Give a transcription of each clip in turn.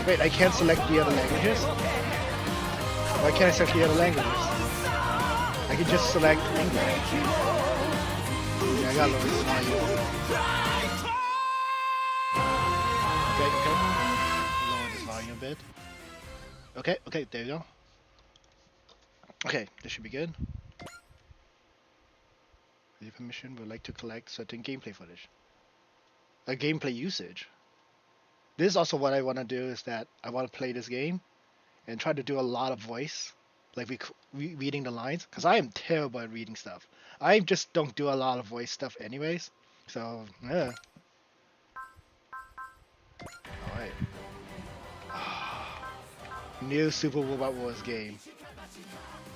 Wait, I can't select the other languages? Why can't I select the other languages? I can just select English. Yeah, I got lower this volume. Okay. Lower this volume a bit. Okay, there you go. Okay, this should be good. With your permission, we'd like to collect certain gameplay footage. A gameplay usage. This is also what I want to do, is that I want to play this game and try to do a lot of voice, like reading the lines, because I am terrible at reading stuff. I just don't do a lot of voice stuff anyways, so yeah. Alright. New Super Robot Wars game.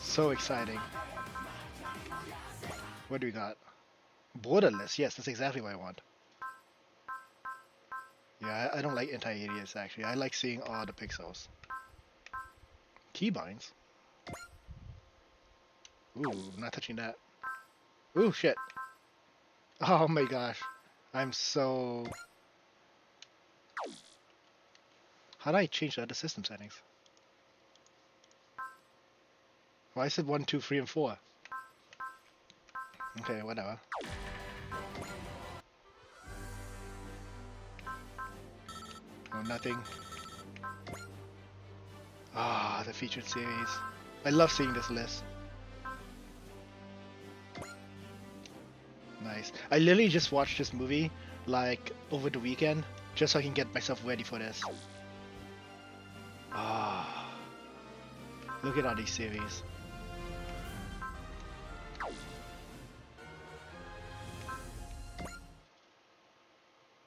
So exciting. What do we got? Borderless, yes, that's exactly what I want. Yeah, I don't like anti-alias actually. I like seeing all the pixels. Keybinds? Ooh, not touching that. Ooh, shit. Oh my gosh. I'm so... How do I change the other system settings? Well, I said 1, 2, 3, and 4. Okay, whatever. Oh, nothing. Ah, the featured series. I love seeing this list. Nice. I literally just watched this movie like over the weekend just so I can get myself ready for this. Ah, look at all these series.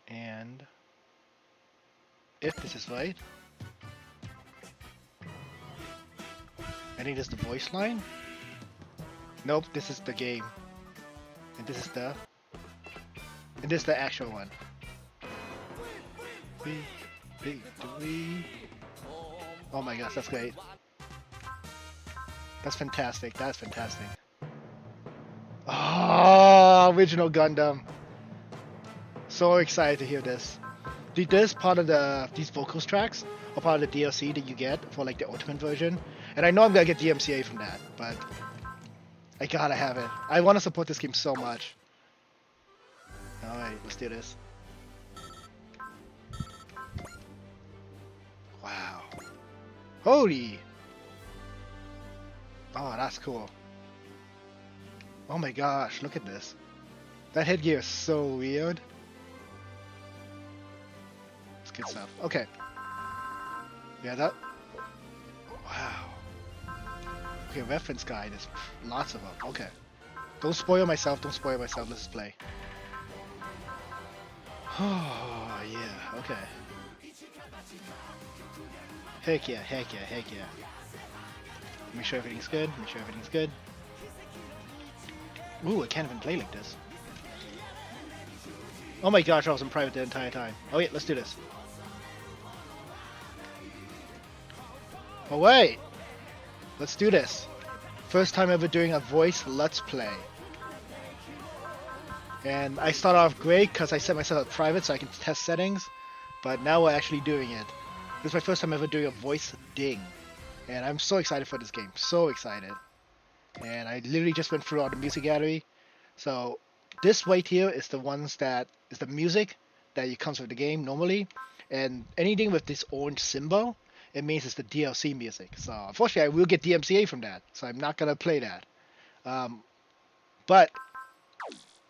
And if this is right, I think this is the voice line. Nope, this is the game. And this is the... And this is the actual one. Victory. Oh my gosh, that's great. That's fantastic, that's fantastic. Ah, original Gundam. So excited to hear this. This part of these vocals tracks are part of the DLC that you get for like the Ultimate version. And I know I'm gonna get DMCA from that, but I gotta have it. I want to support this game so much. Alright, let's do this. Wow. Holy! Oh, that's cool. Oh my gosh, look at this. That headgear is so weird. It's good stuff. Okay. Yeah, that... Wow. Okay, reference guide is lots of them. Okay. Don't spoil myself, don't spoil myself. Let's just play. Oh, yeah, okay. Heck yeah, heck yeah, heck yeah. Make sure everything's good, make sure everything's good. Ooh, I can't even play like this. Oh my gosh, I was in private the entire time. Oh yeah, let's do this. Oh wait! Let's do this. First time ever doing a voice let's play. And I start off great because I set myself at private so I can test settings. But now we're actually doing it. This is my first time ever doing a voice ding. And I'm so excited for this game. So excited. And I literally just went through all the music gallery. So this right here is the ones that is the music that comes with the game normally. And anything with this orange symbol, it means it's the DLC music. So unfortunately I will get DMCA from that. So I'm not going to play that. But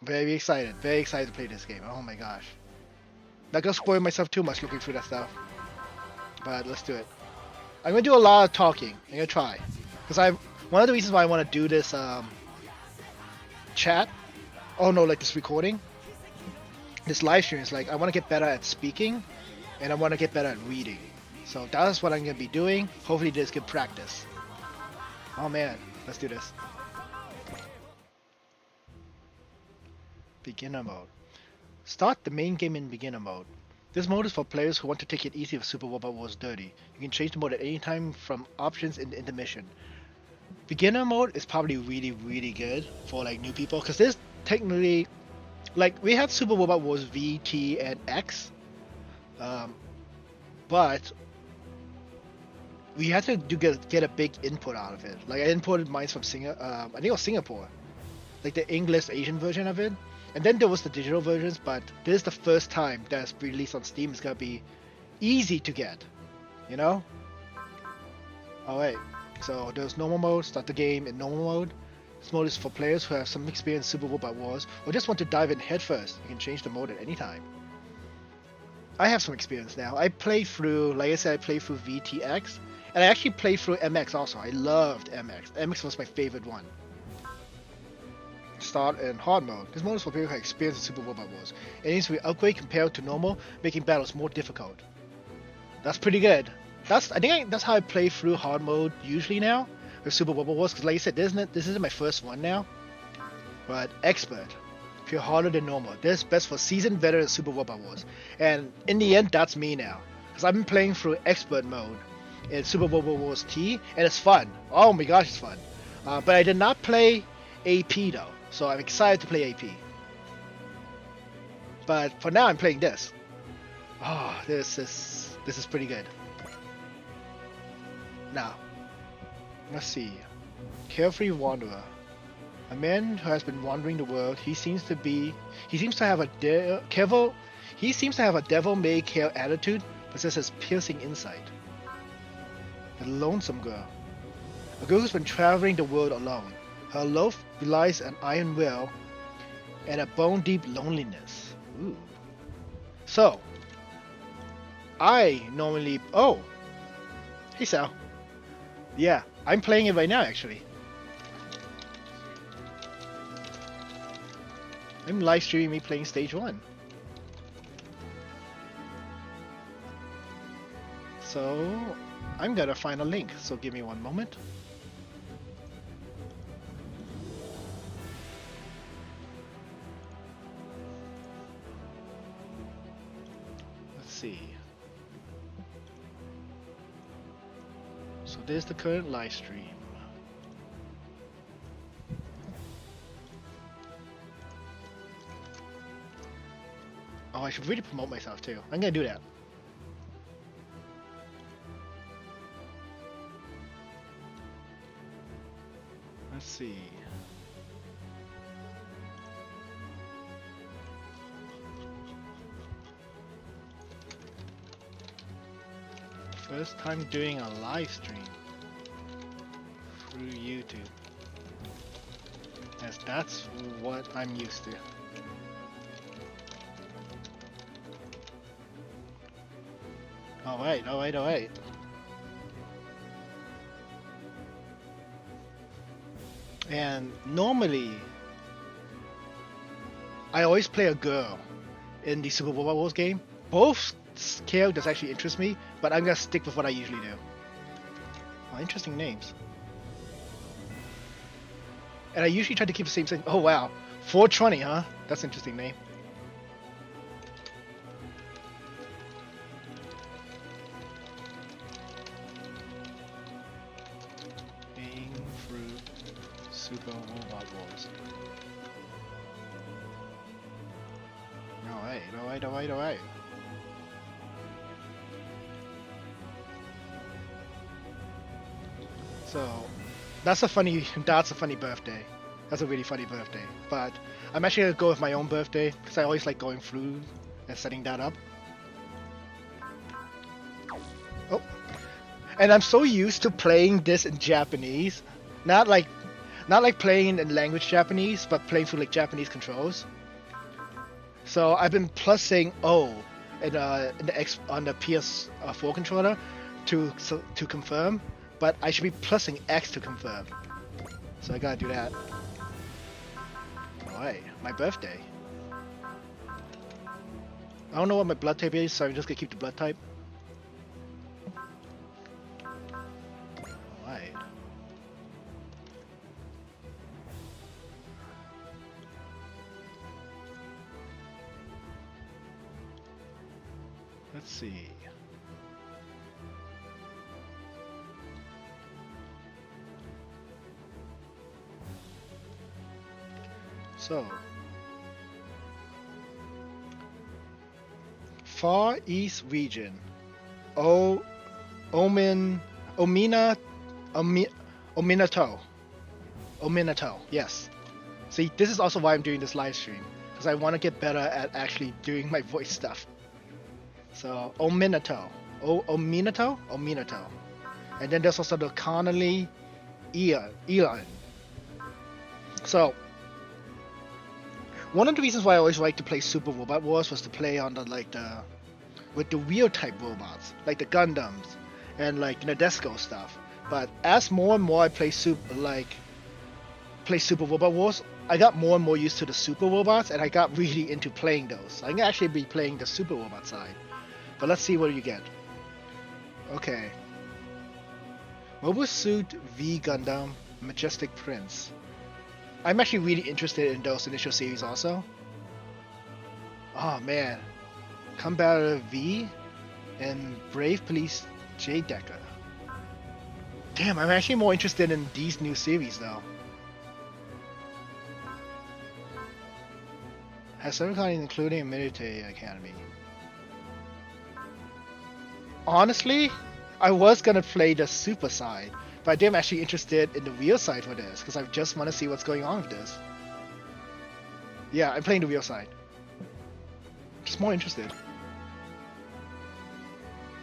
very excited to play this game. Oh my gosh. Not going to spoil myself too much looking through that stuff. But let's do it. I'm going to do a lot of talking. I'm going to try. Because one of the reasons why I want to do this chat, oh no, like this recording, this live stream is like I want to get better at speaking and I want to get better at reading. So that's what I'm going to be doing. Hopefully this can practice. Oh man, let's do this. Beginner mode. Start the main game in beginner mode. This mode is for players who want to take it easy with Super Robot Wars 30. You can change the mode at any time from options in the intermission. Beginner mode is probably really good for like new people because this technically, like we had Super Robot Wars V, T, and X, but we had to get a big input out of it. Like I imported mine from I think it was Singapore, like the English Asian version of it. And then there was the digital versions, but this is the first time that's released on Steam. It's gonna be easy to get, you know? Alright, so there's normal mode, start the game in normal mode. This mode is for players who have some experience in Super Robot Wars or just want to dive in headfirst. You can change the mode at any time. I have some experience now. I played through, like I said, I played through VTX, and I actually played through MX also. I loved MX. MX was my favorite one. Start in hard mode. This mode is for people who have experience in Super Robot Wars. It needs to be upgraded compared to normal, making battles more difficult. That's pretty good. I think that's how I play through hard mode usually now with Super Robot Wars. Because like I said, this isn't my first one now. But expert, if you're harder than normal, this is best for seasoned veteran Super Robot Wars. And in the end, that's me now. Because I've been playing through expert mode in Super Robot Wars T, and it's fun. Oh my gosh, it's fun. But I did not play AP though. So I'm excited to play AP. But for now I'm playing this. Oh, this is pretty good. Now, let's see. Carefree Wanderer. A man who has been wandering the world. He seems to have a devil-may-care attitude, possesses piercing insight. The Lonesome Girl. A girl who's been traveling the world alone. Her loaf belies an iron will and a bone-deep loneliness. Ooh. So, I normally... Oh! Hey, Sal. Yeah, I'm playing it right now, actually. I'm live streaming me playing Stage 1. So, I'm gonna find a link, so give me one moment. See. So there's the current live stream. Oh, I should really promote myself too. I'm gonna do that. Let's see. First time doing a live stream through YouTube, as that's what I'm used to. Alright. And normally, I always play a girl in the Super Robot Wars game. Both characters actually interest me, but I'm gonna stick with what I usually do. Oh, interesting names. And I usually try to keep the same thing. Oh wow, 420, huh? That's an interesting name. Playing through Super Robot Wars. Alright. So, that's a funny birthday. That's a really funny birthday. But I'm actually gonna go with my own birthday because I always like going through and setting that up. Oh, and I'm so used to playing this in Japanese, not like playing in language Japanese, but playing through like Japanese controls. So I've been plussing O on the PS4 controller to confirm. But I should be plussing X to confirm. So I gotta do that. Alright, my birthday. I don't know what my blood type is, so I'm just gonna keep the blood type. Alright. Let's see. So, Far East region. Omen Omina, Ominato. Ominato, yes. See, this is also why I'm doing this live stream, because I want to get better at actually doing my voice stuff. So, Ominato. Ominato? Ominato. And then there's also the Connolly Elon. So, one of the reasons why I always like to play Super Robot Wars was to play on with the wheel type robots, like the Gundams and like Nadesco stuff. But as more and more I play Super Robot Wars, I got more and more used to the Super Robots, and I got really into playing those. I can actually be playing the Super Robot side. But let's see what you get. Okay. Mobile Suit V Gundam Majestic Prince. I'm actually really interested in those initial series also. Oh man. Combator V and Brave Police J Decker. Damn, I'm actually more interested in these new series though. Has several kinds including a military academy. Honestly, I was gonna play the super side, but I'm actually interested in the real side for this, because I just want to see what's going on with this. Yeah, I'm playing the real side. Just more interested.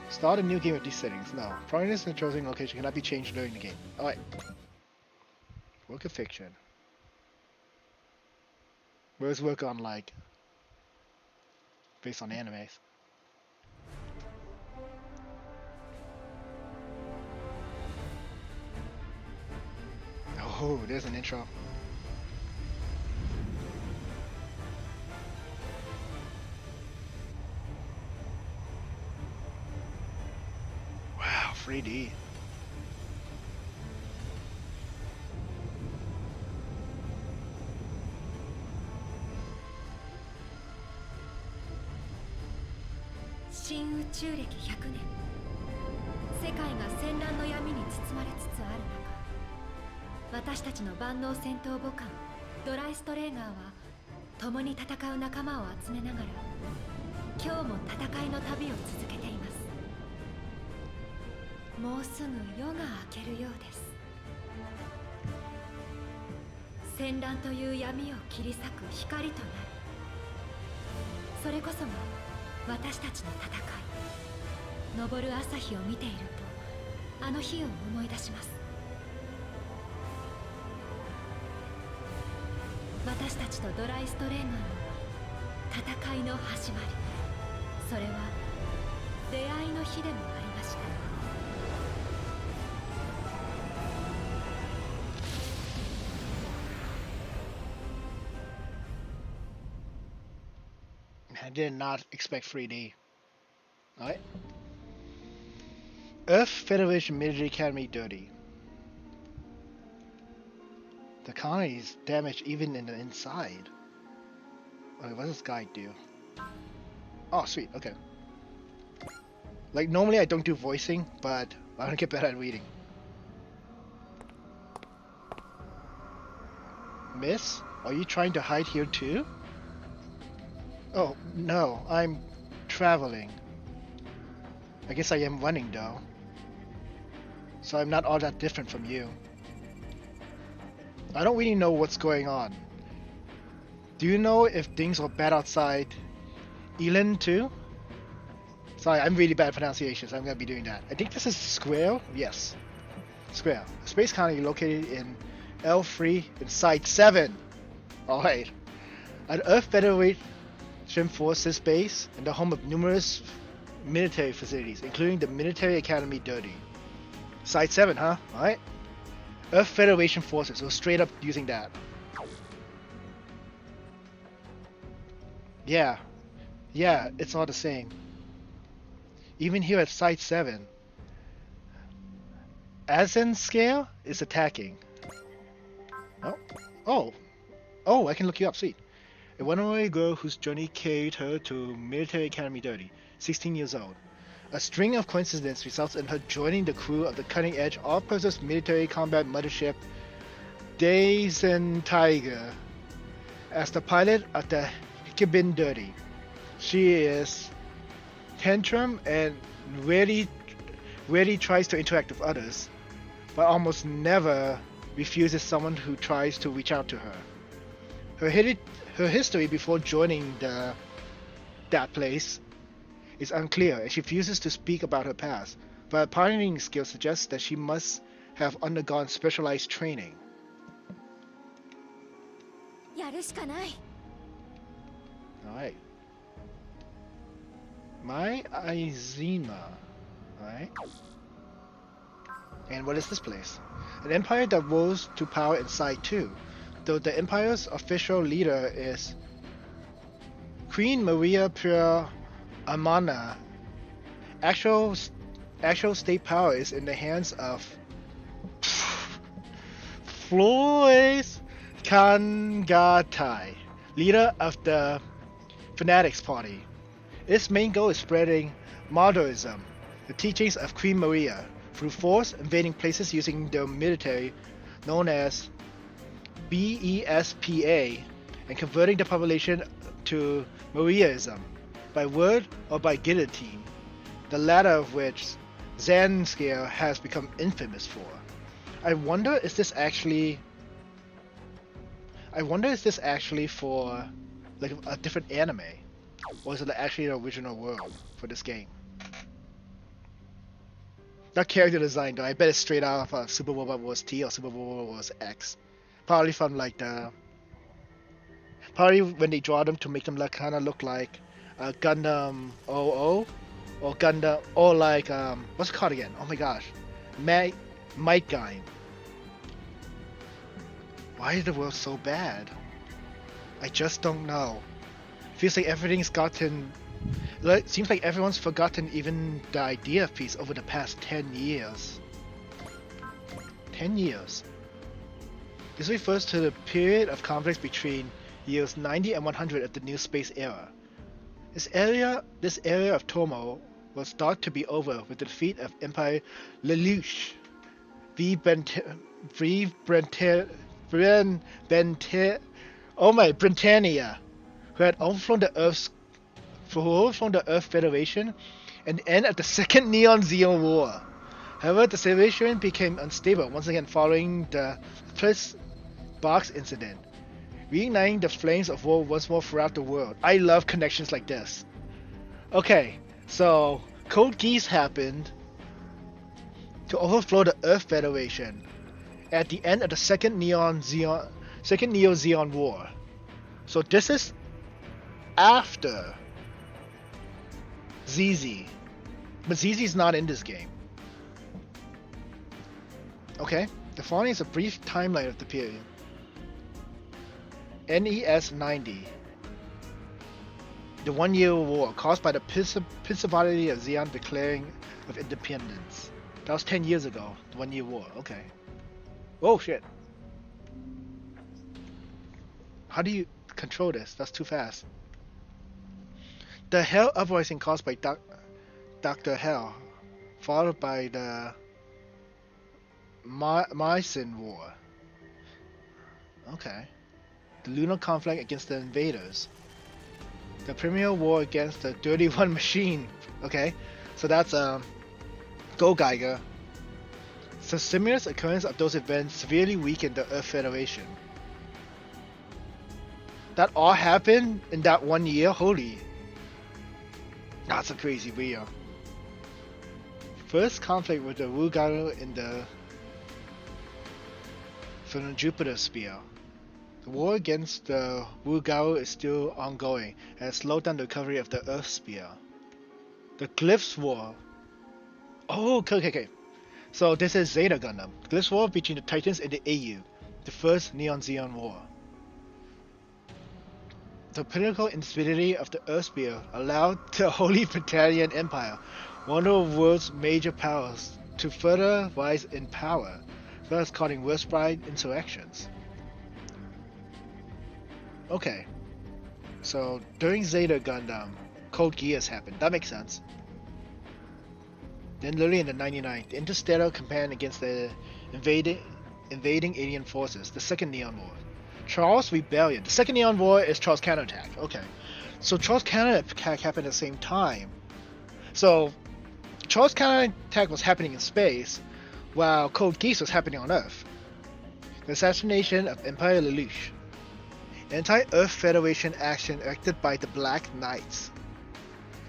Start a new game with these settings. No. Prominence and chosen location cannot be changed during the game. Alright. Work of fiction. Where's work on like? Based on animes. Oh, there's an intro. Wow, 3D.新宇宙歴100年。世界が戦乱の闇に包まれつつある中、私たちの万能戦闘母艦ドライストレーガーは共に戦う仲間を集めながら今日も戦いの旅を続けています。もうすぐ夜が明けるようです。戦乱という闇を切り裂く光となる。それこそが私たちの戦い。昇る朝日を見ているとあの日を思い出します。私たちとドライストレーガーの戦いの始まり、それは出会いの日でもありました。I did not expect 3D. Alright. Earth Federation Military Academy dirty. The colony is damaged even in the inside. Okay, what does this guy do? Oh, sweet, okay. Like, normally I don't do voicing, but I want to get better at reading. Miss, are you trying to hide here too? Oh, no, I'm traveling. I guess I am running though. So I'm not all that different from you. I don't really know what's going on. Do you know if things are bad outside Elin too? Sorry, I'm really bad at pronunciations. I'm gonna be doing that. I think this is Square? Yes. Square. A space colony located in L3 in Site 7. Alright. An Earth Federation Forces base and the home of numerous military facilities, including the Military Academy Dirty. Site 7, huh? Alright. Earth Federation Forces, so straight up using that. Yeah. Yeah, it's all the same. Even here at Site 7. Azen scale is attacking. Oh. Oh. Oh, I can look you up, sweet. A runaway girl whose journey carried her to Military Academy Dirty, 16 years old. A string of coincidences results in her joining the crew of the cutting-edge all-purpose military combat mothership Daisen Tiger as the pilot of the Hikibin Dirty. She is tantrum and rarely tries to interact with others, but almost never refuses someone who tries to reach out to her. Her history before joining that place is unclear, and she refuses to speak about her past, but her pioneering skill suggests that she must have undergone specialized training. やるしかない。 Alright. My Izima. Alright. And what is this place? An empire that rose to power inside too, though the empire's official leader is Queen Maria Pira Amana. Actual state power is in the hands of Flois Kangatai, leader of the Fanatics Party. Its main goal is spreading Mardoism, the teachings of Queen Maria, through force, invading places using their military, known as BESPA, and converting the population to Mariaism, by word or by guillotine, the latter of which Zanskir has become infamous for. I wonder is this actually for like a different anime, or is it actually the original world for this game? That character design though, I bet it's straight out of Super Robot Wars T or Super Robot Wars X. Probably from like probably when they draw them to make them kind of look like Gundam 00 or Gundam, or like what's it called again? Oh my gosh, Might Guy. Why is the world so bad? I just don't know. Feels like everything's gotten. It seems like everyone's forgotten even the idea of peace over the past 10 years. 10 years. This refers to the period of conflicts between years 90 and 100 of the New Space Era. This area of turmoil was thought to be over with the defeat of Empire Lelouch V. Britannia, who had overthrown the Earth Federation, and the end of the Second Neon-Xeon War. However, the situation became unstable once again following the first box incident, reigniting the flames of war once more throughout the world. I love connections like this. Okay, so Code Geass happened to overthrow the Earth Federation at the end of the Second Neo-Xeon War. So this is after ZZ, but ZZ's not in this game. Okay, the following is a brief timeline of the period. NES 90. The 1 year war caused by the Principality of Xeon declaring of independence. That was 10 years ago, the 1 year war, okay. Oh shit. How do you control this? That's too fast. The Hell uprising caused by Dr. Hell, followed by the Mycin War. Okay. The Lunar conflict against the invaders. The Premier War against the Dirty One Machine. Okay. So that's Go Geiger. So simultaneous occurrence of those events severely weakened the Earth Federation. That all happened in that 1 year? Holy. That's a crazy video. First conflict with the Wugaru from the Jupiter Spear. The war against the Wugaru is still ongoing and has slowed down the recovery of the Earth Spear. The Glyphs War. Oh, okay. So this is Zeta Gundam. Glyphs War between the Titans and the AU. The first Neon-Xeon War. The political instability of the Earth Spear allowed the Holy Battalion Empire, one of the world's major powers, to further rise in power, thus causing worldwide insurrections. Okay, so during Zeta Gundam, Code Geass happened. That makes sense. Then literally in the 99th, the interstellar campaign against the invading alien forces, the Second Neon War. Charles Rebellion. The Second Neon War is Charles Counterattack. Okay. So Charles Counterattack happened at the same time. So Charles' counterattack was happening in space, while Code Geass was happening on Earth. The assassination of Empire Lelouch. Anti-Earth Federation action acted by the Black Knights.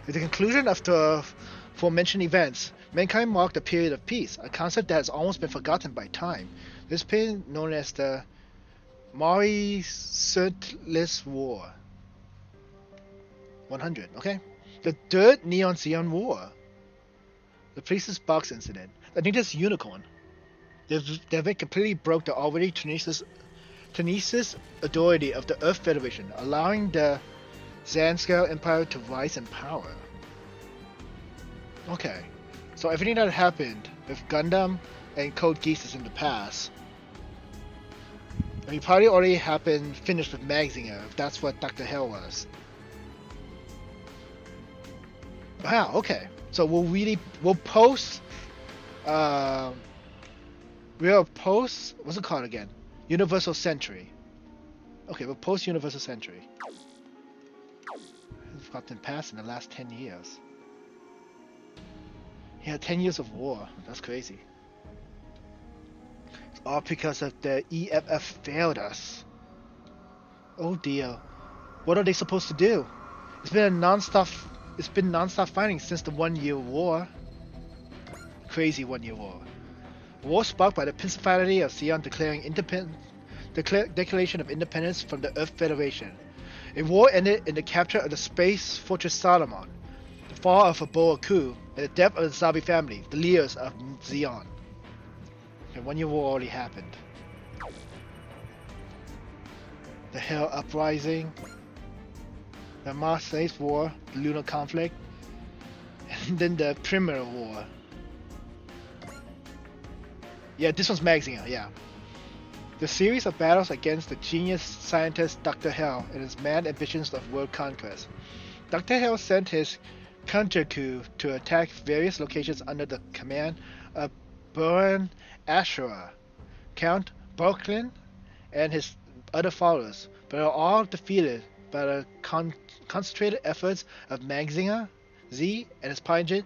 With the conclusion of the aforementioned events, mankind marked a period of peace, a concept that has almost been forgotten by time. This period known as the Mari Surtless War. 100, okay? The Third Neon Xeon War. The Priestess Box Incident. I think this unicorn. The event completely broke the already tenacious authority of the Earth Federation, allowing the Zanscale Empire to rise in power. Okay, so everything that happened with Gundam and Code Geass is in the past. And it probably already finished with Magzinger, if that's what Dr. Hell was. Wow, okay. So we'll post, what's it called again? Universal Century. Okay, we'll post Universal Century. It's gotten passed in the last 10 years. Yeah, 10 years of war. That's crazy. It's all because of the EFF failed us. Oh dear. What are they supposed to do? It's been non-stop fighting since the 1 Year War. Crazy 1 Year War. War sparked by the Principality of Xi'an declaration of independence from the Earth Federation. A war ended in the capture of the space fortress Solomon, the fall of a Boa coup, and the death of the Zabi family, the leaders of Xi'an. The 1 Year War already happened. The Hell Uprising, the Marseilles War, the Lunar Conflict, and then the Primer War. Yeah, this one's Magzinger, yeah. The series of battles against the genius scientist Dr. Hell and his mad ambitions of world conquest. Dr. Hell sent his counter-coup to attack various locations under the command of Baron Ashura, Count Brooklyn, and his other followers, but are all defeated by the concentrated efforts of Magzinger, Z, and his pilot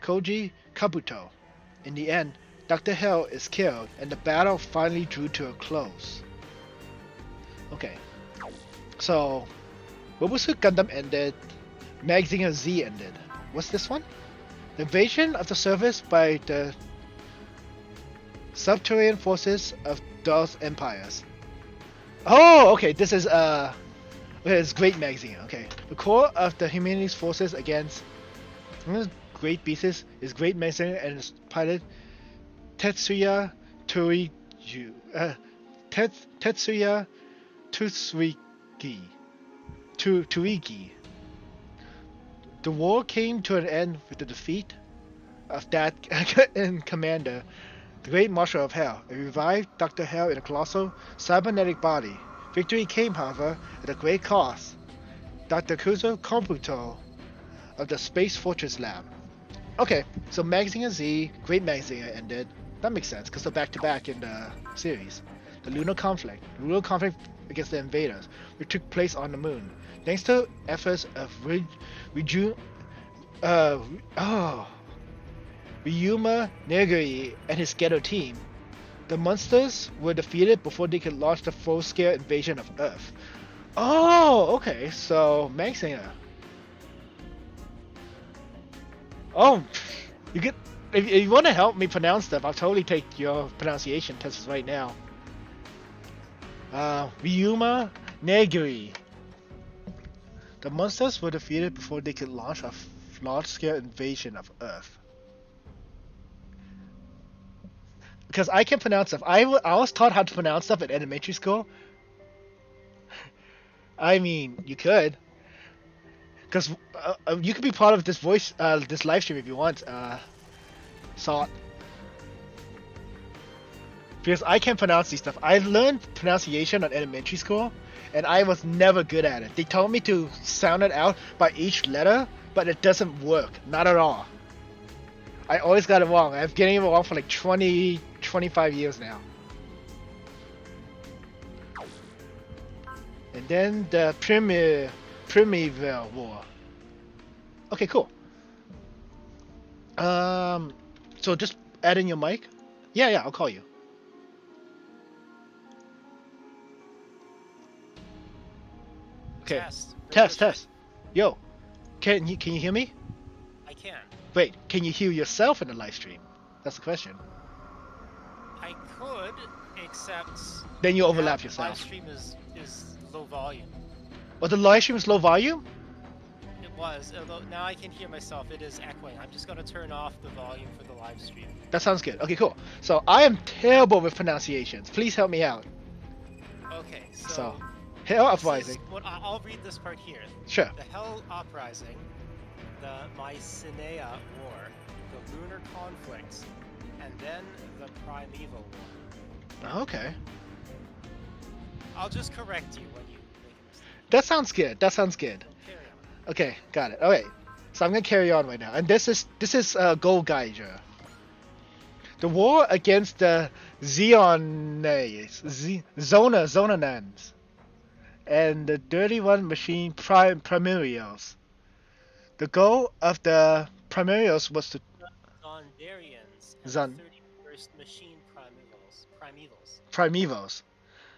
Koji Kabuto. In the end, Dr. Hell is killed, and the battle finally drew to a close. Okay, so Robosuit Gundam ended, Magzinger Z ended. What's this one? The invasion of the surface by the subterranean forces of those empires. Oh, okay, this is okay, it's Great Magzinger. Okay, the core of the humanity's forces against Great Beasts is Great Magzinger and his pilot Tetsuya Tetsuya Tsuigi. The war came to an end with the defeat of that commander, the Great Marshal of Hell, and revived Dr. Hell in a colossal cybernetic body. Victory came, however, at a great cost. Dr. Kuzo Komputo of the Space Fortress Lab. Okay, so Magzinger Z, Great Magzinger ended. That makes sense, because they're back-to-back in the series. The Lunar Conflict against the invaders, which took place on the moon. Thanks to efforts of Ryuma Neguri and his Ghetto team, the monsters were defeated before they could launch the full-scale invasion of Earth. Oh, okay, so Magzinger. Oh, you get... If you want to help me pronounce stuff, I'll totally take your pronunciation tests right now. Ryuma Neguri. The monsters were defeated before they could launch a large-scale invasion of Earth. Because I can pronounce stuff. I was taught how to pronounce stuff at elementary school. I mean, you could. Because you could be part of this this live stream if you want. Because I can pronounce these stuff. I learned pronunciation at elementary school, and I was never good at it. They told me to sound it out by each letter, but it doesn't work. Not at all. I always got it wrong. I've getting it wrong for like 25 years now. And then the Primeval War. Okay, cool. So just add in your mic. Yeah, I'll call you. Okay. Test. Test. Yo, can you hear me? I can. Wait, can you hear yourself in the live stream? That's the question. I could, except Then you now overlap the yourself. live stream is low volume. But the live stream is low volume? It was, although now I can hear myself. It is echoing. I'm just gonna turn off the volume for the live stream. That sounds good. Okay, cool. So I am terrible with pronunciations. Please help me out. Okay, So, Hell this Uprising. is what I'll read this part here. Sure. The Hell Uprising, the Mycenaea War, the Lunar Conflict, and then the Primeval War. Okay. I'll just correct you when you make a mistake. That sounds good. That sounds good. Carry on. Okay, got it. Okay. So I'm gonna carry on right now. And this is Gold Geyser. The war against the Zonanans, and the Dirty One Machine Primarials. The goal of the Primarials was to Zondarians and Zon- the 31st Machine Primevals. Primevals.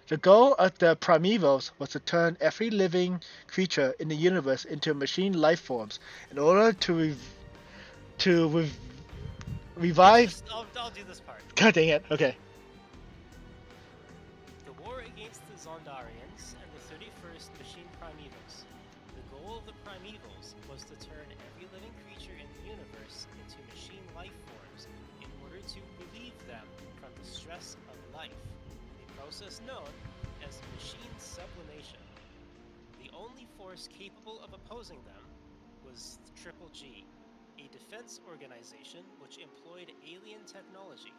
The goal of the Primevals was to turn every living creature in the universe into machine life forms in order to revive. I'll do this part. God dang it. Okay. The war against the Zondarians and the 31st Machine Primevals. The goal of the Primevals was to turn every living creature in the universe into machine life forms in order to relieve them from the stress of life, a process known as machine sublimation. The only force capable of opposing them was Triple G, a defense organization which employed alien technology.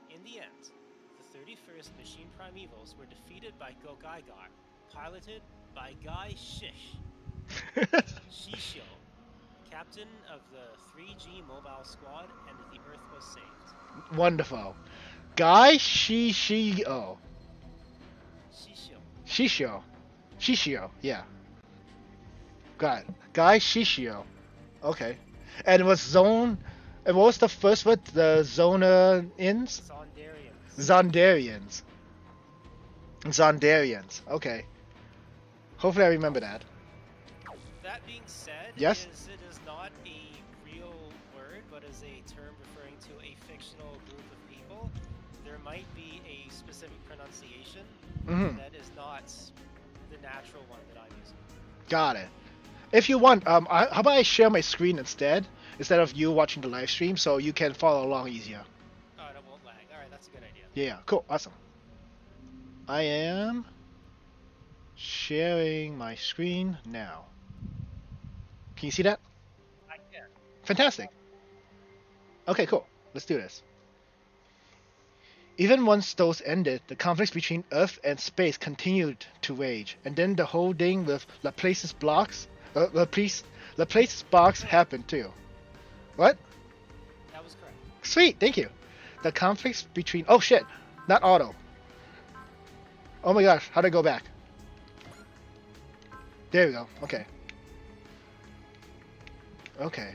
In the end, the 31st Machine Primevals were defeated by Gogaigar, piloted by Guy Shishio, captain of the 3G Mobile Squad, and the Earth was saved. Wonderful. Guy Shishio. Shishio. Shishio, yeah. Got it. Guy Shishio. Okay. And it was Zone. And what was the first word? The Zonarians? Zondarians. Zondarians. Okay. Hopefully I remember that. That being said, Yes? it is not a real word, but is a term referring to a fictional group of people. There might be a specific pronunciation Mm-hmm. that is not the natural one that I'm using. Got it. If you want, how about I share my screen instead of you watching the live stream, so you can follow along easier. Oh, it won't lag. Alright, that's a good idea. Yeah, cool, awesome. I am sharing my screen now. Can you see that? I can. Fantastic. Okay, cool. Let's do this. Even once those ended, the conflicts between Earth and space continued to rage, and then the whole thing with Laplace's box happened too. What? That was correct. Sweet, thank you. The conflicts between... Oh shit, not auto. Oh my gosh, how'd I go back? There we go, okay. Okay.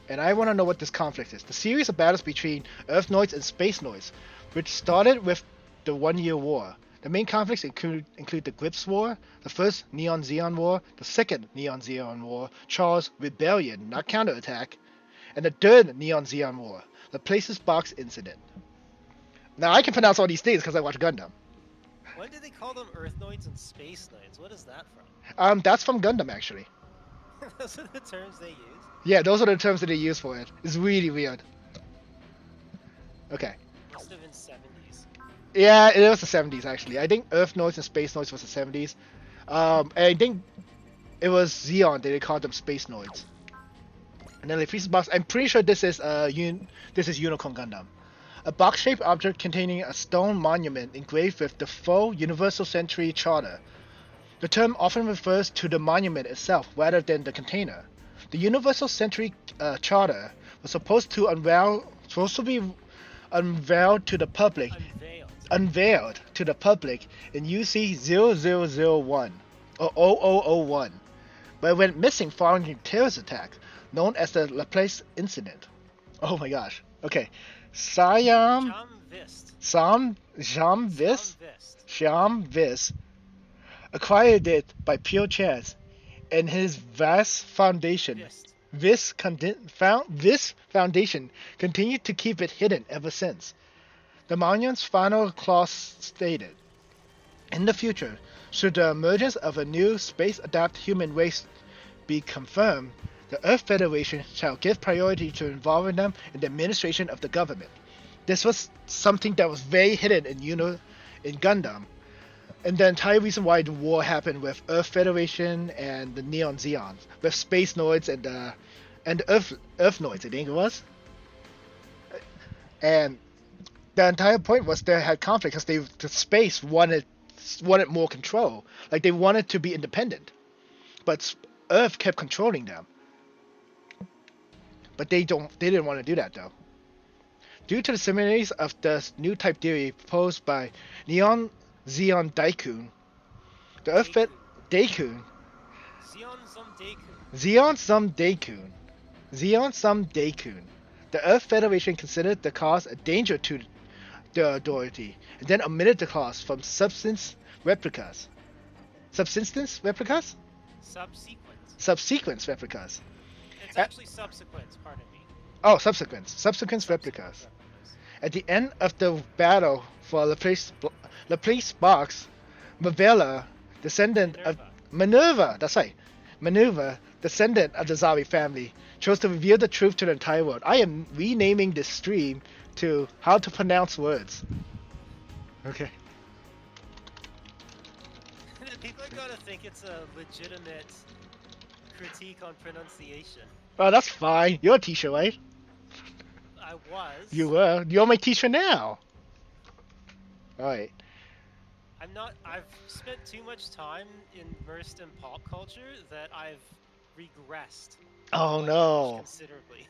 And I want to know what this conflict is. The series of battles between Earthnoids and Spacenoids, which started with the 1 Year War. The main conflicts include the Grips War, the first Neon Xeon War, the second Neon Xeon War, Charles Rebellion, not counterattack, and the third Neon Xeon War, the Places Box Incident. Now I can pronounce all these things because I watch Gundam. When did they call them Earthnoids and Spacenoids? What is that from? That's from Gundam actually. Those are the terms they use. Yeah, those are the terms that they use for it. It's really weird. Okay. Must have been 70s. Yeah, it was the 70s actually. I think Earth Noise and Space Noise was the 70s. And I think it was Xeon that they called them Space Noids. And then the pieces box. I'm pretty sure this is Unicorn Gundam, a box-shaped object containing a stone monument engraved with the full Universal Century Charter. The term often refers to the monument itself rather than the container. The Universal Century Charter was supposed to be unveiled to the public. Unveiled to the public in UC 0001 or 0001, but it went missing following a terrorist attack. known as the Laplace incident. Oh my gosh. Okay. Siam Jamvist. Jamvis Jamvist. Jamvis acquired it by pure chance, and his vast foundation, Vist. this foundation, continued to keep it hidden ever since. The monument's final clause stated, "In the future, should the emergence of a new space-adapt human race be confirmed, the Earth Federation shall give priority to involving them in the administration of the government." This was something that was very hidden in Gundam, and the entire reason why the war happened with Earth Federation and the Neon Zeons, with Space Noids and the Earth Noids, I think it was. And the entire point was they had conflict because the space wanted more control, like they wanted to be independent, but Earth kept controlling them. But they didn't want to do that though. Due to the similarities of the new type theory proposed by Neon Zeon Daikun, the Earth Fed Daikun, Zeon Zum Deku. Zeon Sum Daikun, Zeon Sum Daikun, the Earth Federation considered the cause a danger to the authority, and then omitted the clause from replicas. Subsistence replicas? Subsequent. Subsequence replicas. It's actually subsequent, pardon me. Oh, subsequence replicas. At the end of the battle for Laplace Box, Mavela, descendant of Minerva, that's right, Minerva, descendant of the Zari family, chose to reveal the truth to the entire world. I am renaming this stream to how to pronounce words. Okay. People are gonna think it's a legitimate critique on pronunciation. Oh, that's fine. You're a teacher, right? I was. You were. You're my teacher now. Alright. I've spent too much time immersed in pop culture that I've regressed. Oh my no. English considerably.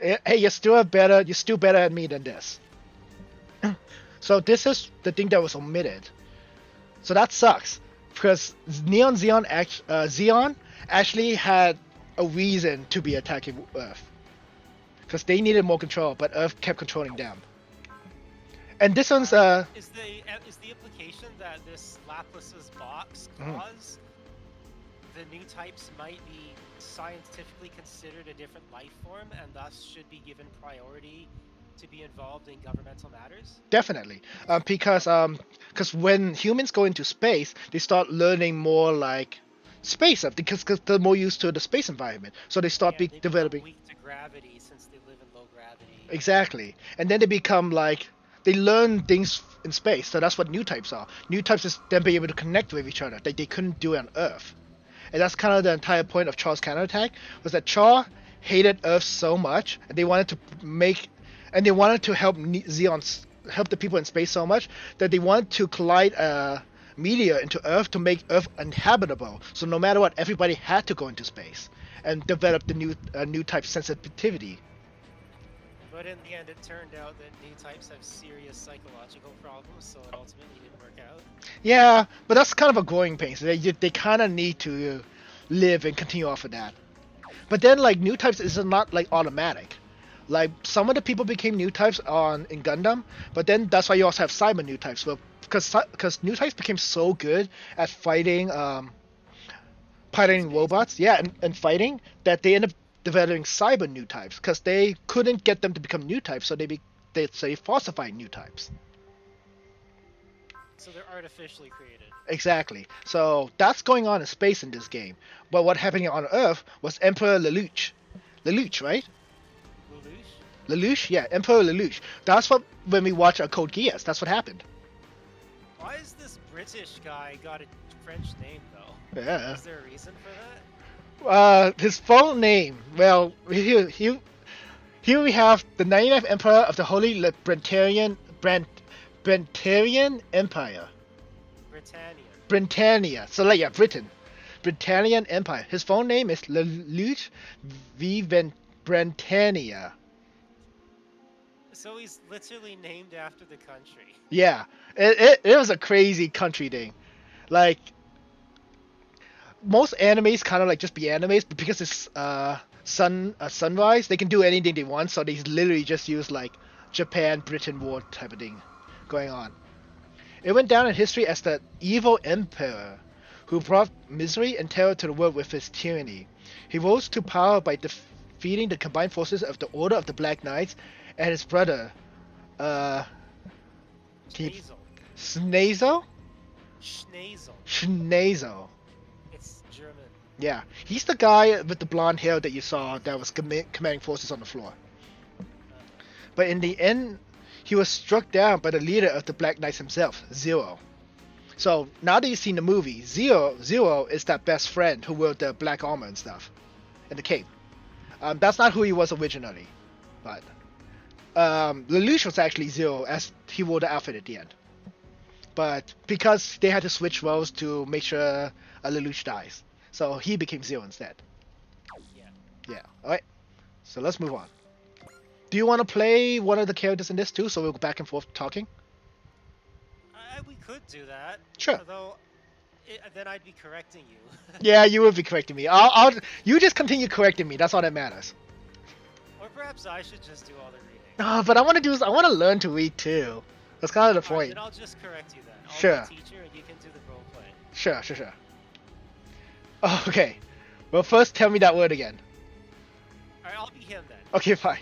Hey, you're still better at me than this. So this is the thing that was omitted. So that sucks. Because Neon Zeon actually had a reason to be attacking Earth. Because they needed more control, but Earth kept controlling them. And this one's Is the implication that this Laplace's box clause, the new types might be scientifically considered a different life form and thus should be given priority to be involved in governmental matters? Definitely, because when humans go into space, they start learning more like space because they're more used to the space environment, so they start They become developing. weak to gravity since they live in low gravity. Exactly, and then they become like they learn things in space. So that's what new types are. New types is then being able to connect with each other that they couldn't do on Earth, and that's kind of the entire point of Char's counterattack, was that Char hated Earth so much, and they wanted to help Xeons, help the people in space so much that they wanted to collide a meteor into Earth to make Earth uninhabitable. So no matter what, everybody had to go into space and develop the new type sensitivity. But in the end, it turned out that new types have serious psychological problems, so it ultimately didn't work out. Yeah, but that's kind of a growing pain. So they kind of need to live and continue off of that. But then like new types is not like automatic. Like some of the people became new types in Gundam, but then that's why you also have cyber new types. Well, because new types became so good at fighting robots, yeah, and fighting, that they end up developing cyber new types because they couldn't get them to become new types, so they falsify new types. So they're artificially created. Exactly. So that's going on in space in this game. But what happened on Earth was Emperor Lelouch. Lelouch, right? Lelouch? Yeah, Emperor Lelouch. That's what, when we watch Code Geass, that's what happened. Why is this British guy got a French name, though? Yeah. Is there a reason for that? His full name, well, here we have the 99th Emperor of the Holy Brentarian Empire. Britannia. So like, yeah, Britain. Britannian Empire. His full name is Lelouch V. Britannia. So he's literally named after the country. Yeah, it was a crazy country thing. Like, most animes kind of like just be animes, but because it's sunrise, they can do anything they want. So they literally just use like Japan Britain war type of thing going on. It went down in history as the evil emperor who brought misery and terror to the world with his tyranny. He rose to power by defeating the combined forces of the Order of the Black Knights and his brother, uh, can you, Schneasel. Snazel? Schneasel. Schneasel. It's German. Yeah, he's the guy with the blonde hair that you saw that was commanding forces on the floor. But in the end, he was struck down by the leader of the Black Knights himself, Zero. So now that you've seen the movie, Zero is that best friend who wore the black armor and stuff, and the cape. That's not who he was originally, but Lelouch was actually Zero as he wore the outfit at the end. But because they had to switch roles to make sure Lelouch dies, so he became Zero instead. Yeah. Yeah. All right. So let's move on. Do you want to play one of the characters in this too, so we'll go back and forth talking? We could do that. Sure. Although, then I'd be correcting you. Yeah, you would be correcting me. You just continue correcting me. That's all that matters. Or perhaps I should just do all the reading. No, but I want to learn to read too. That's kind of the Alright, point. then I'll just correct you then. I'll Sure. be the teacher and you can do the role play. Sure. Oh, okay. Well, first tell me that word again. Alright, I'll be him then. Okay, fine.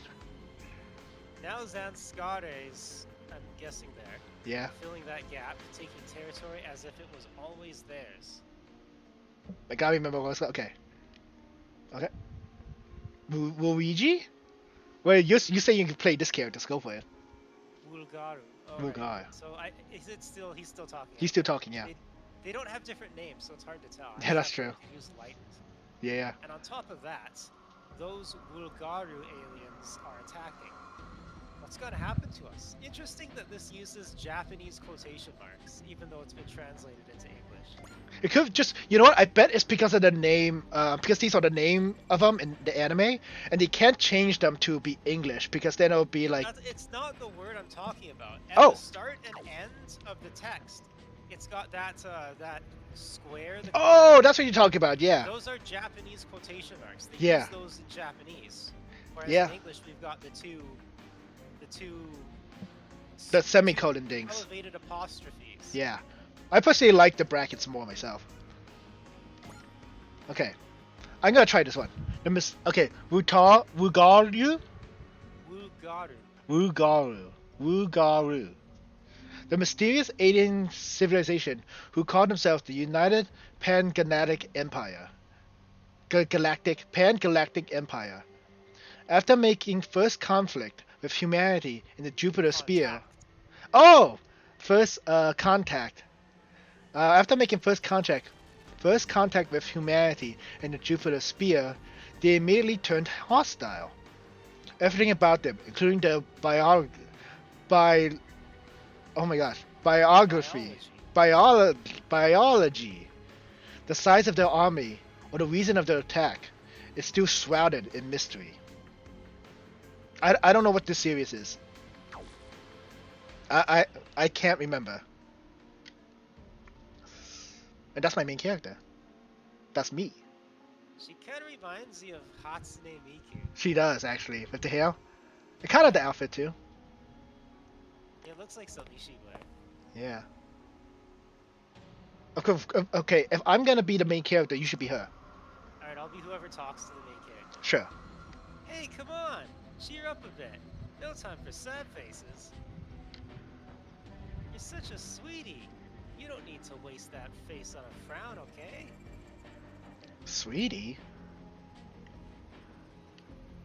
Now Zanskares, I'm guessing there, Yeah. filling that gap, taking territory as if it was always theirs. I gotta remember what's okay. Okay. Luigi? Wait, you say you can play this character. Let's go for it. Wulgaru. Wulgaru. So he's still talking. He's still talking, yeah. They don't have different names, so it's hard to tell. Yeah, that's true. Use light. Yeah. And on top of that, those Wulgaru aliens are attacking. What's going to happen to us? Interesting that this uses Japanese quotation marks, even though it's been translated into English. It could just, you know what? I bet it's because of the name, because these are the name of them in the anime, and they can't change them to be English because then it'll be like. It's not the word I'm talking about. At Oh. the start and end of the text, it's got that square. Oh, that's what you're talking about. Yeah. Those are Japanese quotation marks. They Yeah. use those in Japanese. Whereas Yeah. in English, we've got the two The semicolon things. elevated apostrophes. Yeah. I personally like the brackets more myself. Okay. I'm gonna try this one. Okay. Wugaru? Wugaru. The mysterious alien civilization who called themselves the United Pan-Galactic Empire. Pan-Galactic Empire. After making first conflict with humanity in the Jupiter Sphere. Oh! First contact. After making first contact with humanity in the Jupiter Sphere, they immediately turned hostile. Everything about them, including their biography, biology, the size of their army, or the reason of their attack, is still shrouded in mystery. I don't know what this series is. I can't remember. And that's my main character. That's me. She kind of reminds me of Hatsune Miku. She does, actually, with the hair. And kind of the outfit, too. It looks like something she would. Yeah. Okay, if I'm gonna be the main character, you should be her. Alright, I'll be whoever talks to the main character. Sure. Hey, come on! Cheer up a bit. No time for sad faces. You're such a sweetie. You don't need to waste that face on a frown, okay? Sweetie?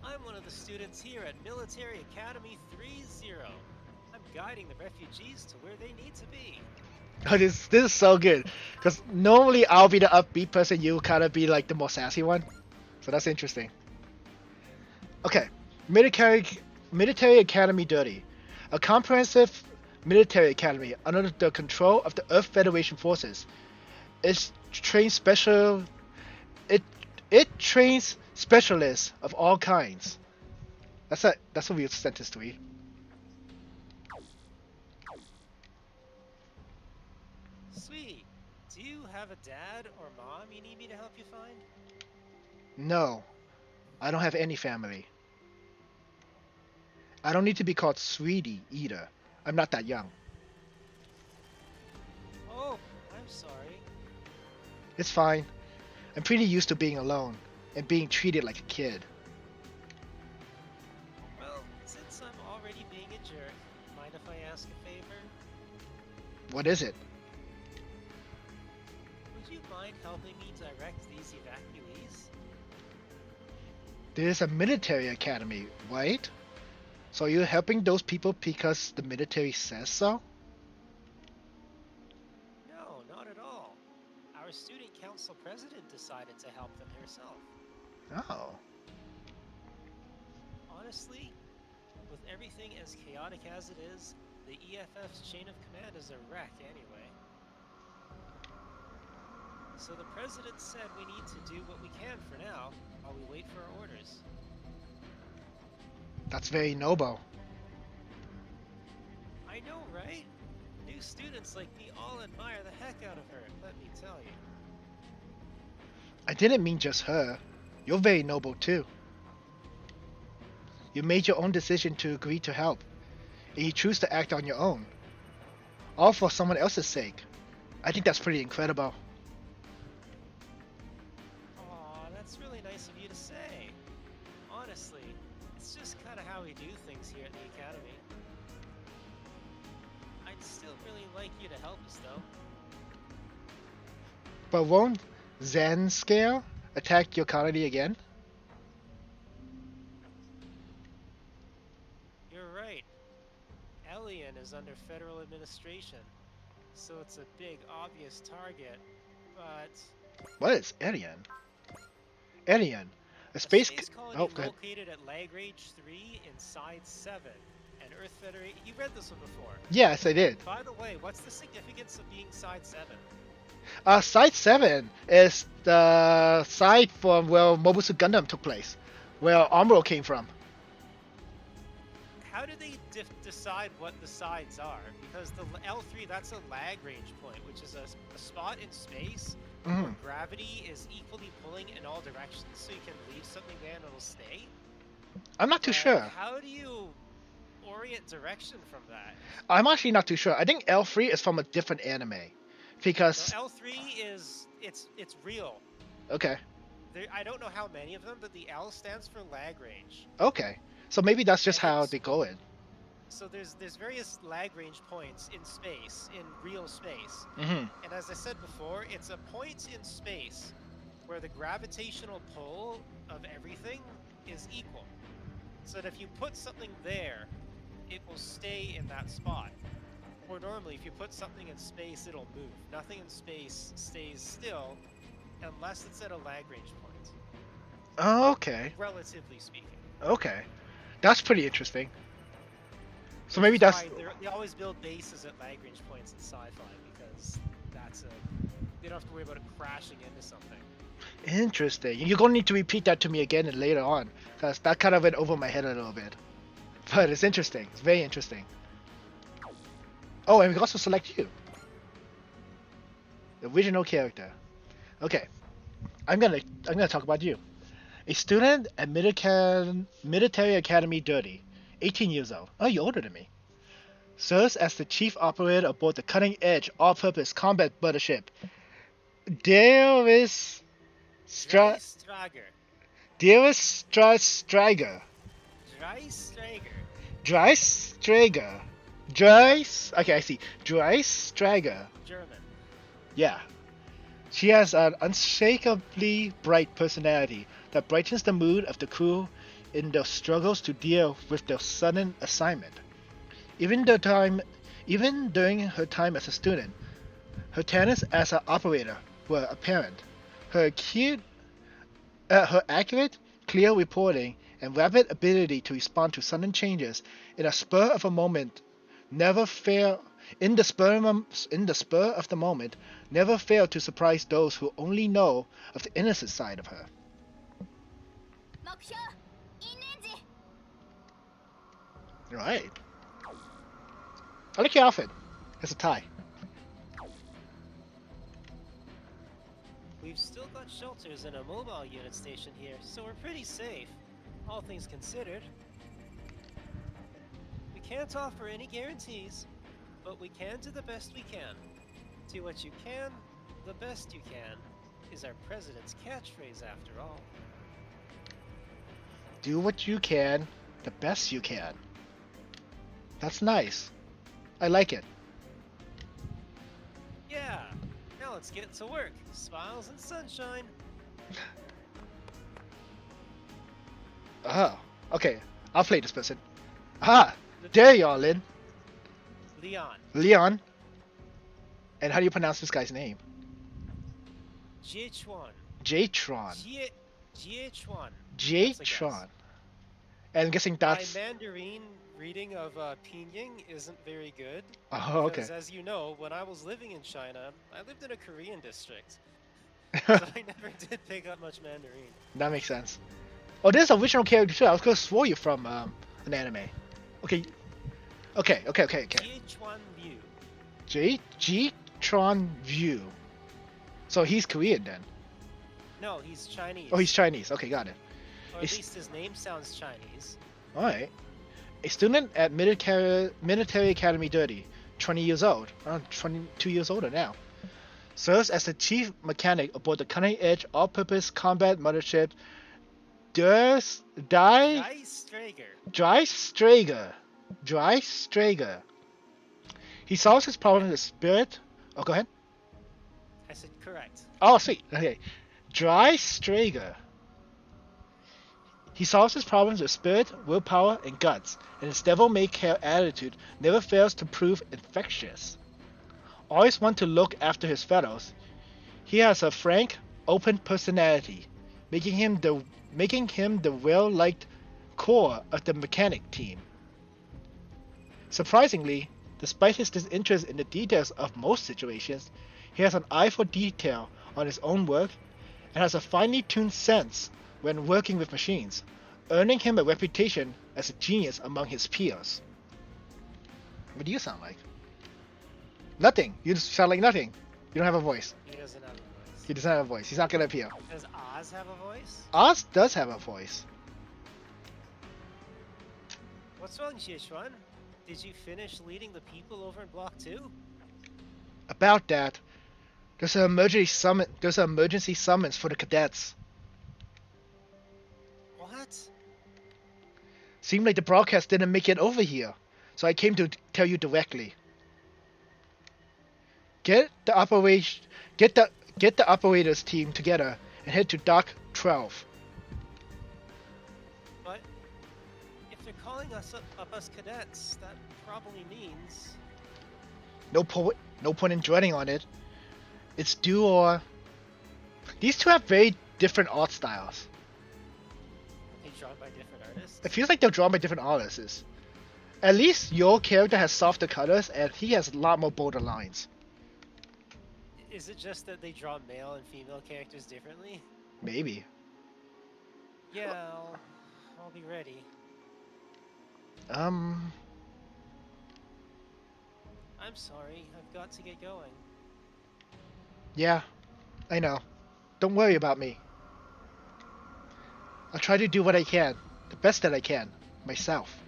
I'm one of the students here at Military Academy 3-0. I'm guiding the refugees to where they need to be. Oh, this is so good. Because normally I'll be the upbeat person, you kind of be like the more sassy one. So that's interesting. Okay. Military Academy Dirty. A comprehensive military academy under the control of the Earth Federation forces. It trains specialists of all kinds. That's a weird sentence to read. Sweet, do you have a dad or mom you need me to help you find? No, I don't have any family. I don't need to be called sweetie either. I'm not that young. Oh, I'm sorry. It's fine. I'm pretty used to being alone and being treated like a kid. Well, since I'm already being a jerk, mind if I ask a favor? What is it? Would you mind helping me direct these evacuees? There's a military academy, right? So you're helping those people because the military says so? No, not at all. Our student council president decided to help them herself. Oh. Honestly, with everything as chaotic as it is, the EFF's chain of command is a wreck anyway. So the president said we need to do what we can for now, while we wait for our orders. That's very noble. I know, right? New students like me all admire the heck out of her, let me tell you. I didn't mean just her. You're very noble too. You made your own decision to agree to help, and you choose to act on your own. All for someone else's sake. I think that's pretty incredible. Aw, that's really nice of you to say. Honestly, it's just kind of how we do things here at the Academy. I'd still really like you to help us, though. But won't Zen Scale attack your colony again? You're right. Elian is under federal administration, so it's a big, obvious target, but... What is Alien? Alien, a A space. space colony Oh, go ahead. located at Lagrange 3 in Side 7, and Earth Federation... You read this one before. Yes, I did. By the way, what's the significance of being Side 7? Side 7 is the side from where Mobile Suit Gundam took place, where Armor came from. How do they decide what the sides are? Because the L3, that's a Lagrange point, which is a spot in space where Mhm. gravity is equally pulling in all directions, so you can leave something there and it'll stay. I'm not too But sure. How do you orient direction from that? I'm actually not too sure. I think L3 is from a different anime. Because. So L3 is it's real. Okay. I don't know how many of them, but the L stands for Lagrange. Okay. So maybe that's just And how it's- they go in. So there's various Lagrange points in space, in real space. Hmm. And as I said before, it's a point in space where the gravitational pull of everything is equal. So that if you put something there, it will stay in that spot. Or normally, if you put something in space, it'll move. Nothing in space stays still unless it's at a Lagrange point, Okay. relatively speaking. Okay. That's pretty interesting. So maybe that's. Why they always build bases at Lagrange points in sci-fi, because they don't have to worry about it crashing into something. Interesting. You're going to need to repeat that to me again and later on, because that kind of went over my head a little bit. But it's interesting. It's very interesting. Oh, and we can also select you. The original character. Okay. I'm gonna talk about you. A student at Military Academy Dirty, 18 years old. Oh, you're older than me. Serves as the chief operator aboard the cutting-edge, all-purpose combat battleship. Dearest Dreistrager. Striger. Dreistrager. Okay, I see. Dreistrager. German. Yeah. She has an unshakably bright personality that brightens the mood of the crew in their struggles to deal with their sudden assignment. Even during her time as a student, her talents as an operator were apparent. Her accurate, clear reporting and rapid ability to respond to sudden changes in a spur of a moment never fail in the spur of the moment never fail to surprise those who only know of the innocent side of her. Right. I like your outfit. It's a tie. We've still got shelters and a mobile unit station here, so we're pretty safe, all things considered. We can't offer any guarantees, but we can do the best we can. Do what you can, the best you can, is our president's catchphrase after all. Do what you can, the best you can. That's nice. I like it. Yeah, now let's get to work. Smiles and sunshine. Oh, okay. I'll play this person. Ah, there you are, Lin. Leon. Leon. And how do you pronounce this guy's name? Jiechuan. Jatron. Jiechuan. Jatron. And I'm guessing that's... My Mandarin reading of Pinyin isn't very good. Oh, okay. Because as you know, when I was living in China, I lived in a Korean district. So I never did pick up much Mandarin. That makes sense. Oh, there's an original character too. I was gonna swore you from an anime. Okay. Okay. Jiechuan Liu. Jatron View. So he's Korean then. No, he's Chinese. Oh, he's Chinese. Okay, got it. Or at least his name sounds Chinese. Alright. A student at Military Academy 30, 20 years old, around 22 years older now, serves as the chief mechanic aboard the cutting-edge all-purpose combat mothership Dry Strager. He solves his problem with spirit. Oh, go ahead. I said correct. Oh, sweet. Okay. Dry Strager. He solves his problems with spirit, willpower, and guts, and his devil-may-care attitude never fails to prove infectious. Always want to look after his fellows, he has a frank, open personality, making him the well-liked core of the mechanic team. Surprisingly, despite his disinterest in the details of most situations, he has an eye for detail on his own work and has a finely tuned sense when working with machines, earning him a reputation as a genius among his peers. What do you sound like? Nothing. You just sound like nothing. You don't have a voice. He doesn't have a voice. He doesn't have a voice. He's not gonna appear. Does Oz have a voice? Oz does have a voice. What's wrong, Jiechuan? Did you finish leading the people over in Block 2? About that, there's an emergency summons for the cadets. What? Seemed like the broadcast didn't make it over here, so I came to tell you directly. Get the operators team together and head to Dock 12. But if they're calling us up as cadets, that probably means... No point in dwelling on it. It's do or... These two have very different art styles. They drawn by different artists? It feels like they're drawn by different artists. At least your character has softer colors and he has a lot more bolder lines. Is it just that they draw male and female characters differently? Maybe. Yeah, I'll be ready. I'm sorry, I've got to get going. Yeah, I know. Don't worry about me. I'll try to do what I can, the best that I can, myself.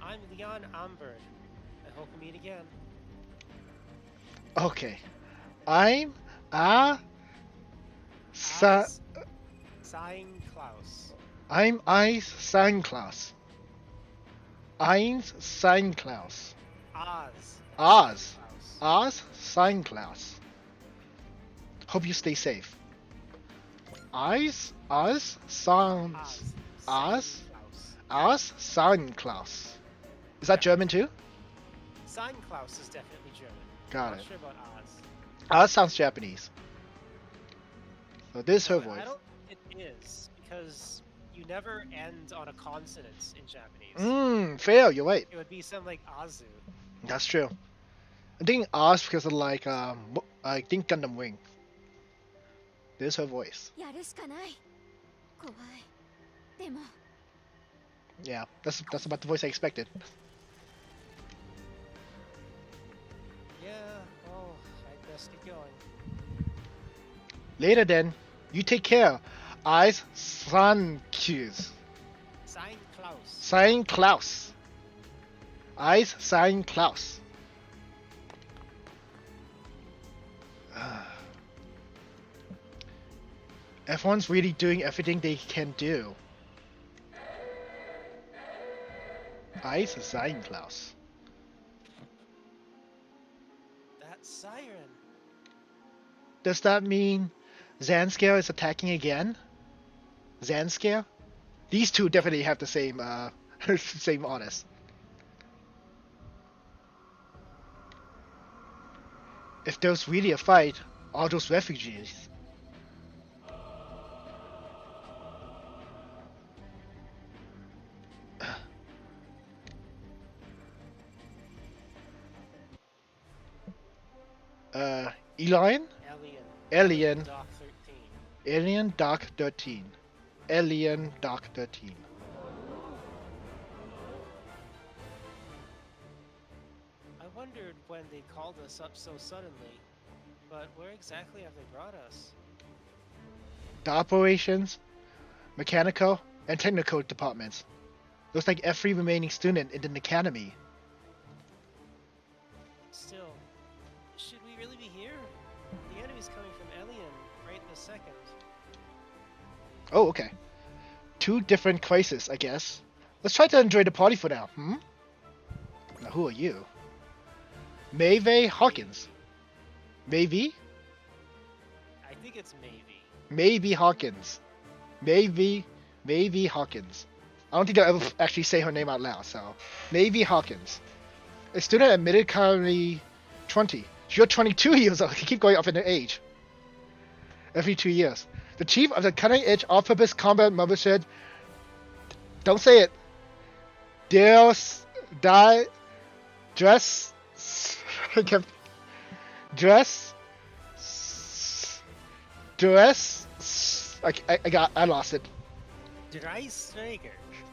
I'm Leon Ambird. I hope we meet again. Okay. I'm Sein Klaus. I'm Seinklaus. Seinklaus. Oz. Seinklaus. Hope you stay safe. Seinklaus. Is that German too? Sein Klaus is definitely German. Got Not it. sure about Oz. Oz sounds Japanese. So this is her I voice. don't think it is, because you never end on a consonant in Japanese. Fair, you're right. It would be something like Azu. That's true. I'm thinking Oz because of I think Gundam Wing. There's her voice. やるしかない怖いでも Yeah, that's about the voice I expected. Yeah, well, Let's get going. Later then. You take care. Eyes, San Klaus. Sign Klaus. Sein Klaus. Eyes, Sein Klaus. Everyone's really doing everything they can do. Eyes, Sein Klaus. That siren. Does that mean Zanscare is attacking again? Zanscare? These two definitely have the same same honest. If there's really a fight, all those refugees. Elian? Alien. Doc 13. Alien Doc 13. Alien Doc 13. I wondered when they called us up so suddenly, but where exactly have they brought us? The operations, mechanical, and technical departments. Looks like every remaining student in the academy. Still, should we really be here? The enemy's coming from Elian right this second. Oh, okay. Two different crises, I guess. Let's try to enjoy the party for now, hmm? Now, who are you? Maeve Hawkins. Maybe? I think it's maybe. Maybe Hawkins. Maybe Hawkins. I don't think I'll ever actually say her name out loud, so. Maybe Hawkins. A student admitted currently 20. You're 22 years old. You keep going up in age. Every 2 years. The chief of the cutting-edge all-purpose combat mother said, don't say it. There's dress. I lost it.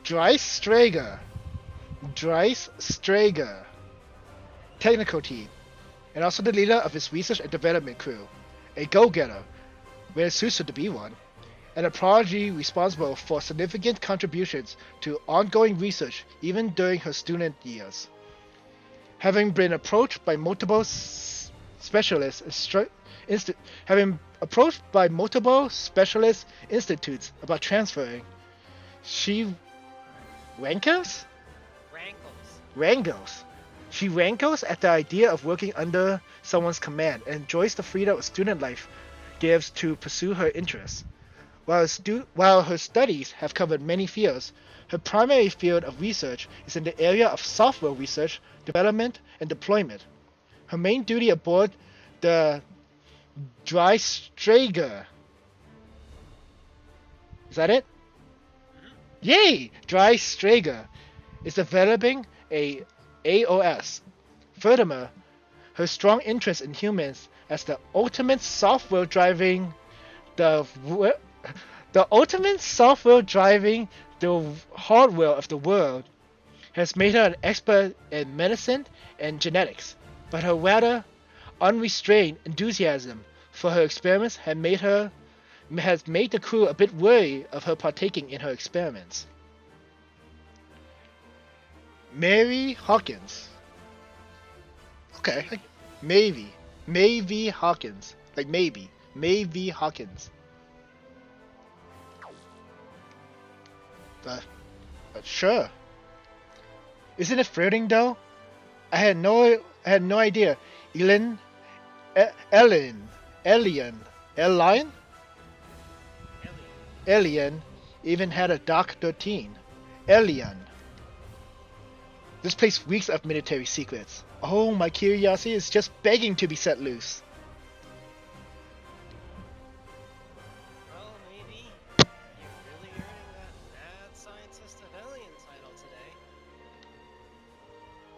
Dreistrager. Dreistrager. Technical team. And also the leader of his research and development crew. A go-getter. Where it's used to be one. And a prodigy responsible for significant contributions to ongoing research even during her student years. Having been approached by multiple specialist institutes about transferring, she wrankles. She rankles at the idea of working under someone's command and enjoys the freedom of student life gives to pursue her interests. While her studies have covered many fields, her primary field of research is in the area of software research, development, and deployment. Her main duty aboard the Dreistrager. Is that it? Yay! Dreistrager is developing a AOS. Furthermore, her strong interest in humans as the ultimate software driving the hardware of the world has made her an expert in medicine and genetics, but her rather unrestrained enthusiasm for her experiments has made the crew a bit wary of her partaking in her experiments. Mary Hawkins. Okay, maybe Hawkins. Like maybe Hawkins. But sure. Isn't it flirting though? I had no idea. Alien even had a Doc 13. Alien. This place reeks of military secrets. Oh, my curiosity is just begging to be set loose. Well, maybe you're really earning that mad scientist of Alien title today.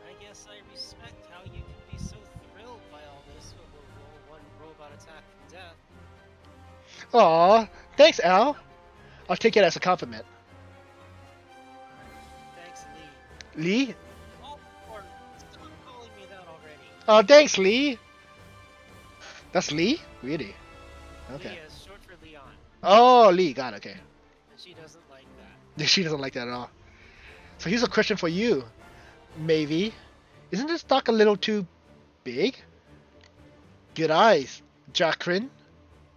I guess I respect how you can be so thrilled by all this over one robot attack from death. Aw, thanks, Al. I'll take it as a compliment. Thanks, Lee. Lee? Oh, or stop calling me that already. Oh, thanks, Lee. That's Lee? Really? Okay. Lee is short for Leon, Oh, Lee. Got it. Okay. and she doesn't like that. She doesn't like that at all. So here's a question for you, maybe. Isn't this dock a little too big? Good eyes, Jakrin.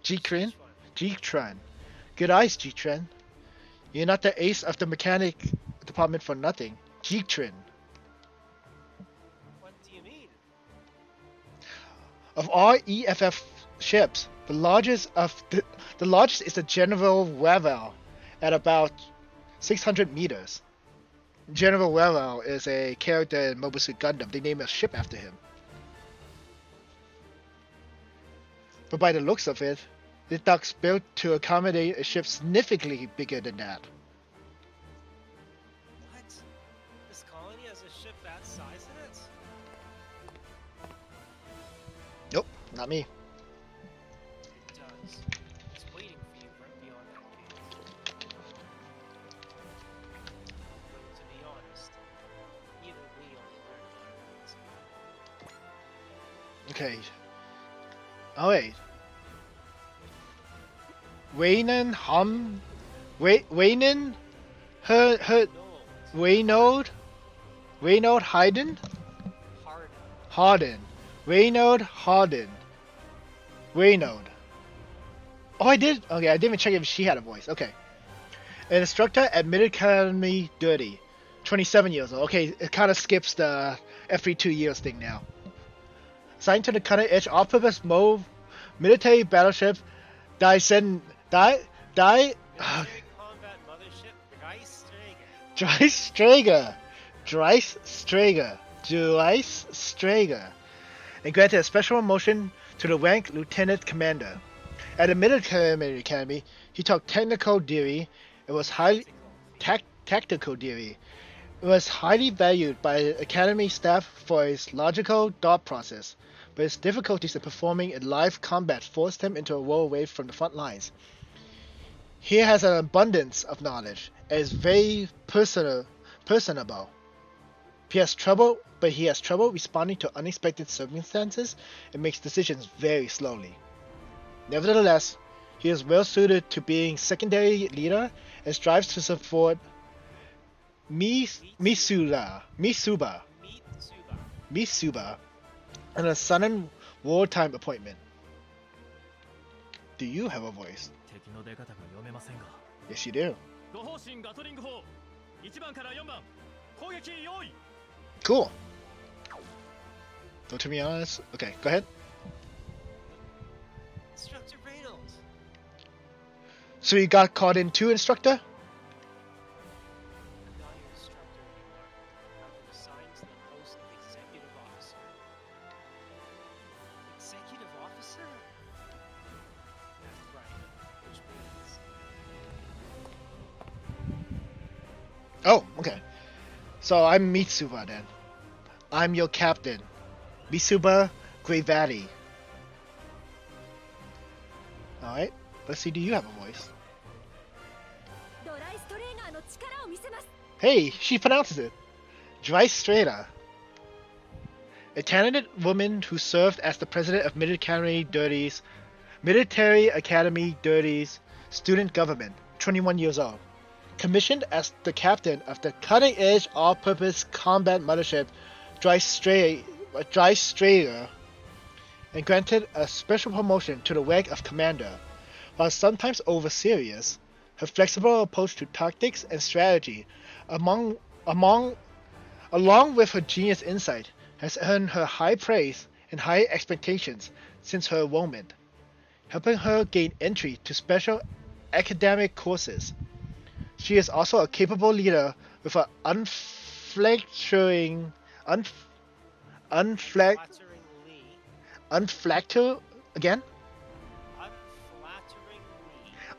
Jikrin. Which one? Jitran. Good eyes, Jitran. You're not the ace of the mechanic department for nothing. Jitrin. What do you mean? Of all EFF ships, the largest is the General Ravel at about 600 meters. General Ravel is a character in Mobile Suit Gundam. They named a ship after him. But by the looks of it, the dock's built to accommodate a ship significantly bigger than that. What? This colony has a ship that size in it? Nope, not me. It does. It's waiting for you right beyond that gate. Though, to be honest, even we only learned about it. Okay. Oh wait. Waynon, her, No, Reynold Hayden? hard. Harden. Reynold Harden. Reynold. Oh, I did? Okay, I didn't even check if she had a voice. Okay. An instructor at Mid Academy Dirty. 27 years old. Okay, it kind of skips the every 2 years thing now. Assigned to the cutting edge all-purpose mode military battleship Dyson Military combat mothership Dreiss Strager, and granted a special promotion to the rank Lieutenant Commander. At the Military Academy, he taught technical theory. It was highly tactical theory. It was highly valued by the Academy staff for his logical thought process, but his difficulties in performing in live combat forced him into a role away from the front lines. He has an abundance of knowledge and is very personable. He has trouble responding to unexpected circumstances and makes decisions very slowly. Nevertheless, he is well suited to being secondary leader and strives to support Mitsuba and a sudden wartime appointment. Do you have a voice? 敵の出方が読めませんが Yes, you do. ご方針ガトリング砲1番から4番攻撃用意 Cool. So to be honest, okay, go ahead. Instructor Reynolds. So you got caught in too, instructor? I'm not your instructor anymore. I've been assigned to the post of executive officer. Executive officer? That's right. Which means Oh, okay. So I'm Mitsuba then. I'm your captain, Mitsuba Gravati. Alright, let's see, do you have a voice? ドライストレーナーの力を見せます。 Hey, she pronounces it. Dreistrada. A talented woman who served as the president of Military Academy Dirty's student government, 21 years old. Commissioned as the captain of the cutting-edge all-purpose combat mothership Dreistrader, and granted a special promotion to the rank of commander. While sometimes over-serious, her flexible approach to tactics and strategy, along with her genius insight, has earned her high praise and high expectations since her enrollment, helping her gain entry to special academic courses. She is also a capable leader with an flatteringly.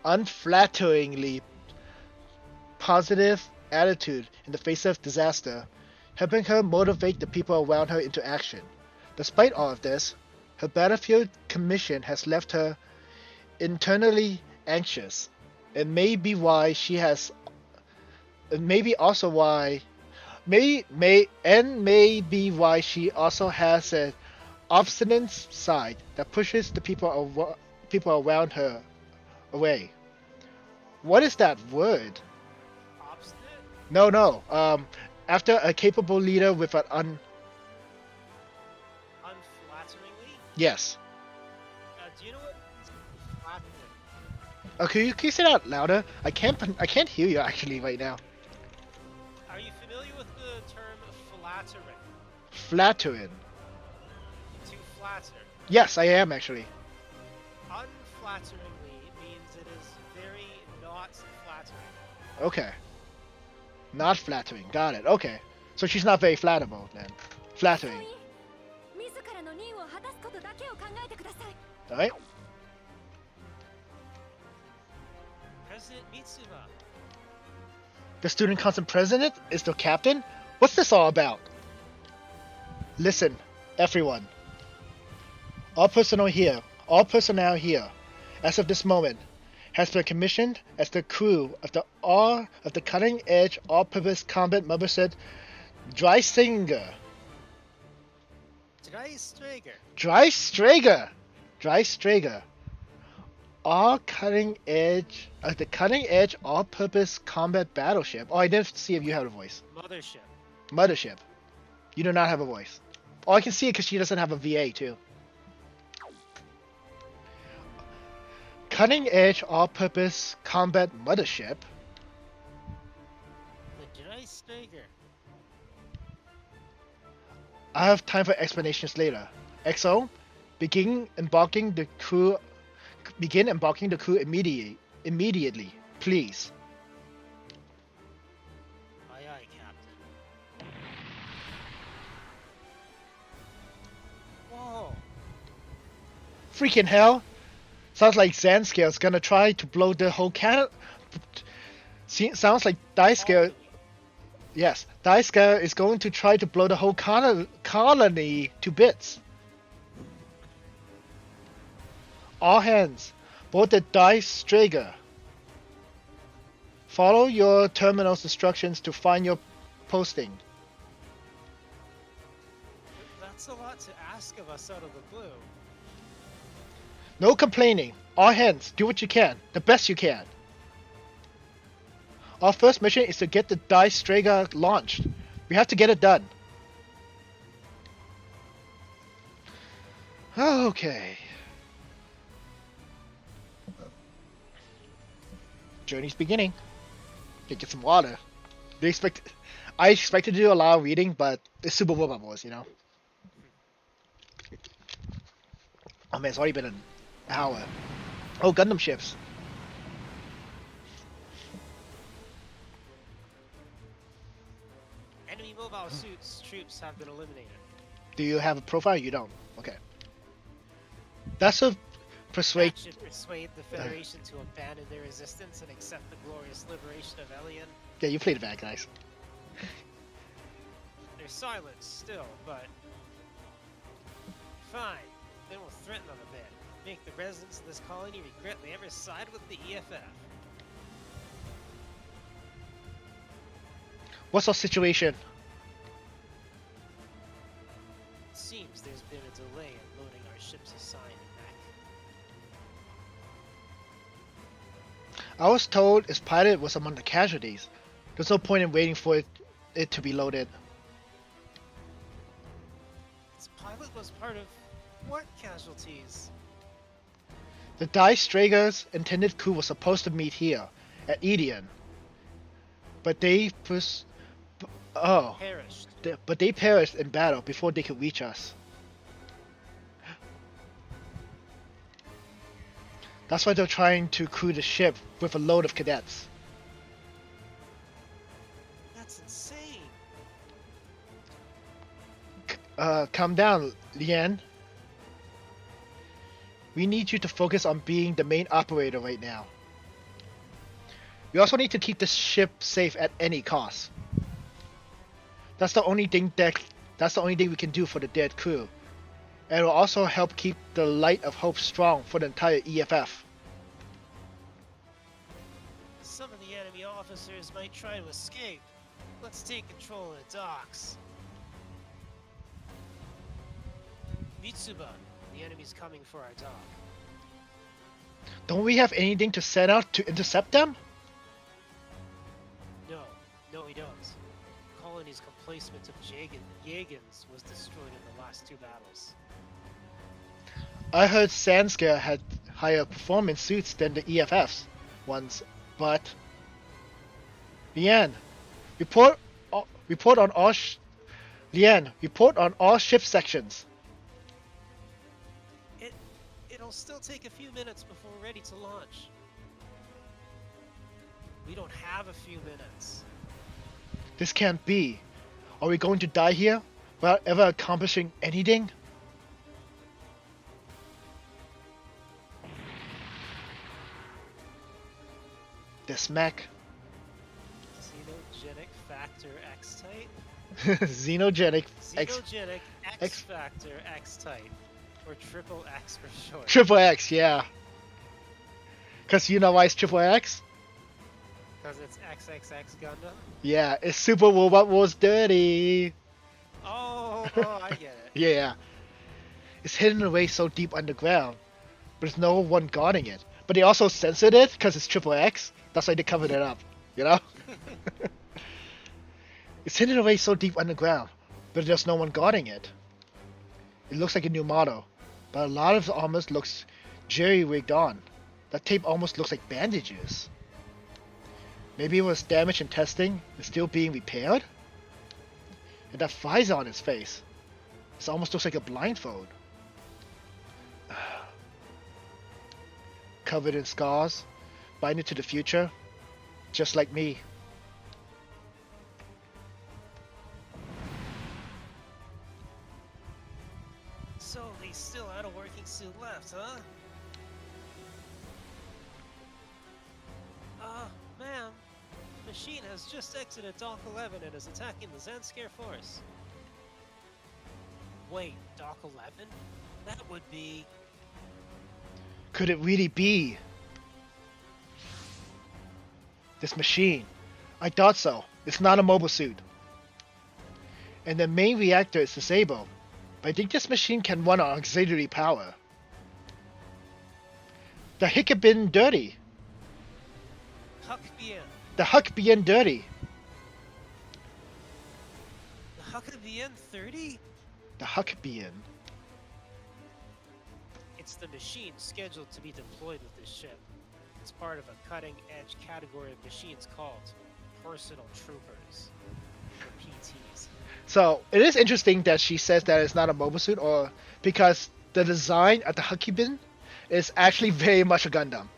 unflatteringly positive attitude in the face of disaster, helping her motivate the people around her into action. Despite all of this, her battlefield commission has left her internally anxious. It may be why she has maybe also why may be why she also has an obstinate side that pushes the people around her away. What is that word? Obstinate? No. After a capable leader with an Unflatteringly? yes. Do you know what flattering? Can you say that louder? I can't hear you actually right now. Are you familiar with the term flattering? Flattering. To flatter. Yes, I am actually. Unflatteringly means it is very not flattering. Okay. Not flattering. Got it. Okay. So she's not very flatterable then. Flattering. 自らの任を果たすことだけを考えてください。 Alright? President Mitsuba. The student council president is the captain? What's this all about? Listen, everyone. All personnel here, as of this moment, has been commissioned as the crew of the cutting-edge all-purpose combat motorset Dreistringer. Dreistringer. All cutting-edge all-purpose combat battleship. Oh, I didn't see if you have a voice. Mothership. You do not have a voice. Oh, I can see it because she doesn't have a VA too. Cutting-edge all-purpose combat mothership. The Dreistringer. I have time for explanations later. XO, begin embarking the crew immediately, please. Aye, aye, Captain. Whoa. Freaking hell! Sounds like Zanscale's gonna try to blow the whole sounds like Daisuke. Yes, Daisuke is going to try to blow the whole colony to bits. All hands, board the Dreistringer. Follow your terminal's instructions to find your posting. That's a lot to ask of us out of the blue. No complaining. All hands, do what you can, the best you can. Our first mission is to get the Dreistringer launched. We have to get it done. Okay. Journey's beginning. Get some water. I expected to do a lot of reading, but it's Super Bowl Wars, you know. Oh man, it's already been an hour. Oh, Gundam ships. Enemy mobile suits troops have been eliminated. Do you have a profile? You don't. Okay. That's a persuade. That should persuade the Federation to abandon their resistance and accept the glorious liberation of Elian. Yeah, you played the bad guys. They're silent still, but fine. Then we'll threaten them a bit. Make the residents of this colony regret they ever sided with the EFF. What's our situation? It seems there's been a delay in loading our ship's assigned mech. I was told its pilot was among the casualties. There's no point in waiting for it to be loaded. Its pilot was part of what casualties? The Dreistriger's intended crew was supposed to meet here, at Edion. But they Perished. But they perished in battle before they could reach us. That's why they're trying to crew the ship with a load of cadets. That's insane. Calm down, Lian. We need you to focus on being the main operator right now. We also need to keep the ship safe at any cost. That's the only thing we can do for the dead crew. And it will also help keep the light of hope strong for the entire EFF. Some of the enemy officers might try to escape. Let's take control of the docks. Mitsuba, the enemy's coming for our dock. Don't we have anything to send out to intercept them? No, we don't. Colony's complacement of Yagans was destroyed in the last two battles. I heard Sandscare had higher performance suits than the EFFs ones, but Lian, report on all report on all ship sections. It'll still take a few minutes before we're ready to launch. We don't have a few minutes. This can't be. Are we going to die here without ever accomplishing anything? This mech. Xenogenic Factor X-Type? Xenogenic X. Xenogenic X-Factor X-Type. Or Triple X for short. Triple X, yeah. Cause you know why it's Triple X? Because it's XXX Gundam? Yeah, it's Super Robot Wars dirty. Oh, I get it. Yeah. It's hidden away so deep underground, but there's no one guarding it. But they also censored it because it's Triple X. That's why they covered it up, you know? It's hidden away so deep underground, but there's no one guarding it. It looks like a new model, but a lot of the armor looks jerry-rigged on. That tape almost looks like bandages. Maybe it was damaged in testing and still being repaired? And that visor on his face. It almost looks like a blindfold. Covered in scars, binding to the future, just like me. So they still had a working suit left, huh? Ma'am, the machine has just exited Dock 11 and is attacking the Zanskare force. Wait, Dock 11? That would be... Could it really be? This machine. I thought so. It's not a mobile suit. And the main reactor is disabled. But I think this machine can run on auxiliary power. The Hickabin dirty. Huckbien. The Huckbien dirty. The Huckbien 30? The Huckbien. It's the machine scheduled to be deployed with this ship. It's part of a cutting-edge category of machines called Personal Troopers, or PTs. So, it is interesting that she says that it's not a mobile suit, or because the design of the Huckbien is actually very much a Gundam.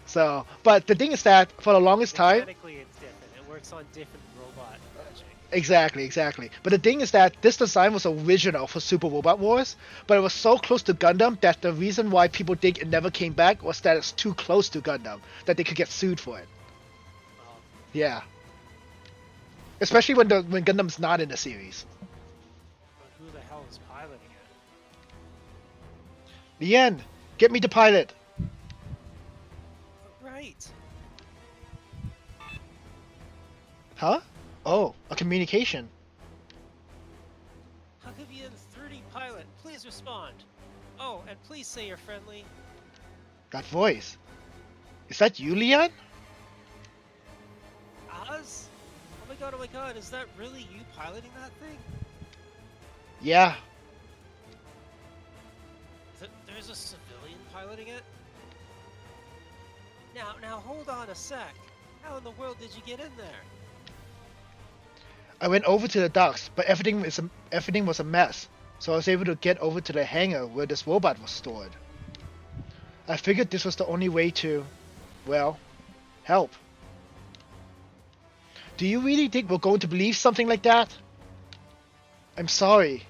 So, but the thing is that for the longest time... Technically it's different. It works on different robot logic. Exactly. But the thing is that this design was original for Super Robot Wars, but it was so close to Gundam that the reason why people think it never came back was that it's too close to Gundam, that they could get sued for it. Yeah. Especially when Gundam's not in the series. But who the hell is piloting it? Lien, get me the pilot. Right. Huh? Oh, a communication. Huckabien 30 pilot, please respond. Oh, and please say you're friendly. That voice. Is that you, Lien? Oz? Oh my god, is that really you piloting that thing? Yeah. There's a civilian piloting it? Now hold on a sec. How in the world did you get in there? I went over to the docks, but everything was a mess, so I was able to get over to the hangar where this robot was stored. I figured this was the only way to, well, help. Do you really think we're going to believe something like that? I'm sorry.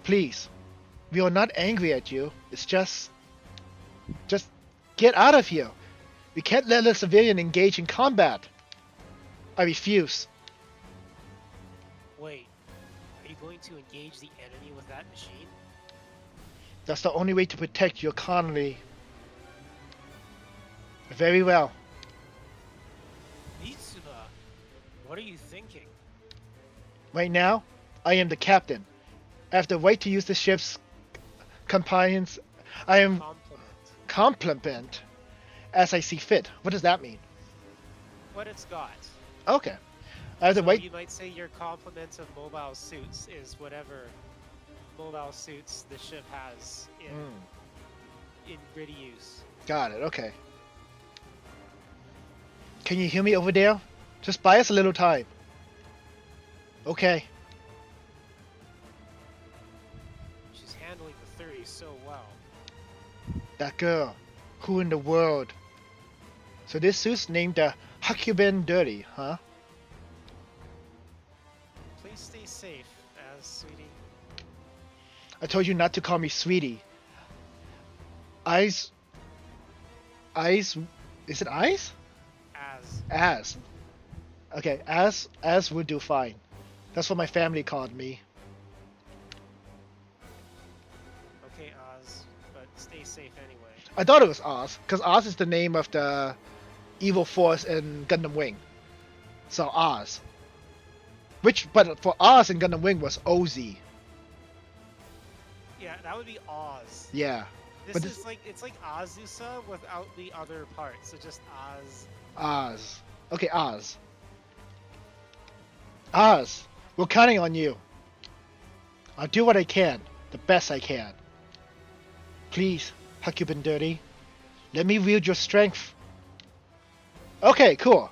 Please. We are not angry at you. It's just get out of here. We can't let a civilian engage in combat. I refuse. Wait, are you going to engage the enemy with that machine? That's the only way to protect your colony. Very well. Mitsuba, what are you thinking? Right now, I am the captain. I have the right to use the ship's compliance. I am Compliment. complement as I see fit. What does that mean? What it's got. Okay. I have the So right. you might say your complement of mobile suits is whatever mobile suits the ship has in ready use. Got it. Okay. Can you hear me over there? Just buy us a little time. Okay. She's handling the 30 so well. That girl. Who in the world? So this suit's named the Hakuben Dirty, huh? Please stay safe, as sweetie. I told you not to call me sweetie. Eyes. Eyes. Is it eyes? As. Okay, as would do fine. That's what my family called me. Okay, Oz, but stay safe anyway. I thought it was Oz, because Oz is the name of the evil force in Gundam Wing. So Oz. But for Oz in Gundam Wing was OZ. Yeah, that would be Oz. Yeah. This but is like, it's like Azusa without the other parts, so just Oz. Oz. Okay, Oz. Oz, we're counting on you. I'll do what I can, the best I can. Please, Hakuben Dirty, let me wield your strength. Okay, cool.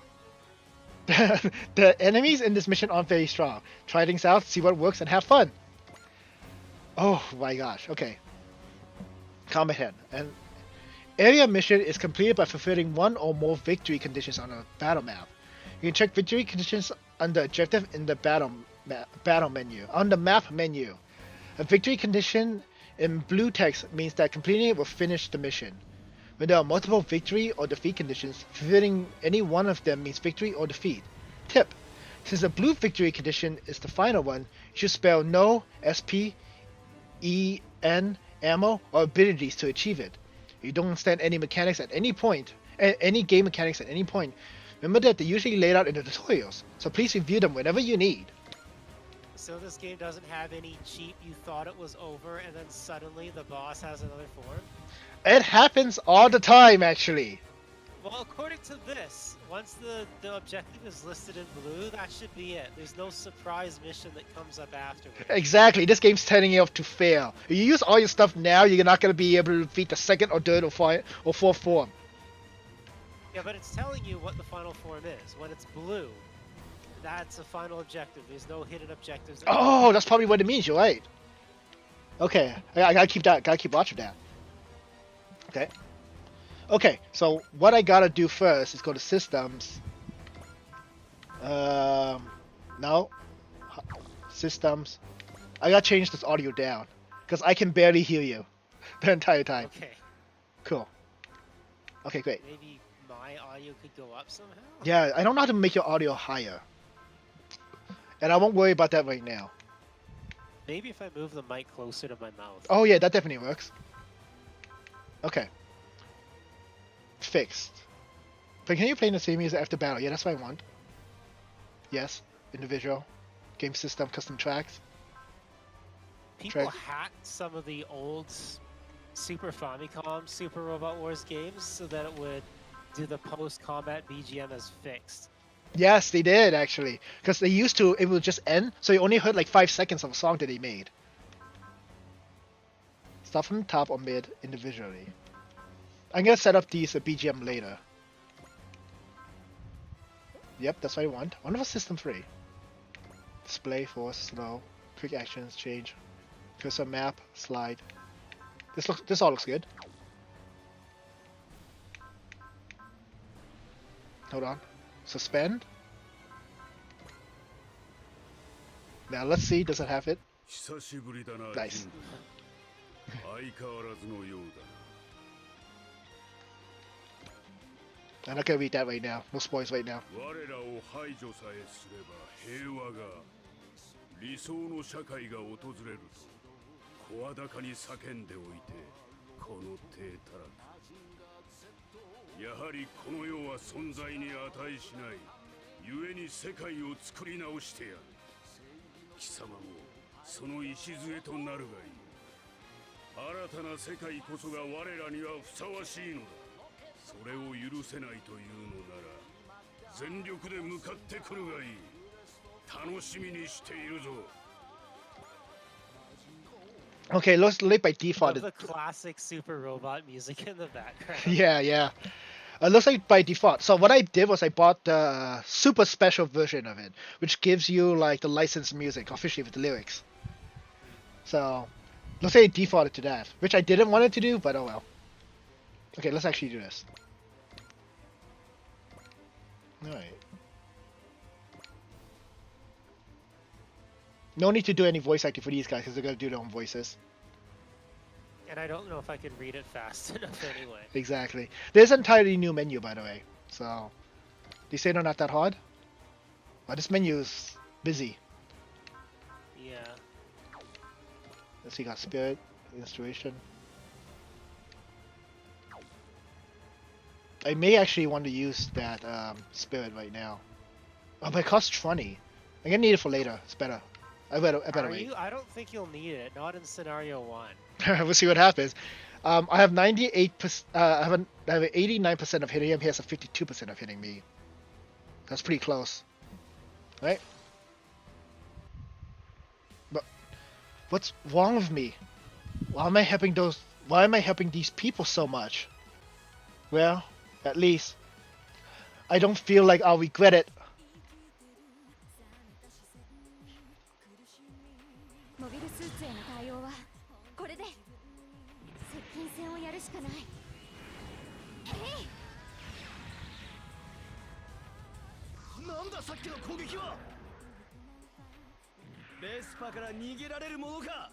The enemies in this mission aren't very strong. Try things out, see what works, and have fun. Oh my gosh, okay. Combat head. An area mission is completed by fulfilling one or more victory conditions on a battle map. You can check victory conditions under objective in the battle menu. On the map menu, a victory condition in blue text means that completing it will finish the mission. When there are multiple victory or defeat conditions, fulfilling any one of them means victory or defeat. Tip: since the blue victory condition is the final one, you should spell no SP, EN, ammo, or abilities to achieve it. If you don't understand any mechanics at any point, any game mechanics at any point, remember that they're usually laid out in the tutorials, so please review them whenever you need. So this game doesn't have any cheap, you thought it was over, and then suddenly the boss has another form? It happens all the time, actually. Well, according to this, once the objective is listed in blue, that should be it. There's no surprise mission that comes up afterward. Exactly, this game's setting you up to fail. If you use all your stuff now, you're not going to be able to defeat the second or third or fourth form. Yeah, but it's telling you what the final form is. When it's blue, that's a final objective. There's no hidden objectives. Oh, that's probably what it means, you're right. Okay, I gotta keep watching that. Okay. Okay, so what I gotta do first is go to systems. No. Systems. I gotta change this audio down. Because I can barely hear you the entire time. Okay. Cool. Okay, great. Maybe my audio could go up somehow? Yeah, I don't know how to make your audio higher. And I won't worry about that right now. Maybe if I move the mic closer to my mouth. Oh yeah, that definitely works. Okay. Fixed. But can you play the same music after battle? Yeah, that's what I want. Yes. Individual. Game system, custom tracks. People Track. hacked some of the old Super Famicom Super Robot Wars games so that it would do the post-combat BGM as fixed. Yes, they did actually. Because they used to, it would just end, so you only heard like 5 seconds of a song that they made. Start from the top or mid individually. I'm gonna set up these BGM later. Yep, that's what I want. I wonder if system free. Display, force, slow, quick actions, change, cursor, map, slide. This all looks good. Hold on. Suspend. Now let's see, does it have it? 久しぶりだな。 Nice. 相変わらずのようだ I'm not gonna read that right now. No spoilers right now. な。我らを排除さえすれば平和が理想の社会が訪れると声高に叫んでおいてこの低たらく。やはりこの世は存在に値しない。故に世界を作り直してやる。貴様もその礎となるがいい。新たな世界こそが我らにはふさわしいのだ。それを許せないというのなら全力で向かってくるがいい。楽しみにしているぞ。 Okay, looks like by default. Love the classic super robot music in the background. Yeah. It looks like by default. So what I did was I bought the super special version of it, which gives you like the licensed music officially with the lyrics. So let's say it defaulted to that, which I didn't want it to do, but oh well. Okay, let's actually do this. Alright. No need to do any voice acting for these guys because they're going to do their own voices. And I don't know if I can read it fast enough anyway. Exactly. There's an entirely new menu, by the way. So, they say they're not that hard. But this menu is busy. Yeah. Let's see, got spirit, inspiration. I may actually want to use that spirit right now. Oh, but it costs 20. I'm gonna need it for later. It's better. I better wait. I don't think you'll need it. Not in scenario 1. We'll see what happens. I have 98%. I have an 89% of hitting him. He has a 52% of hitting me. That's pretty close, right? But what's wrong with me? Why am I helping those? Why am I helping these people so much? Well, at least I don't feel like I'll regret it. モビルスーツへの対応はこれで接近戦をやるしかない。なんださっきの攻撃は。ベスパから逃げられるものか。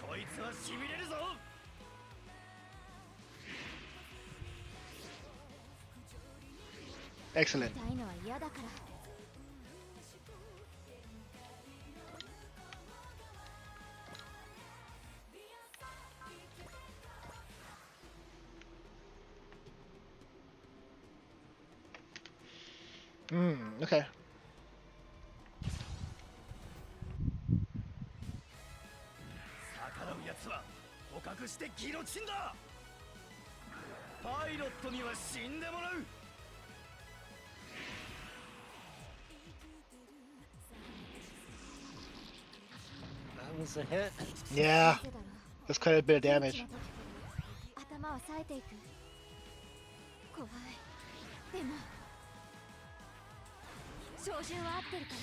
こいつはしびれるぞ。 Excellent. 痛いのは嫌だから。 Okay. 逆らうやつは捕獲してギロチンだ。パイロットには死んでもらう。 That was a hit. Yeah. That's quite a bit of damage. 頭は冴えていく。怖い。でも照準は合ってるか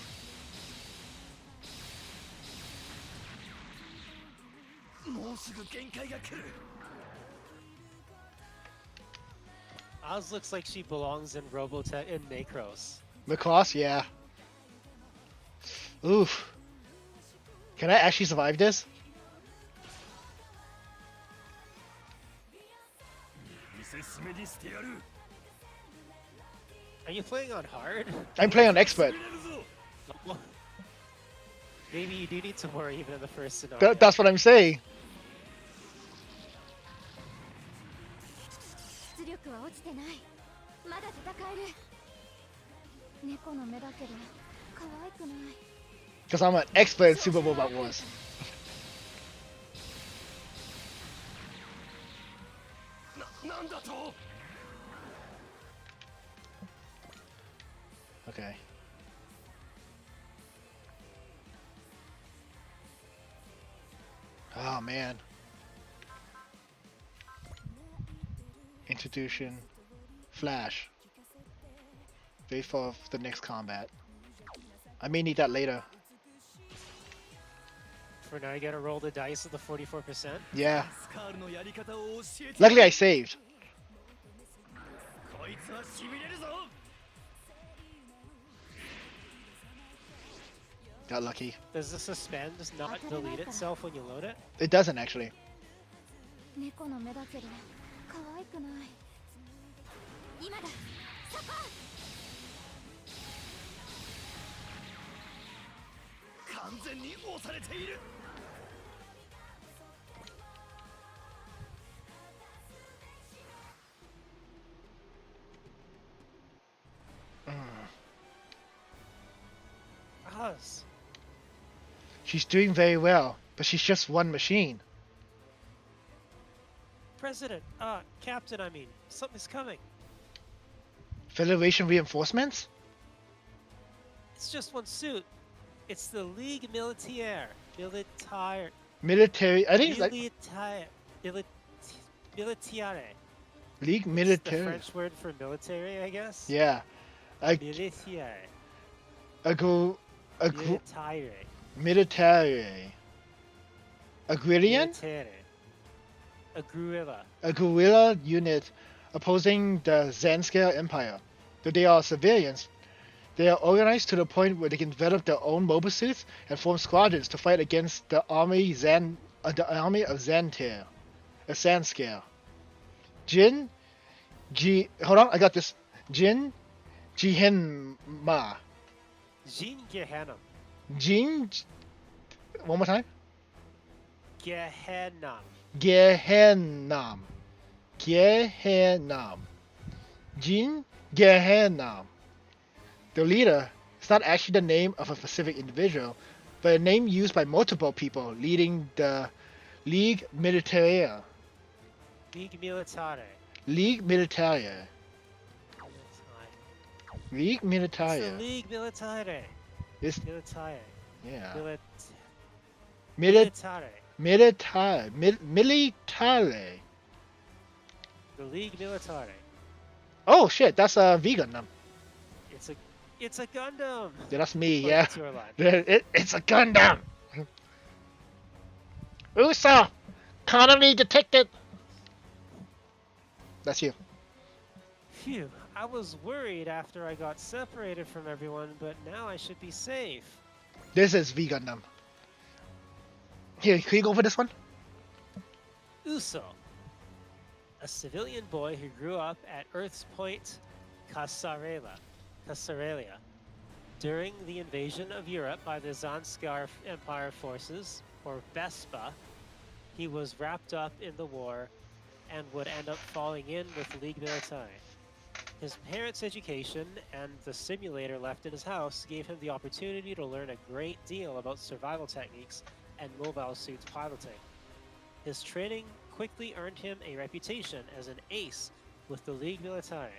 ら。 もうすぐ限界が来る。 Oz looks like she belongs in Robotech in Macross. Macross, yeah. Oof. Can I actually survive this? 見せしめにしてやる。 Are you playing on hard? I'm playing on expert. Maybe you do need to worry even in the first scenario. That's what I'm saying. 出力は落ちてない。まだ戦える。猫の目だけど可愛くない。 Because I'm an expert in Super Robot Wars. Okay. Oh man. Introduction. Flash. Wait for the next combat. I may need that later. For now, you gotta roll the dice with the 44%. Yeah. Luckily I saved. Got lucky. Does the suspend not delete itself when you load it? It doesn't actually. 猫の目だけど可愛くない。今だ。そこ。完全に押されている。 Mm. does. She's doing very well, but she's just one machine. President, Captain, I mean, something's coming. Federation reinforcements? It's just one suit. It's the Ligue Militaire. Military. I think it's like Militaire. League It's the Military. French word for military, I guess. Yeah. Militaire. Military. Militare. Agrarian? Militaire. A guerrilla. A guerrilla unit opposing the Zanskar Empire. Though they are civilians, they are organized to the point where they can develop their own mobile suits and form squadrons to fight against the army of Zanskar. Hold on, I got this. Jin Jihenma. Jean Gehenna. Jin. One more time. Gehenna. Gehennam. Jin Gehennam. The leader is not actually the name of a specific individual, but a name used by multiple people leading the Ligue Militaire. Ligue Militare. Ligue Militaire. Ligue It's the Militaire. Ligue Militare. It's Militare. yeah. Militare. Militare. The Ligue Militare. Oh shit, that's a vegan. It's a Gundam. Yeah, that's me. Well, Yeah, that's your line. it's a Gundam. Uso, economy detected. That's you. Phew, I was worried after I got separated from everyone, but now I should be safe. This is V Gundam. Here, can you go for this one? Uso, a civilian boy who grew up at Earth's Point, Casarelia. During the invasion of Europe by the Zanskar Empire forces, or Vespa, he was wrapped up in the war and would end up falling in with Ligue Militaire. His parents' education and the simulator left in his house gave him the opportunity to learn a great deal about survival techniques and mobile suits piloting. His training quickly earned him a reputation as an ace with the Ligue Militaire,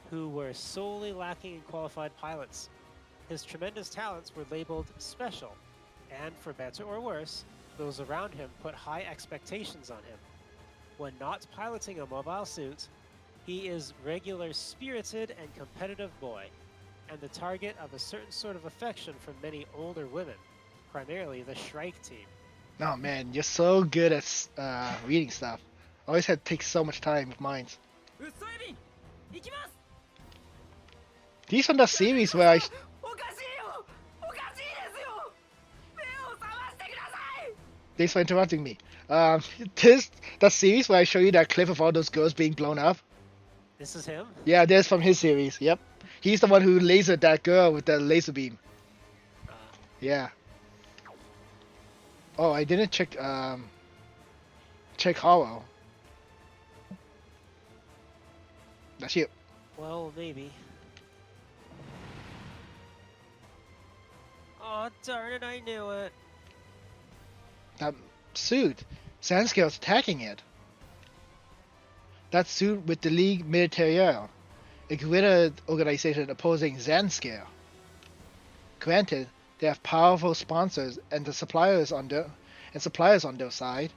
who were solely lacking in qualified pilots. His tremendous talents were labeled special, and for better or worse, those around him put high expectations on him. When not piloting a mobile suit, he is regular spirited and competitive boy, and the target of a certain sort of affection from many older women, primarily the Shrike team. Oh man, you're so good at reading stuff. Always had to take so much time with mine. These are the series where I. Thanks for interrupting me. The series where I show you that clip of all those girls being blown up. This is him? Yeah, that's from his series. Yep, he's the one who lasered that girl with the laser beam. Yeah. Oh, I didn't check Hollow. That's you. Well, maybe. Oh, darn it, I knew it. That suit. Sanscale's attacking it. That suit with the Ligue Militaire, a guerrilla organization opposing Zanscale. Granted, they have powerful sponsors and suppliers on their side,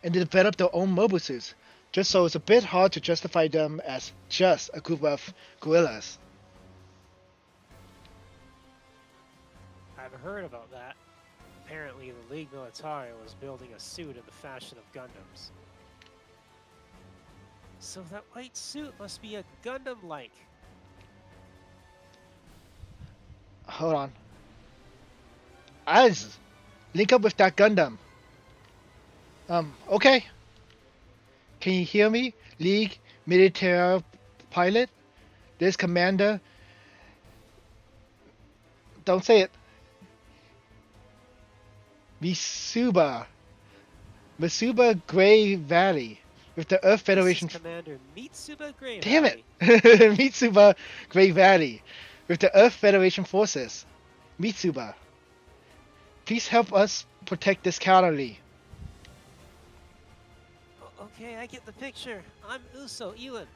and they develop their own mobile suits. Just so it's a bit hard to justify them as just a group of guerrillas. I've heard about that. Apparently, the Ligue Militaire was building a suit in the fashion of Gundams. So that white suit must be a Gundam-like. Hold on. Az, link up with that Gundam. Okay. Can you hear me? Ligue Militaire pilot? This commander. Don't say it. Misuba Gray Valley with the Earth Federation. This is Commander Mitsuba Gray Damn Valley. it! Mitsuba Gray Valley with the Earth Federation forces. Mitsuba, please help us protect this colony. Okay, I get the picture. I'm Uso, Ewan.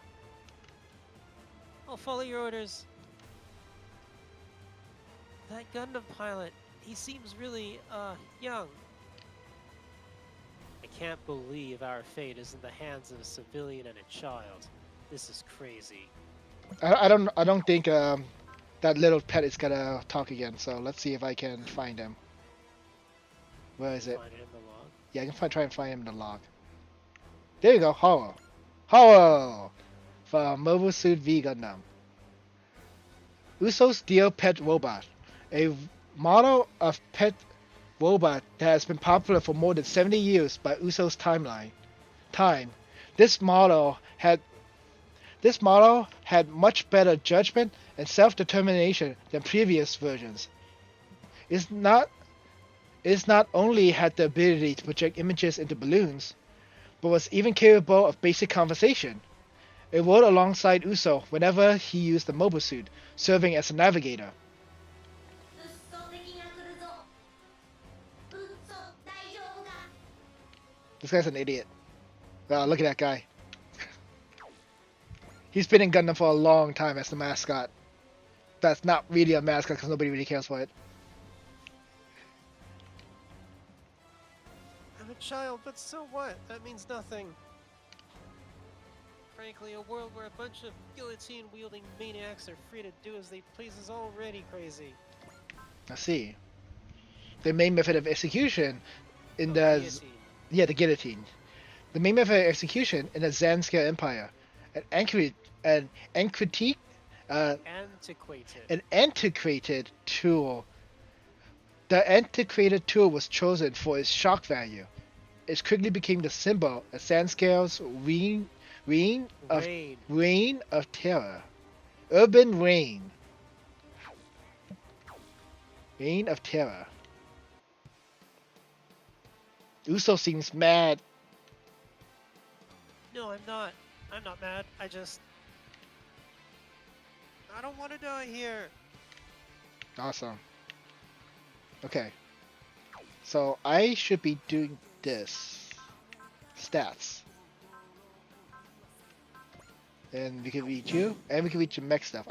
I'll follow your orders. That Gundam pilot, he seems really, young. I can't believe our fate is in the hands of a civilian and a child. This is crazy. I don't think that little pet is gonna talk again. So let's see if I can find him. Where is it? Find it in the log. Yeah, I can try and find him in the log. There you go, Horo. Horo from Mobile Suit V Gundam. Uso's Dear Pet Robot, a model of pet robot that has been popular for more than 70 years by Uso's time. This model had much better judgment and self-determination than previous versions. It's not only had the ability to project images into balloons, but was even capable of basic conversation. It rode alongside Uso whenever he used the mobile suit, serving as a navigator. This guy's an idiot. Wow, look at that guy. He's been in Gundam for a long time as the mascot. That's not really a mascot because nobody really cares for it. I'm a child, but so what? That means nothing. Frankly, a world where a bunch of guillotine-wielding maniacs are free to do as they please is already crazy. I see. The main method of execution in Guillotine. the guillotine. The main method of execution in the Zanscale Empire. An antiquated tool. The antiquated tool was chosen for its shock value. It quickly became the symbol of Zanscale's reign of terror. Urban reign. Reign of terror. Uso seems mad. No, I'm not. I'm not mad. I don't want to die here. Awesome. Okay. So I should be doing this. Stats. And we can read you, and we can read your mech stuff.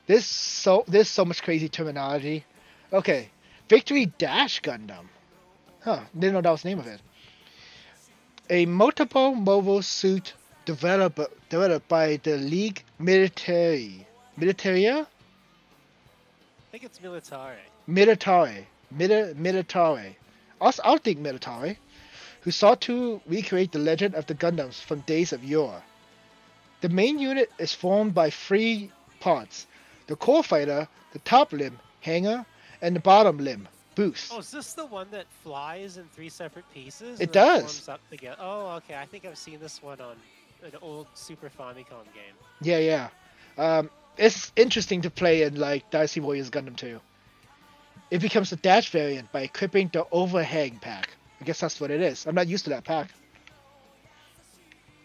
There's so much crazy terminology. Okay. Victory Dash Gundam. Huh, didn't know that was the name of it. A multiple mobile suit developed by the League Militaria? I think it's military. Militare. I'll think military. Who sought to recreate the legend of the Gundams from days of yore. The main unit is formed by 3 parts. The core fighter, the top limb, hanger, and the bottom limb, boost. Oh, is this the one that flies in 3 separate pieces? It and then does. Forms up together? Oh, okay. I think I've seen this one on an old Super Famicom game. Yeah. It's interesting to play in like Dynasty Warriors Gundam 2. It becomes a dash variant by equipping the overhang pack. I guess that's what it is. I'm not used to that pack.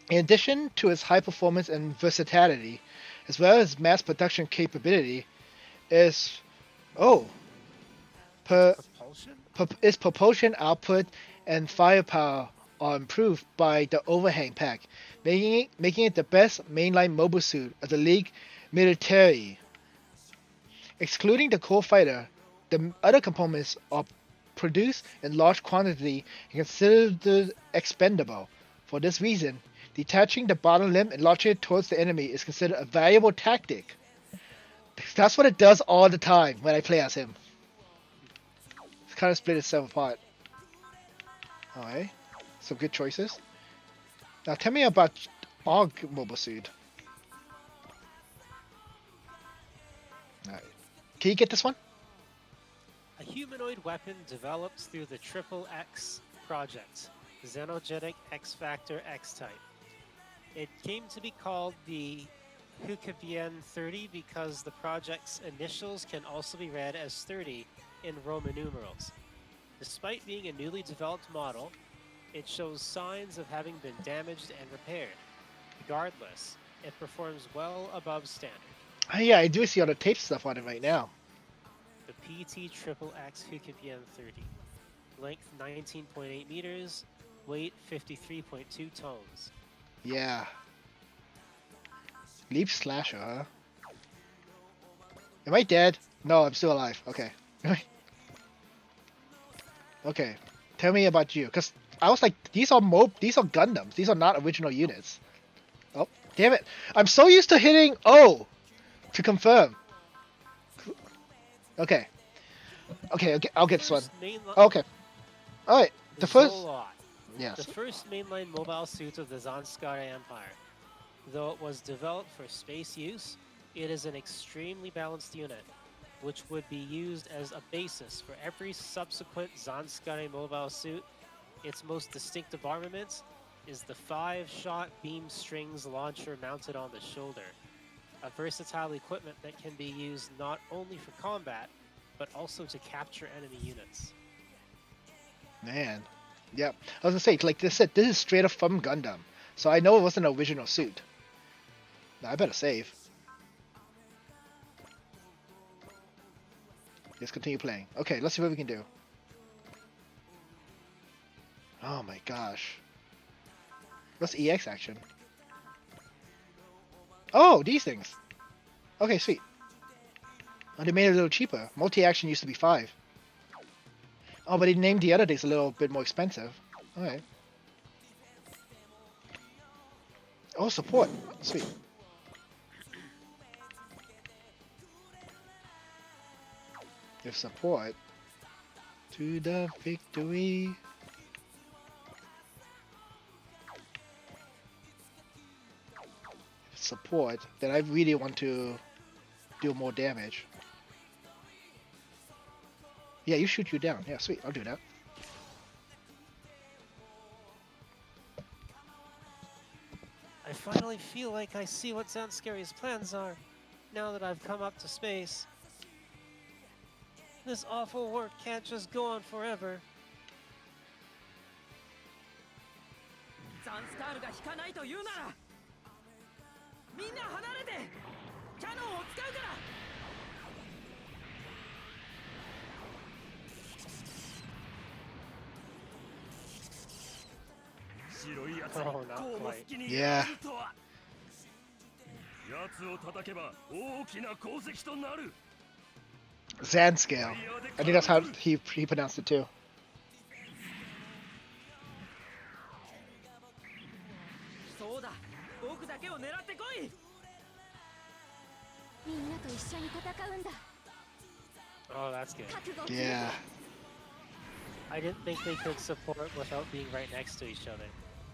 In addition to its high performance and versatility, as well as mass production capability, its propulsion output and firepower are improved by the overhang pack, making it the best mainline mobile suit of the League Military. Excluding the core fighter, the other components are produced in large quantity and considered expendable. For this reason, detaching the bottom limb and launching it towards the enemy is considered a valuable tactic. That's what it does all the time when I play as him. It's kind of split itself apart. Alright, some good choices. Now tell me about Og Mobile Suit. Alright, can you get this one? A humanoid weapon developed through the Triple X project, Xenogenic X-Factor X-Type. It came to be called the Hukabien 30 because the project's initials can also be read as 30 in Roman numerals. Despite being a newly developed model, it shows signs of having been damaged and repaired. Regardless, it performs well above standard. Oh, yeah, I do see all the tape stuff on it right now. The PT Triple X Hukibien 30. Length 19.8 meters, weight 53.2 tons. Yeah. Leap slasher, huh? Am I dead? No, I'm still alive. Okay. Okay. Tell me about you, cause I was like, these are Gundams. These are not original units. Oh, damn it! I'm so used to hitting O to confirm. Okay. Okay, I'll get this one. Okay. All right. The first. Zolot, Yes. the first mainline mobile suit of the Zanskare Empire. Though it was developed for space use, it is an extremely balanced unit, which would be used as a basis for every subsequent Zanskare mobile suit. Its most distinctive armament is the 5-shot beam strings launcher mounted on the shoulder, a versatile equipment that can be used not only for combat, but also to capture enemy units. Man. Yep. I was gonna say, like this is straight up from Gundam, so I know it wasn't an original suit. Now I better save. Let's continue playing. Okay, let's see what we can do. Oh my gosh. What's EX action? Oh, these things. Okay, sweet. Oh, they made it a little cheaper. Multi-action used to be 5. Oh, but they named the other days a little bit more expensive. Alright. Oh, support. Sweet. Give support to the victory. Support, then I really want to do more damage. Yeah, you shoot you down. Yeah, sweet. I'll do that. I finally feel like I see what Zanskare's plans are, now that I've come up to space. This awful work can't just go on forever. ザンスカールが引かないというならみんな離れてキャノンを使うから 白いやつをこうも好きにやるとは やつを叩けば大きな功績となる Zandscale. I think that's how he pronounced it too. そうだ僕だけを狙ってこい みんなと一緒に戦うんだ Oh, that's good. Yeah. I didn't think they could support without being right next to each other.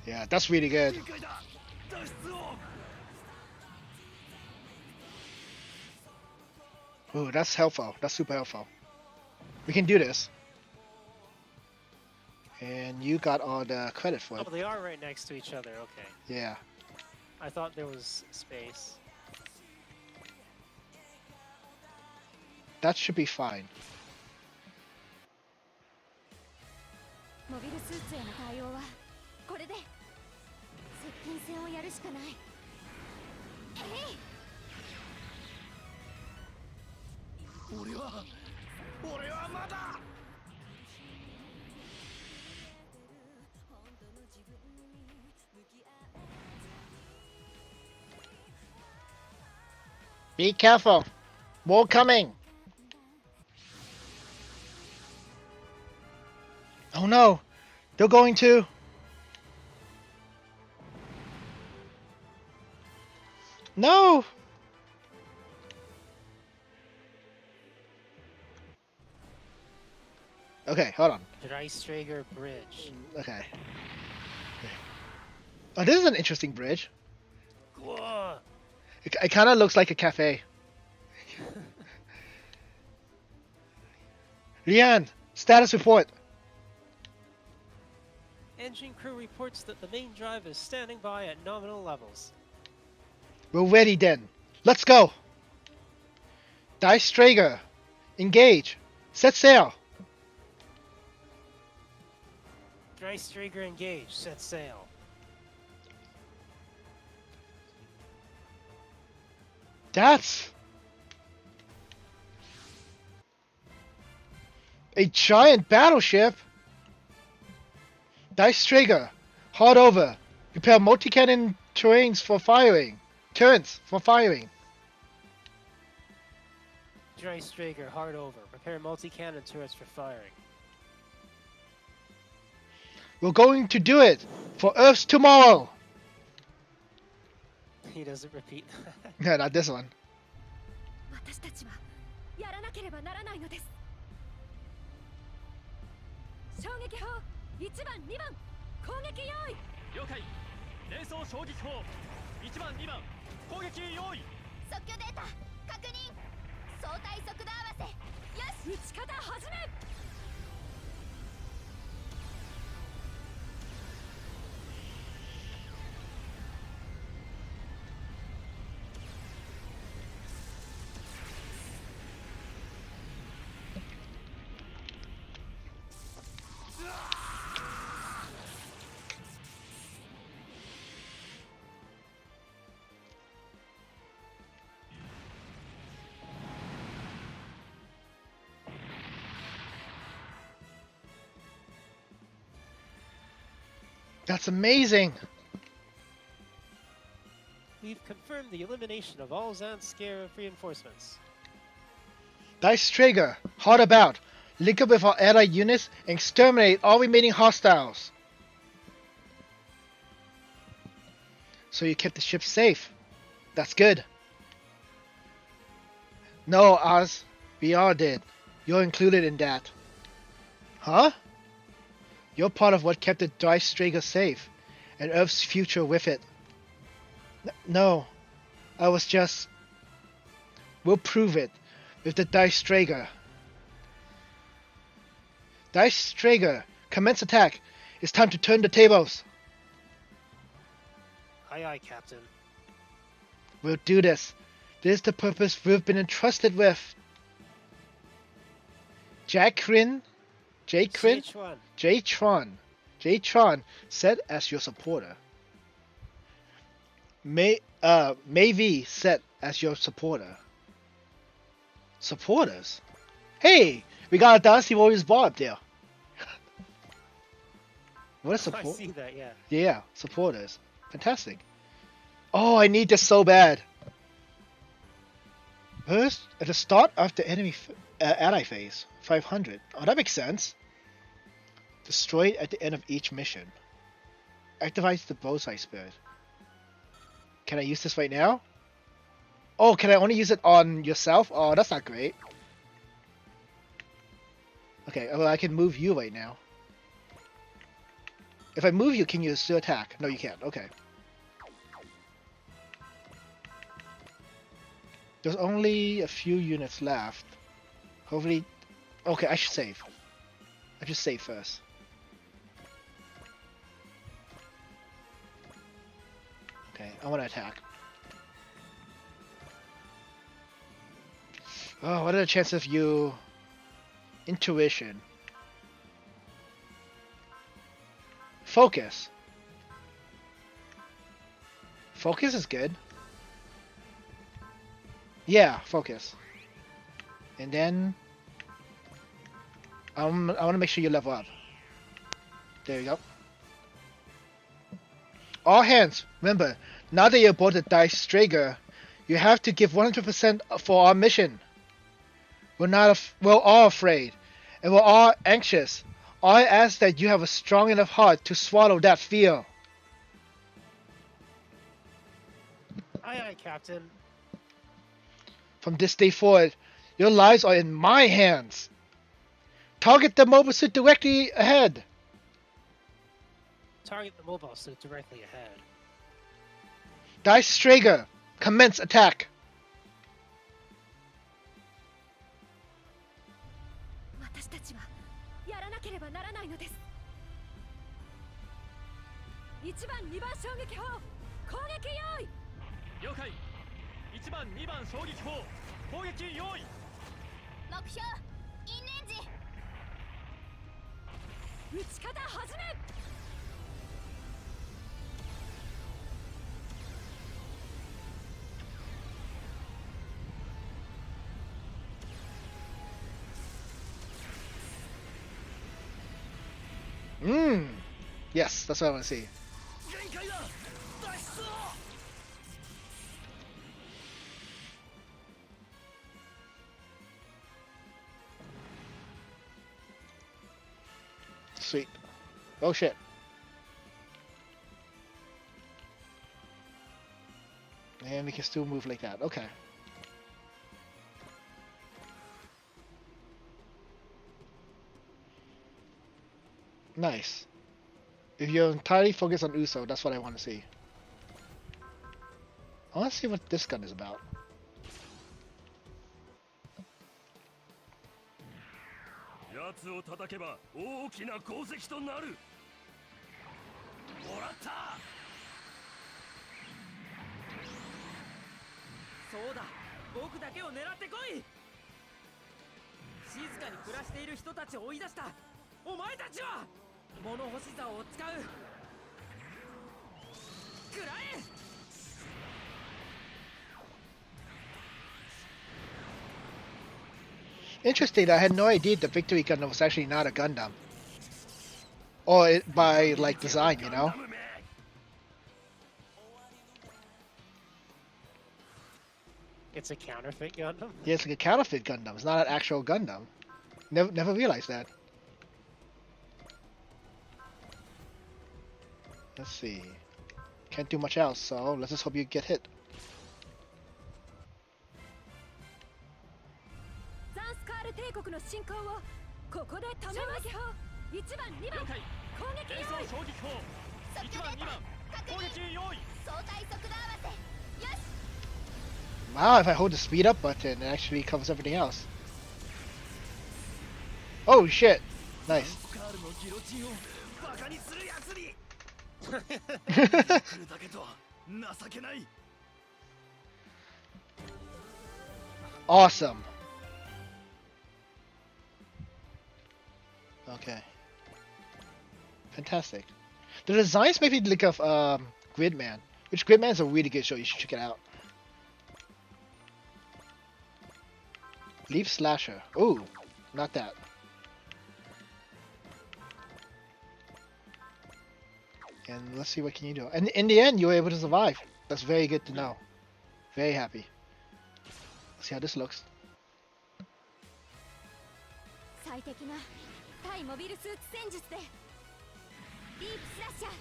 Yeah, that's really good. 限界だ脱出を Ooh, that's helpful. That's super helpful. We can do this. And you got all the credit for it. Oh, they are right next to each other. Okay. Yeah. I thought there was space. That should be fine. モビルスーツへの対応はこれで接近戦をやるしかないえい 俺はまだ Be careful. More coming. Oh no. They're going to. No. Okay, hold on. Dreistrager Bridge. Okay. Oh, this is an interesting bridge. Whoa. It kind of looks like a cafe. Lian, status report. Engine crew reports that the main drive is standing by at nominal levels. We're ready then. Let's go. Dice Strager. Engage. Set sail. Dreistrager engaged. Set sail. A giant battleship? Dice trigger. Hard over. Prepare multi-cannon terrains for firing. Turrets for firing. Dry Strager, hard over. Prepare multi-cannon turrets for firing. We're going to do it for Earth's tomorrow. He doesn't repeat. Yeah, not this one. 私たちはやらなければならないのです。衝撃砲1番2番攻撃用意。了解。連装衝撃砲1番2番攻撃用意。即興データ確認。相対速度合わせ。よし。撃ち方始め。That's amazing. We've confirmed the elimination of all Zan Scare reinforcements. Dice trigger. Hard about. Link up with our allied units and exterminate all remaining hostiles. So you kept the ship safe. That's good. No, Oz. We all did. You're included in that. Huh? You're part of what kept the Dice Trigger safe, and Earth's future with it. No, I was just... We'll prove it with the Dice Trigger. Dice Trigger, commence attack. It's time to turn the tables. Aye aye, Captain. We'll do this. This is the purpose we've been entrusted with. Jacqueline? CH1. J-Tron, set as your supporter. May-V, set as your supporter. Supporters? Hey, we got a Dynasty Warriors bar up there. What a I support? see that, yeah. Yeah, supporters. Fantastic. Oh, I need this so bad. First, at the start of the enemy ally phase, 500. Oh, that makes sense. Destroyed at the end of each mission. Activates the Bullseye Spirit. Can I use this right now? Oh, can I only use it on yourself? Oh, that's not great. Okay, well, I can move you right now. If I move you, can you still attack? No, you can't. Okay. There's only a few units left. Hopefully... Okay, I should save. I should save first. Okay, I want to attack. Oh, what are the chances of you... Intuition. Focus. Focus is good. Yeah, focus. And then... I want to make sure you level up. There you go. All hands, remember, now that you're aboard the Dice Strager, you have to give 100% for our mission. We're all afraid, and we're all anxious. I ask that you have a strong enough heart to swallow that fear. Aye aye, Captain. From this day forward, your lives are in my hands. Target the mobile suit directly ahead. Target the mobile suit directly ahead. Dice Strager, commence attack. 私たちはやらなければならないのです。1番2番衝撃砲攻撃用意。了解。1番2番衝撃砲攻撃用意。目標インレンジ。撃ち方始め。Mmm. Yes, that's what I want to see. 限界だ脱出を Sweet. Oh shit. And we can still move like that. Okay. Nice. If you're entirely focused on Uso, that's what I want to see. I want to see what this gun is about. 奴を叩けば大きな功績となるもらったそうだ僕だけを狙ってこい静かに暮らしている人たちを追い出したお前たちは物干し竿を使う食らえ Interesting, I had no idea the Victory Gundam was actually not a Gundam. Or it, by, like, design, you know? It's a counterfeit Gundam? Yeah, it's like a counterfeit Gundam. It's not an actual Gundam. Never realized that. Let's see. Can't do much else, so let's just hope you get hit. ザンスカール帝国の進行をここで止めます1番2番攻撃用意衝撃砲1番2番攻撃用意 Wow, if I hold the speed up button, it actually covers everything else. Oh shit! Nice. カールのギロチンをバカにするやつに来るだけとは情けない Awesome. Okay. Fantastic. The designs make me think of Gridman, which Gridman is a really good show. You should check it out. Leaf Slasher. Ooh, not that. And let's see what can you do. And in the end, you were able to survive. That's very good to know. Very happy. Let's see how this looks. 最適な対モビルスーツ戦術でディープスラッシャー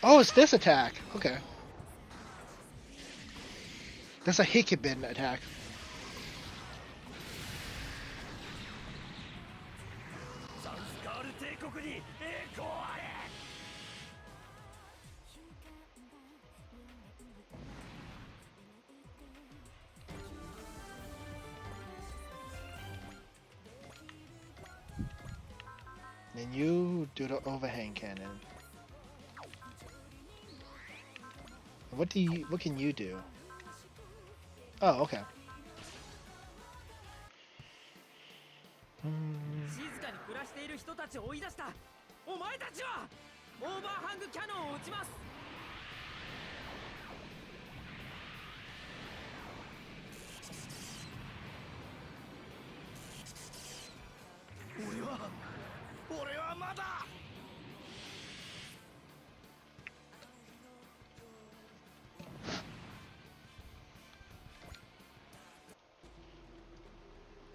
Oh, it's this attack. Okay. That's a Hikibin attack. ザンスカール帝国に栄光あれ Then you do the overhang cannon. What can you do? Oh, okay. 静かに暮らしている人たちを追い出したお前たちはオーバーハングキャノンを撃ちます俺はまだ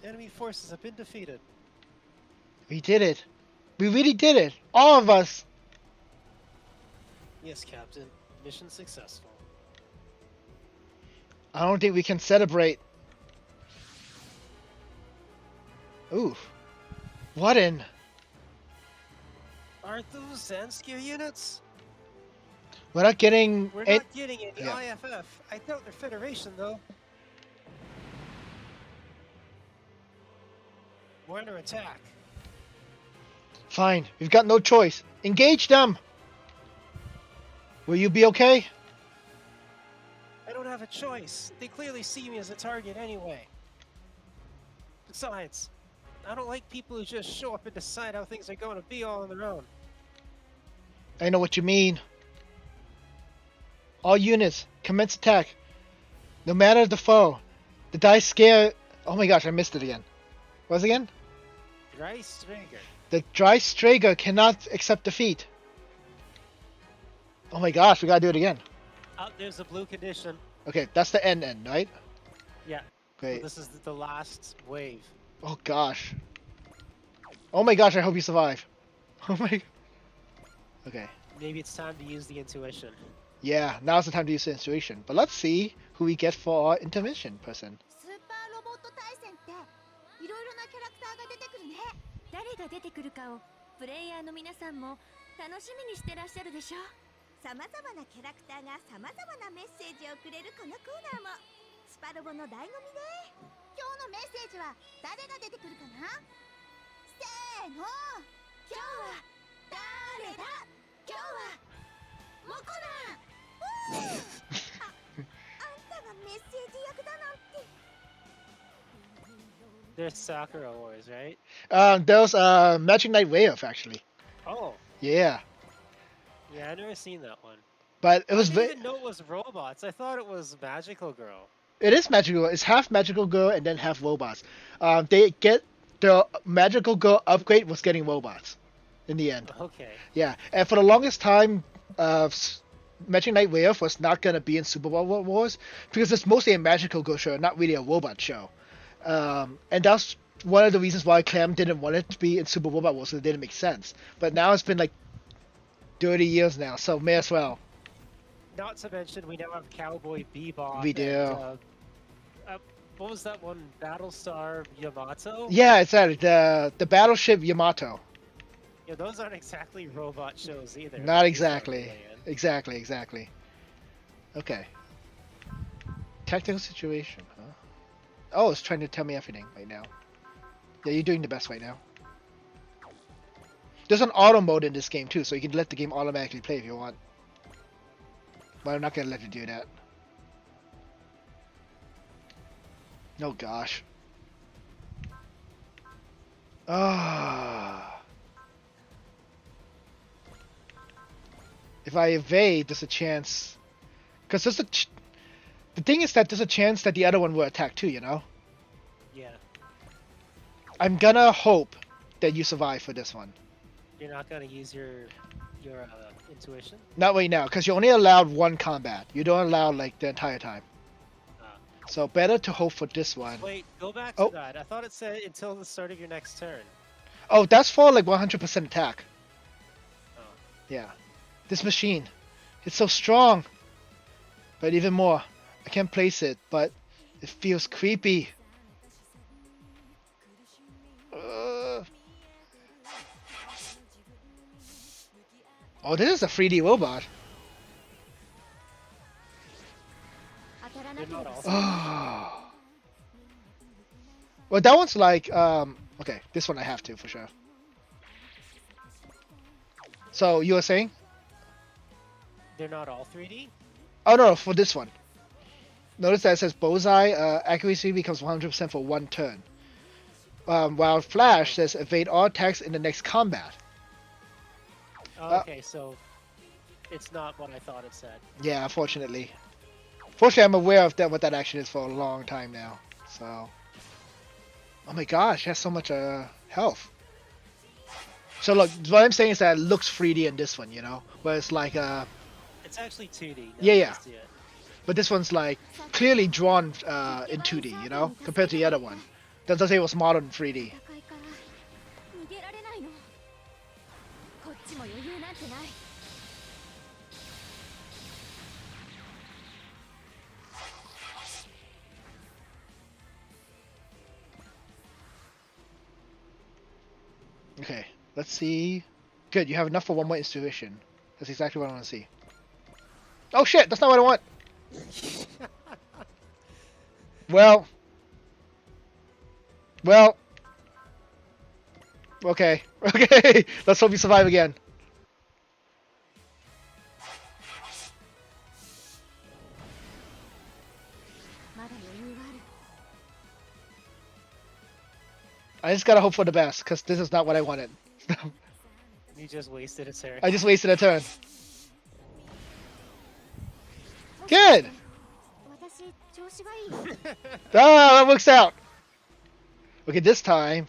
Enemy forces have been defeated. We did it. We really did it. All of us. Yes, Captain. Mission successful. I don't think we can celebrate. Ooh. What in? Aren't those Zanskia units? We're not getting... We're it- not getting any yeah. IFF. I doubt they're Federation, though. We're under attack. Fine. We've got no choice. Engage them. Will you be okay? I don't have a choice. They clearly see me as a target anyway. Besides, I don't like people who just show up and decide how things are going to be all on their own. I know what you mean. All units, commence attack. No matter the foe. The dice scare... Oh my gosh, I missed it again. What was it again? Dry Stringer. The dry Strager cannot accept defeat. Oh my gosh, we gotta do it again. Oh, there's a blue condition. Okay, that's the end, right? Yeah. So Great. this is the last wave. Oh gosh. Oh my gosh, I hope you survive. Oh my. Okay. Maybe it's time to use the intuition. Yeah, now's the time to use the intuition. But let's see who we get for our intermission person. スーパーロボット対戦っていろいろなキャラクターが出てくるね。誰が出てくるかをプレイヤーの皆さんも楽しみにしてらっしゃるでしょ。さまざまなキャラクターがさまざまなメッセージをくれるこのコーナーもスパロボの醍醐味ね。今日のメッセージは誰が出てくるかな。せーの。今日は誰だ。今日はモコナン。あんたがメッセージ役だなんて。 There's Sakura Wars, right? There's Magic Knight Wave actually. Oh. Yeah, Yeah, I've never seen that one. but it I was didn't very. even know it was robots. I thought it was Magical Girl. It is magical. It's half magical girl and then half robots. They get the magical girl upgrade was getting robots, in the end. Okay. Yeah, and for the longest time, Magic Knight Wave was not gonna be in Super Robot Wars because it's mostly a magical girl show, not really a robot show. And that's one of the reasons why Clem didn't want it to be in Super Robot Wars, so it didn't make sense. But now it's been like 30 years now, so may as well. Not to mention, we now have Cowboy Bebop. We do. And, what was that one? Battlestar Yamato? Yeah, it's that the Battleship Yamato. Yeah, those aren't exactly robot shows either. Not These are exactly. really. Exactly. Okay. Technical situation, huh? Oh, it's trying to tell me everything right now. Yeah, you're doing the best right now. There's an auto mode in this game too, so you can let the game automatically play if you want. But I'm not gonna let you do that. Oh gosh. Ah. If I evade, there's a chance. Because there's the thing is that there's a chance that the other one will attack too, you know? Yeah. I'm gonna hope that you survive for this one. You're not gonna use your intuition? Not right now, because you're only allowed one combat. You don't allow like the entire time. Ah. So better to hope for this one. Wait, go back Oh. to that. I thought it said until the start of your next turn. Oh, that's for like 100% attack. Oh. Yeah. This machine. It's so strong. But even more. I can't place it, but it feels creepy. Oh, this is a 3D robot. 当たらな You're けれ not ば all. Oh. Well, that one's like, okay, this one I have to for sure. So, you were saying? They're not all 3D? Oh, no, for this one. Notice that it says bullseye, accuracy becomes 100% for one turn. While Flash says evade all attacks in the next combat. Oh, okay, so it's not what I thought it said. Yeah, unfortunately. Fortunately, I'm aware of that what that action is for a long time now. So, oh my gosh, it has so much health. So look, what I'm saying is that it looks 3D in this one, you know, where it's like It's actually 2D. now Yeah, that yeah. I see it. but this one's like clearly drawn in 2D, you know, compared to the other one. Doesn't say it was modeled in 3D. 戦いから逃げられないの。こっちも余裕なんてない。 Okay, let's see. Good, you have enough for one more intuition. That's exactly what I want to see. Oh shit, that's not what I want. Well. Okay, okay. Let's hope you survive again. I just gotta hope for the best, because this is not what I wanted. You just wasted a turn. I just wasted a turn. Good! 私調子がいい。 Ah, that works out! Okay, this time.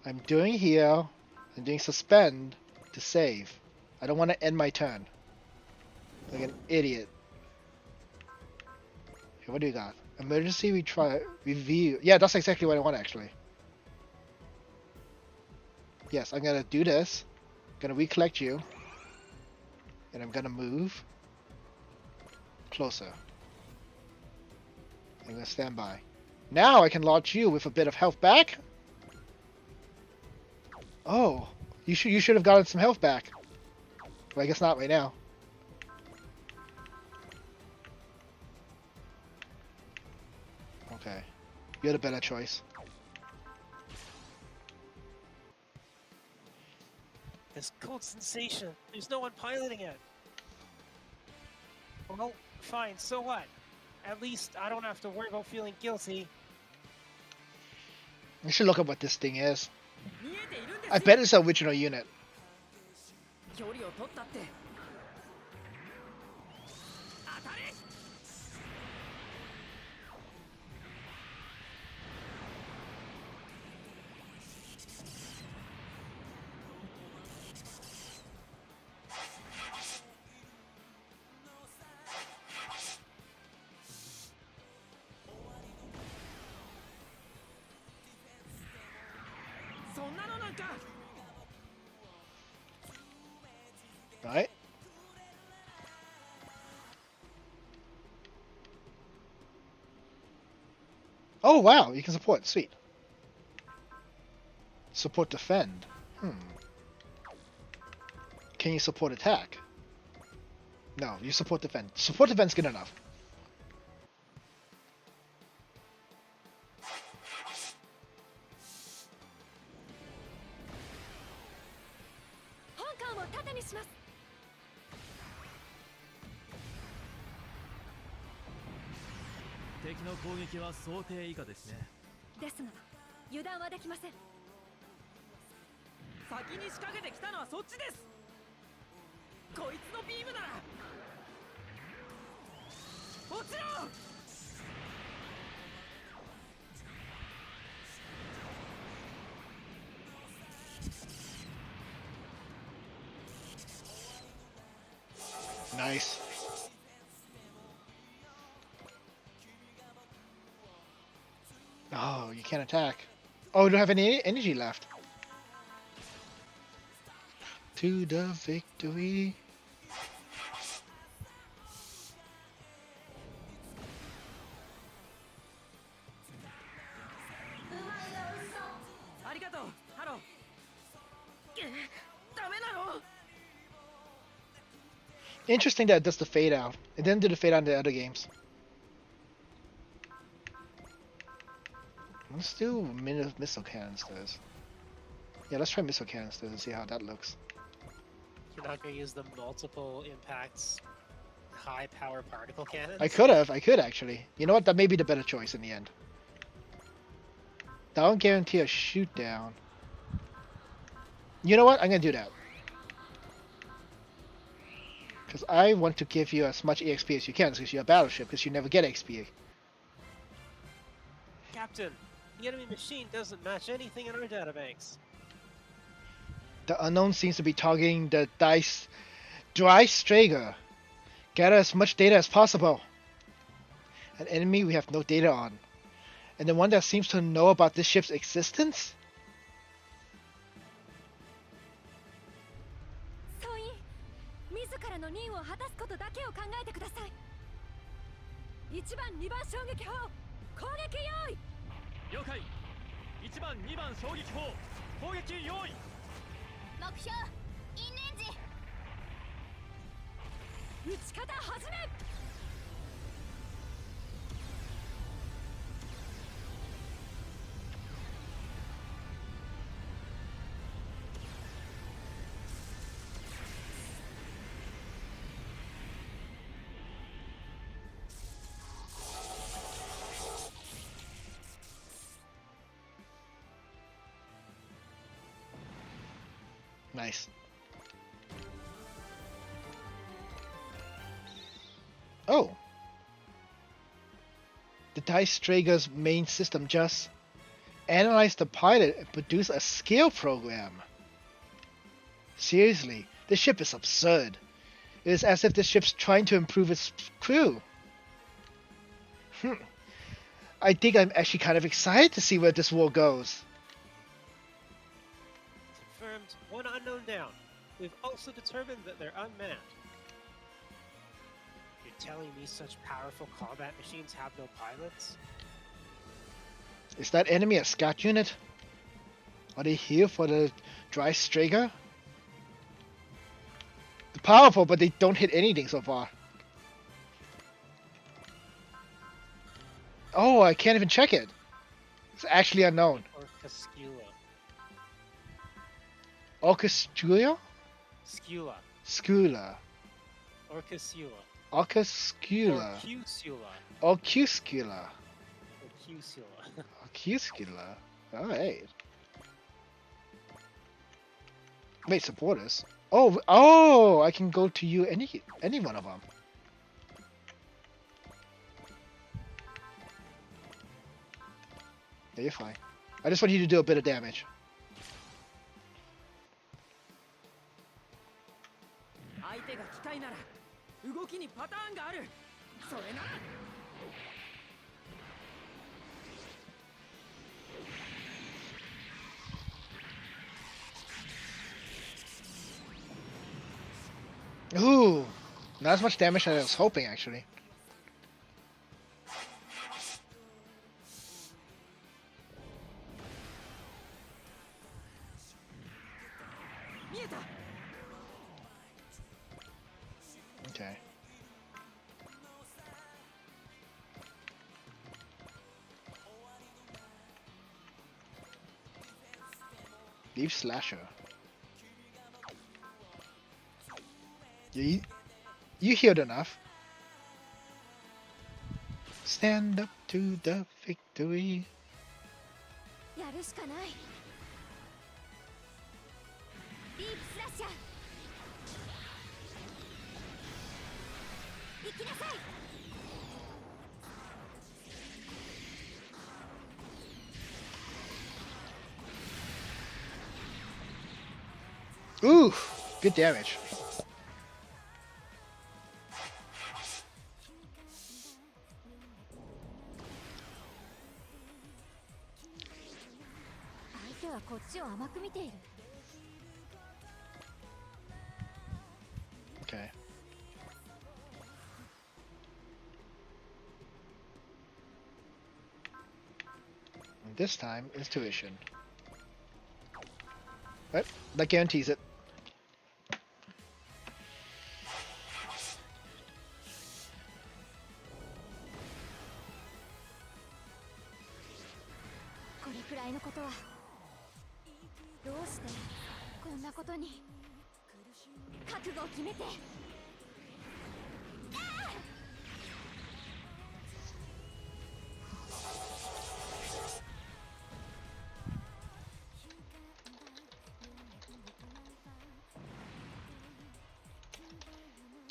I'm doing heal. I'm doing suspend to save. I don't want to end my turn. Like an idiot. Okay, what do you got? Emergency review. Yeah, that's exactly what I want actually. Yes, I'm gonna do this. I'm gonna recollect you. And I'm gonna move closer. I'm gonna stand by. Now I can launch you with a bit of health back. Oh, you should have gotten some health back. Well, I guess not right now. Okay, you had a better choice. This cold sensation. There's no one piloting it. Well, fine, so what? At least I don't have to worry about feeling guilty. I should look up what this thing is. 見えているんです I bet it's the original unit. 距離を取ったって当たれそんなのなんか Right? Oh wow, you can support. Sweet. Support defend. Can you support attack? No, you support defend. Support defend's good enough. 本艦を盾にします。敵の攻撃は想定以下ですねですが油断はできません。先に仕掛けてきたのはそっちですこいつのビームなら落ちろ Nice. Oh, you can't attack. Oh, you don't have any energy left. To the victory. ありがとうハローダメなの Interesting that it does the fade out. It didn't do the fade out in the other games. Let's do missile canisters. Yeah, let's try missile canisters and see how that looks. You're not going to use the multiple impacts, high power particle cannons? I could actually. You know what? That may be the better choice in the end. That won't guarantee a shoot down. You know what? I'm gonna do that. Because I want to give you as much EXP as you can, because you're a battleship, because you never get XP. Captain, the enemy machine doesn't match anything in our databanks. The unknown seems to be targeting the Dry Strager. Gather as much data as possible. An enemy we have no data on. And the one that seems to know about this ship's existence? 総員、自らの任を果たすことだけを考えてください。1番、2番衝撃砲、攻撃用意。了解1番2番衝撃砲攻撃用意目標、インレンジ。撃ち方始め。Nice. Oh. The Dice Strager's main system just analyze the pilot and produce a scale program. Seriously, this ship is absurd. It is as if the ship's trying to improve its crew. I think I'm actually kind of excited to see where this war goes. Confirmed, one unknown down. We've also determined that they're unmanned. You're telling me such powerful combat machines have no pilots? Is that enemy a scout unit? Are they here for the dry Strager? They're powerful, but they don't hit anything so far. Oh, I can't even check it. It's actually unknown. Orcascula. Orchestra? Scula. Scula. Orcascula. Orchescula. Orcuscula. Orcuscula. Orcuscula. Orcuscula. Alright. Wait, supporters. Oh, I can go to you any one of them. Yeah, you're fine. I just want you to do a bit of damage. 相手が機械なら動きにパターンがある。それな。Ooh, not as much damage as I was hoping, actually. 見えた。 Okay. Leave Slasher. You healed enough. Stand up to the victory. やるしかない。ディープスラッシャー。行きなさい。 Ooh, good damage. Okay. And this time is tuition. Right, that guarantees it.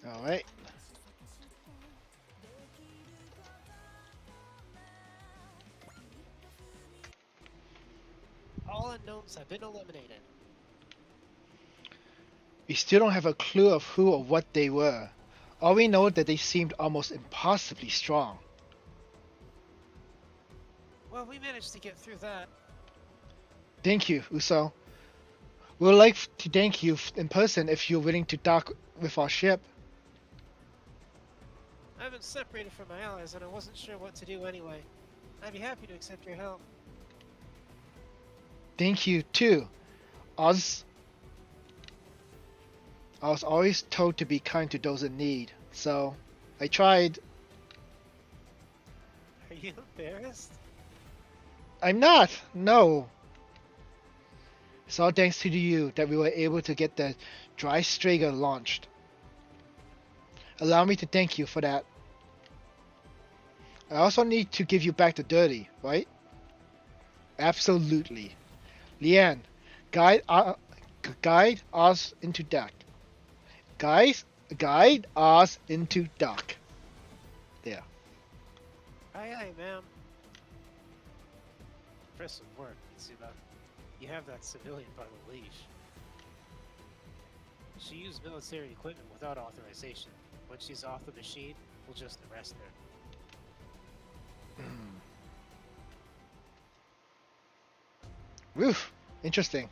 All right. All unknowns have been eliminated. We still don't have a clue of who or what they were. All we know that they seemed almost impossibly strong. Well, we managed to get through that. Thank you, Uso. We would like to thank you in person if you're willing to dock with our ship. I've been separated from my allies and I wasn't sure what to do anyway. I'd be happy to accept your help. Thank you too. I was always told to be kind to those in need, so I tried. Are you embarrassed? I'm not, no. It's all thanks to you that we were able to get the Dry Strager launched. Allow me to thank you for that. I also need to give you back the dirty, right? Absolutely. Leanne, guide us into dock. Guide us into dock. There. Aye, aye, ma'am. impressive work, Mitsuba. You have that civilian by the leash. She used military equipment without authorization. When she's off the machine, we'll just arrest her. Woof. Interesting.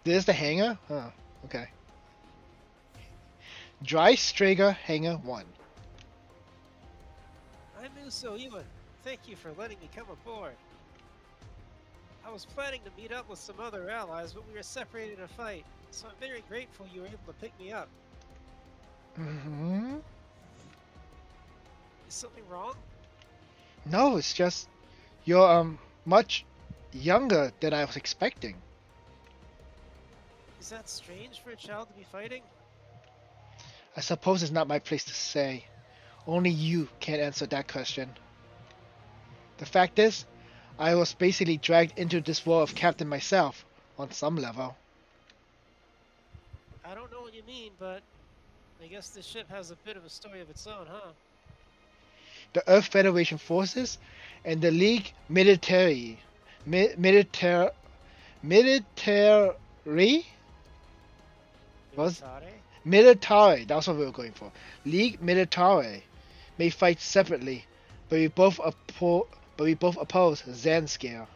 This is the hangar? Huh. Okay. Dry Strager Hangar 1. I'm Muso Iwan. Thank you for letting me come aboard. I was planning to meet up with some other allies, but we were separated in a fight, so I'm very grateful you were able to pick me up. Mm-hmm. Is something wrong? No, it's just you're much younger than I was expecting. Is that strange for a child to be fighting? I suppose it's not my place to say. Only you can answer that question. The fact is, I was basically dragged into this world of Captain myself, on some level. I don't know what you mean, but I guess this ship has a bit of a story of its own, huh? The Earth Federation forces and the League military military was Militare? military. That's what we were going for. League military may fight separately, but we both oppose Zanskare.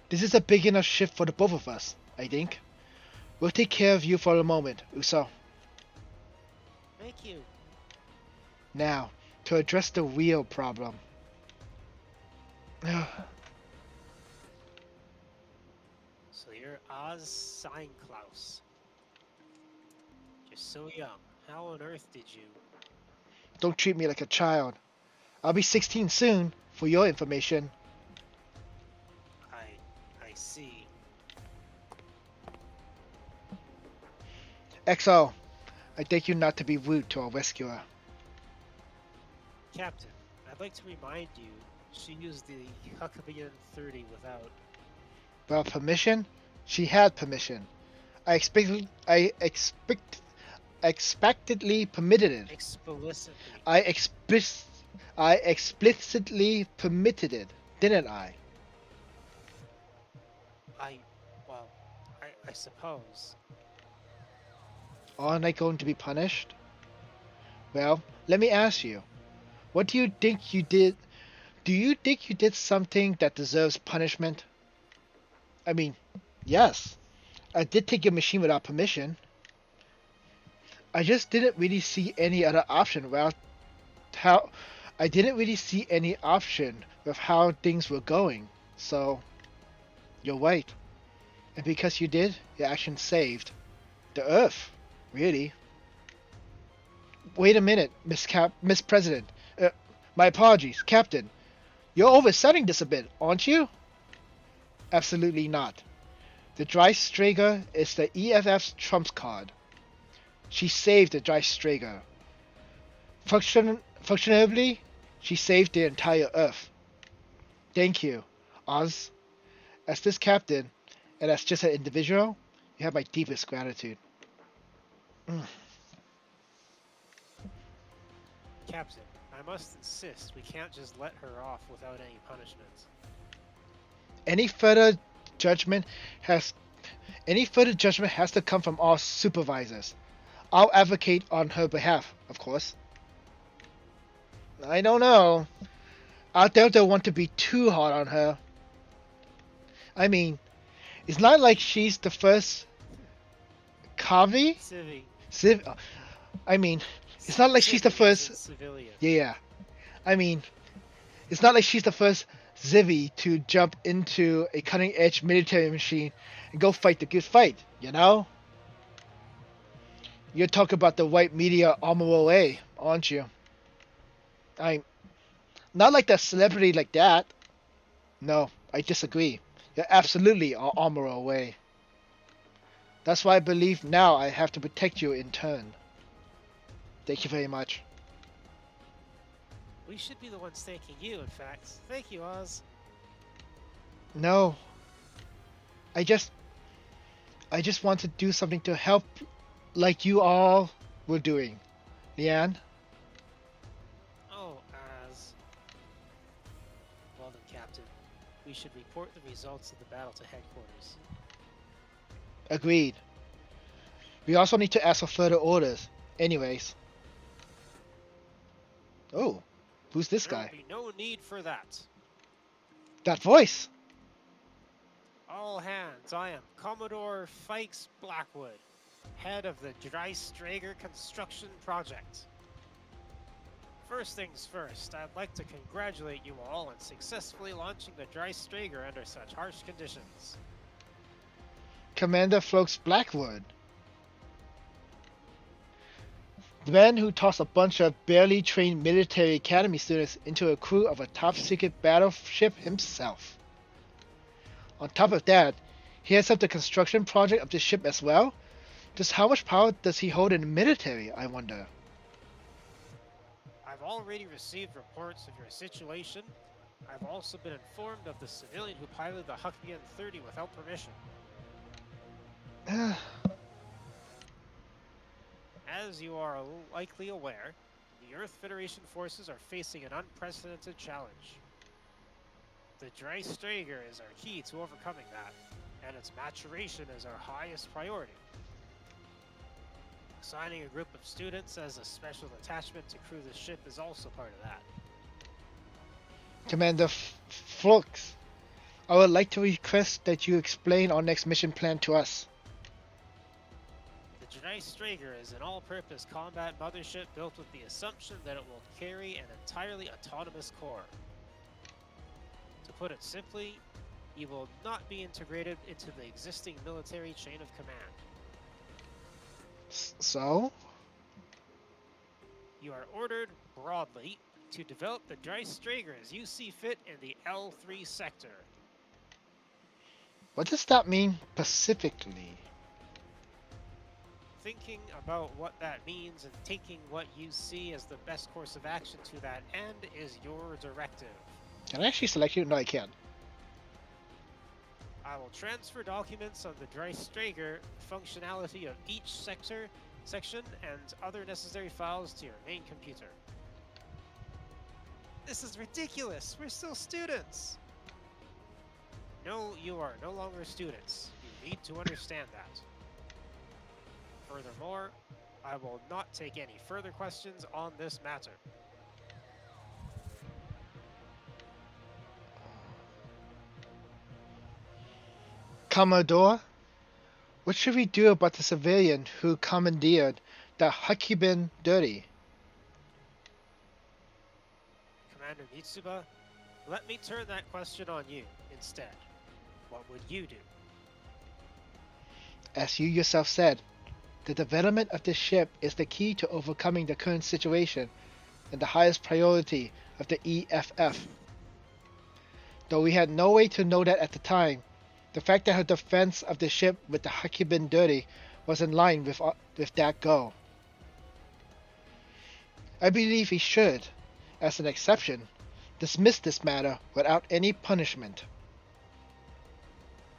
This is a big enough shift for the both of us, I think. We'll take care of you for a moment, Uso. Thank you. Now, to address the real problem. So you're Oz Seinklaus. You're so young. How on earth did you... Don't treat me like a child. I'll be 16 soon, for your information. I see. XO, I beg you not to be rude to our rescuer. Captain, I'd like to remind you, she used the Huckleberry 30 without... Well, permission? She had permission. I expectedly permitted it. Explicitly. I explicitly permitted it, didn't I? Well, I suppose. Aren't I going to be punished? Well, let me ask you. What do you think you did? Do you think you did something that deserves punishment? I mean, yes. I did take your machine without permission. I just didn't really see any other option with how things were going. So, you're right. And because you did, your action saved the Earth. Really? Wait a minute, Miss President. My apologies, Captain. You're overselling this a bit, aren't you? Absolutely not. The Dreistrager is the EFF's trump card. She saved the Dreistrager. Functionally, she saved the entire Earth. Thank you, Oz. As this captain, and as just an individual, you have my deepest gratitude. Captain, I must insist we can't just let her off without any punishment. Any further judgment has to come from our supervisors. I'll advocate on her behalf, of course. I don't know. I don't want to be too hard on her. I mean, it's not like she's the first Kavi? I mean, it's not like she's the first... Civilian. Yeah. I mean, it's not like she's the first Zivvy to jump into a cutting-edge military machine and go fight the good fight, you know? You're talking about the white media Armor A, aren't you? I'm not like that celebrity like that. No, I disagree. You're absolutely Armor away. That's why I believe now I have to protect you in turn. Thank you very much. We should be the ones thanking you, in fact. Thank you, Oz. No. I just want to do something to help like you all were doing. Leanne? Oh, Oz. Well done, Captain. we should report the results of the battle to headquarters. Agreed. We also need to ask for further orders. Anyways. Oh, who's this There will guy? be no need for that. That voice! All hands, I am Commodore Fikes Blackwood, head of the Dreistrager construction project. First things first, I'd like to congratulate you all on successfully launching the Dreistrager under such harsh conditions. Commander Floaks Blackwood. The man who tossed a bunch of barely trained military academy students into a crew of a top secret battleship himself. On top of that, he heads up the construction project of the ship as well. Just how much power does he hold in the military, I wonder? I've already received reports of your situation. I've also been informed of the civilian who piloted the Huckbian 30 without permission. As you are likely aware, the Earth Federation forces are facing an unprecedented challenge. The Dreistrager is our key to overcoming that, and its maturation is our highest priority. Assigning a group of students as a special detachment to crew the ship is also part of that. Commander Floaks, I would like to request that you explain our next mission plan to us. The Dreistrager is an all-purpose combat mothership built with the assumption that it will carry an entirely autonomous core. To put it simply, you will not be integrated into the existing military chain of command. So? You are ordered, broadly, to develop the Dreistrager as you see fit in the L3 sector. What does that mean specifically? Thinking about what that means and taking what you see as the best course of action to that end is your directive. Can I actually select you? No, I can't. I will transfer documents on the Dreistrager functionality of each section and other necessary files to your main computer. This is ridiculous! We're still students! No, you are no longer students. You need to understand that. Furthermore, I will not take any further questions on this matter. Commodore, what should we do about the civilian who commandeered the Huckibin Dirty? Commander Mitsuba, let me turn that question on you instead. What would you do? As you yourself said, the development of this ship is the key to overcoming the current situation and the highest priority of the EFF. Though we had no way to know that at the time, the fact that her defense of the ship with the Huckibin Dirty was in line with that goal. I believe he should, as an exception, dismiss this matter without any punishment.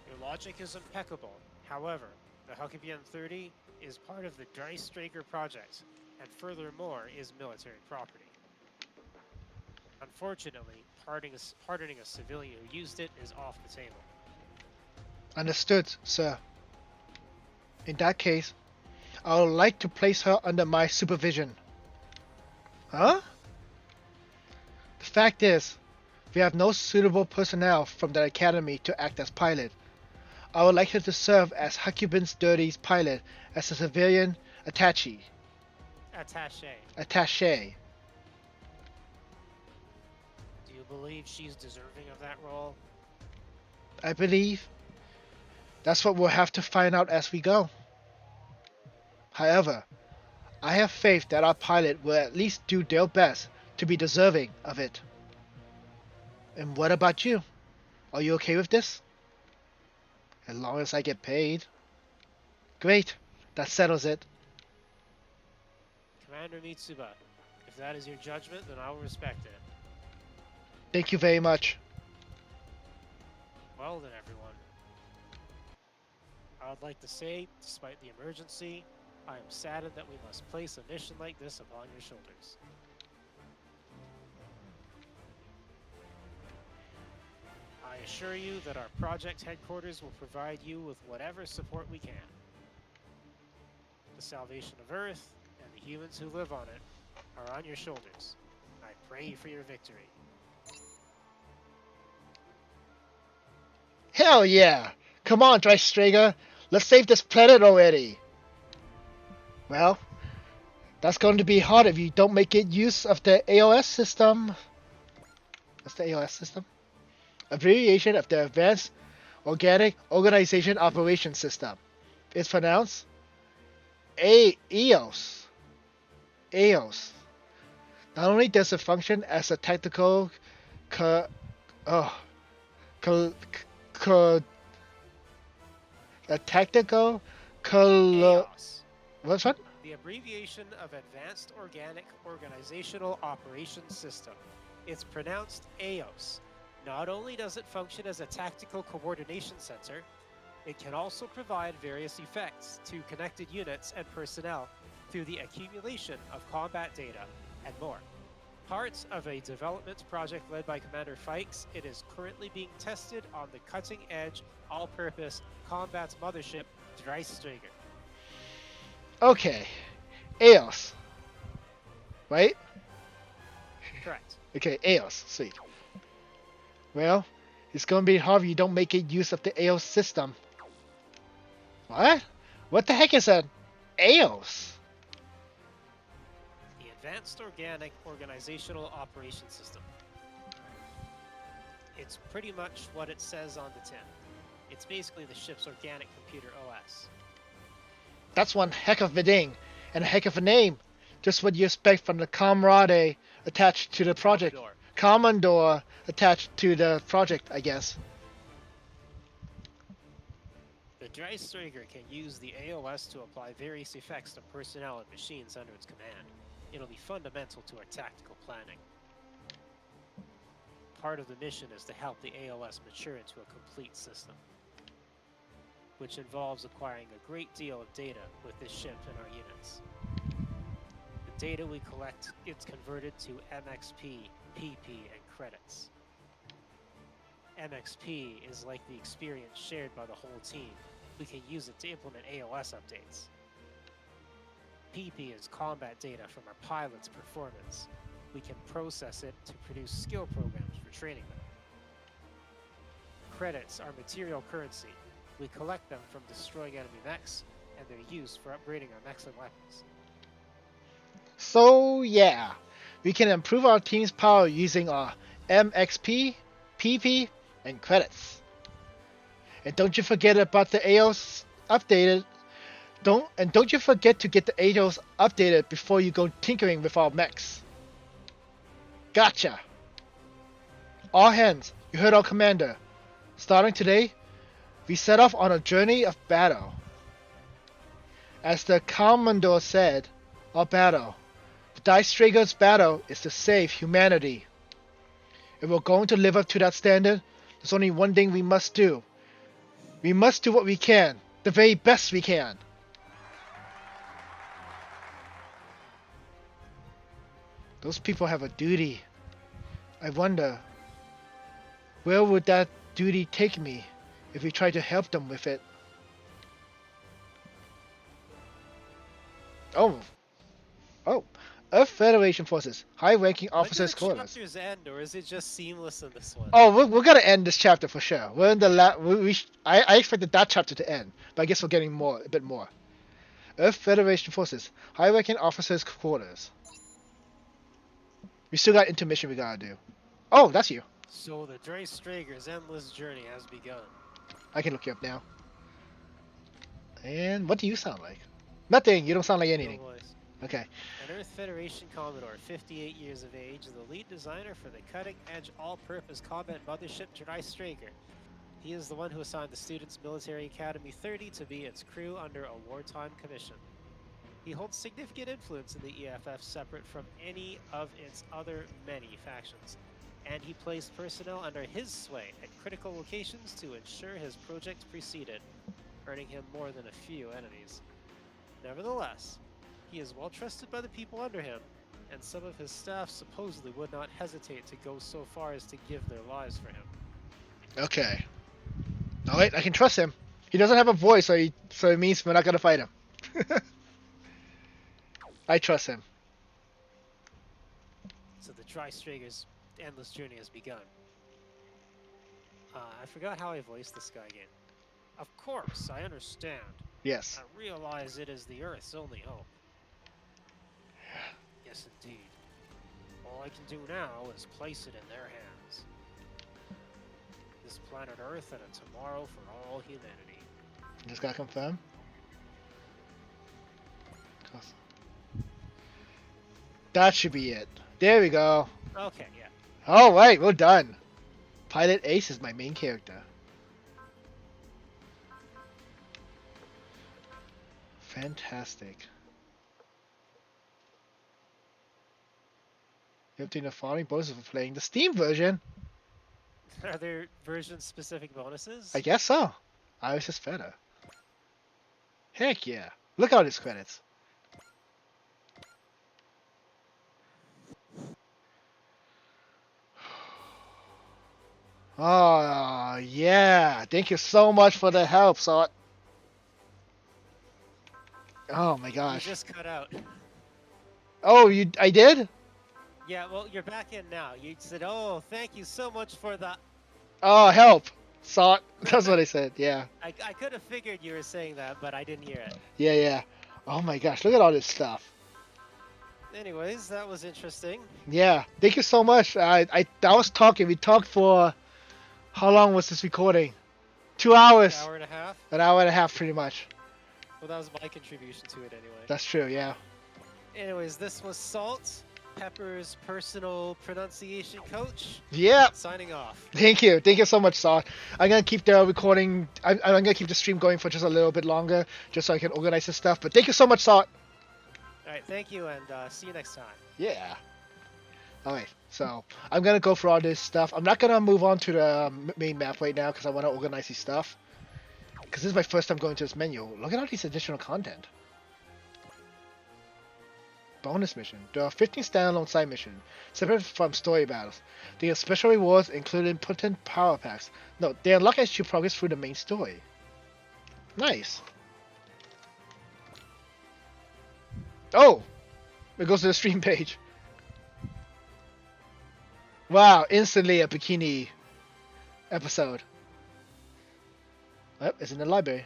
Your logic is impeccable. However, the Huckbian 30 is part of the Dreistrager project, and furthermore is military property. Unfortunately, pardoning a civilian who used it is off the table. Understood, sir. In that case, I would like to place her under my supervision. Huh? The fact is, we have no suitable personnel from the academy to act as pilot. I would like her to serve as Huckibin's Dirty's pilot as a civilian attaché. Attaché. Do you believe she's deserving of that role? I believe that's what we'll have to find out as we go. However, I have faith that our pilot will at least do their best to be deserving of it. And what about you? Are you okay with this? As long as I get paid. Great, that settles it. Commander Mitsuba, if that is your judgment, then I will respect it. Thank you very much. Well then, everyone. I would like to say, despite the emergency, I am saddened that we must place a mission like this upon your shoulders. I I assure you that our project headquarters will provide you with whatever support we can. The salvation of Earth and the humans who live on it are on your shoulders. I pray for your victory. Hell yeah! Come on, Drystrager, let's save this planet already! Well, that's going to be hard if you don't make it use of the AOS system. What's the AOS system? Abbreviation of the Advanced Organic Organization Operations System. It's pronounced EOS. EOS. Not only does it function as a tactical a tactical AOS. what's that? The abbreviation of Advanced Organic Organizational Operations System. It's pronounced AOS. Not only does it function as a tactical coordination center, it can also provide various effects to connected units and personnel through the accumulation of combat data and more. Part of a development project led by Commander Fikes, it is currently being tested on the cutting-edge, all-purpose combat mothership Dreistrager. Okay, EOS, right? Correct. Okay, EOS, sweet. Well, it's gonna be hard if you don't make it use of the EOS system. What? What the heck is an EOS? The Advanced Organic Organizational Operations System. It's pretty much what it says on the tin. It's basically the ship's organic computer OS. That's one heck of a thing, and a heck of a name. Just what you expect from the comrade attached to the project. Commodore attached to the project, I guess. The Dreistrager can use the AOS to apply various effects to personnel and machines under its command. It'll be fundamental to our tactical planning. Part of the mission is to help the AOS mature into a complete system, which involves acquiring a great deal of data with this ship and our units. The data we collect gets converted to MXP, PP, and credits. MXP is like the experience shared by the whole team. We can use it to implement AOS updates. PP is combat data from our pilots' performance. We can process it to produce skill programs for training them. Credits are material currency. We collect them from destroying enemy mechs, and they're used for upgrading our mechs and weapons. So yeah, we can improve our team's power using our MXP, PP, and credits. And don't you forget about the AOS updated. Don't you forget to get the AOS updated before you go tinkering with our mechs. Gotcha. All hands, you heard our commander. Starting today, we set off on a journey of battle. As the Commodore said, our battle, the Dreistrager's battle, is to save humanity. If we're going to live up to that standard, there's only one thing we must do. We must do what we can, the very best we can. Those people have a duty. I wonder, where would that duty take me if we try to help them with it? Oh. Earth Federation Forces, high-ranking officers' When do the quarters. chapters end, or is it just seamless in this one? Oh, we're gonna end this chapter for sure. We're in the I expected that chapter to end, but I guess we're getting a bit more. Earth Federation Forces, high-ranking officers' quarters. We still got intermission we gotta do. Oh, that's you. So the Dreistrager's endless journey has begun. I can look you up now. And what do you sound like? Nothing. You don't sound like anything. No voice. Okay. An Earth Federation Commodore, 58 years of age, the lead designer for the cutting-edge all-purpose combat mothership Dreistrager. He is the one who assigned the Students' Military Academy 30 to be its crew under a wartime commission. He holds significant influence in the EFF separate from any of its other many factions, and he placed personnel under his sway at critical locations to ensure his project proceeded, earning him more than a few enemies. Nevertheless, he is well trusted by the people under him, and some of his staff supposedly would not hesitate to go so far as to give their lives for him. Okay. All right, I can trust him. He doesn't have a voice, so it means we're not gonna fight him. I trust him. So the Tri-Strager's endless journey has begun. I forgot how I voiced this guy again. Of course, I understand. Yes. I realize it is the Earth's only hope. Yes, indeed. All I can do now is place it in their hands. This planet Earth and a tomorrow for all humanity. Just gotta confirm. That should be it. There we go. Okay, yeah. All right, we're done. Pilot Ace is my main character. Fantastic. You obtain the following bonuses for playing the Steam version. Are there version-specific bonuses? I guess so. Iris is better. Heck yeah. Look at all these credits. Oh, yeah. Thank you so much for the help, Sot. Oh my You gosh. just cut out. Oh, I did? Yeah, well, you're back in now. You said, "Oh, thank you so much for the." Oh, help. Sot. That's what I said. Yeah. I could have figured you were saying that, but I didn't hear it. Yeah, yeah. Oh my gosh. Look at all this stuff. Anyways, that was interesting. Yeah. Thank you so much. I was talking. We talked for how long was this recording? 2 hours. Hour and a half. An hour and a half, pretty much. Well, that was my contribution to it anyway. That's true. Yeah. Anyways, this was Salt, Pepper's personal pronunciation coach. Yeah. Signing off. Thank you. Thank you so much, Sot. I'm gonna keep the recording. I'm gonna keep the stream going for just a little bit longer, just so I can organize this stuff. But thank you so much, Sot. All right, thank you, and see you next time. Yeah. Alright, so I'm gonna go for all this stuff. I'm not gonna move on to the main map right now because I want to organize these stuff. Because this is my first time going to this menu. Look at all these additional content. Bonus mission. There are 15 standalone side missions, separate from story battles. They have special rewards, including potent power packs. No, they unlock as you progress through the main story. Nice. Oh! It goes to the stream page. Wow, instantly a bikini episode. Yep, it's in the library.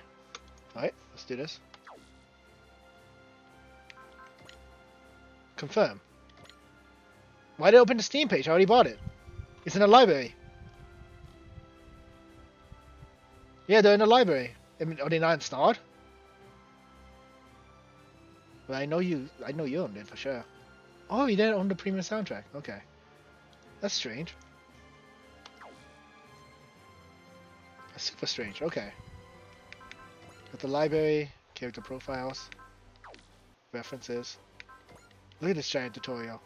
Alright, let's do this. Confirm. Why did it open the Steam page? I already bought it. It's in the library. Yeah, they're in the library. I mean, are they not installed? Well, I know you owned it for sure. Oh, you didn't own the premium soundtrack. Okay. That's strange. That's super strange. Okay. Got the library, character profiles, references. Look at this giant tutorial.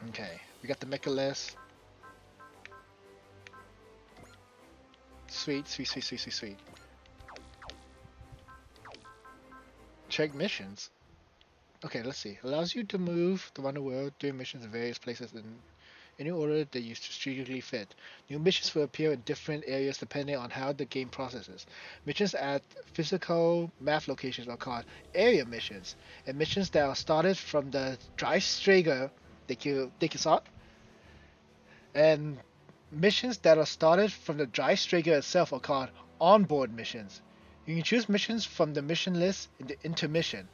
Okay, we got the mecha list. Sweet, sweet, sweet, sweet, sweet, sweet. Check missions. Okay, let's see. Allows you to move around the world, doing missions in various places in any order that you strategically fit. New missions will appear in different areas depending on how the game processes. Missions at physical map locations are called area missions, and missions that are started from the Dreistrager, thank you Sot, and missions that are started from the Dreistrager itself are called onboard missions. You can choose missions from the mission list in the intermission.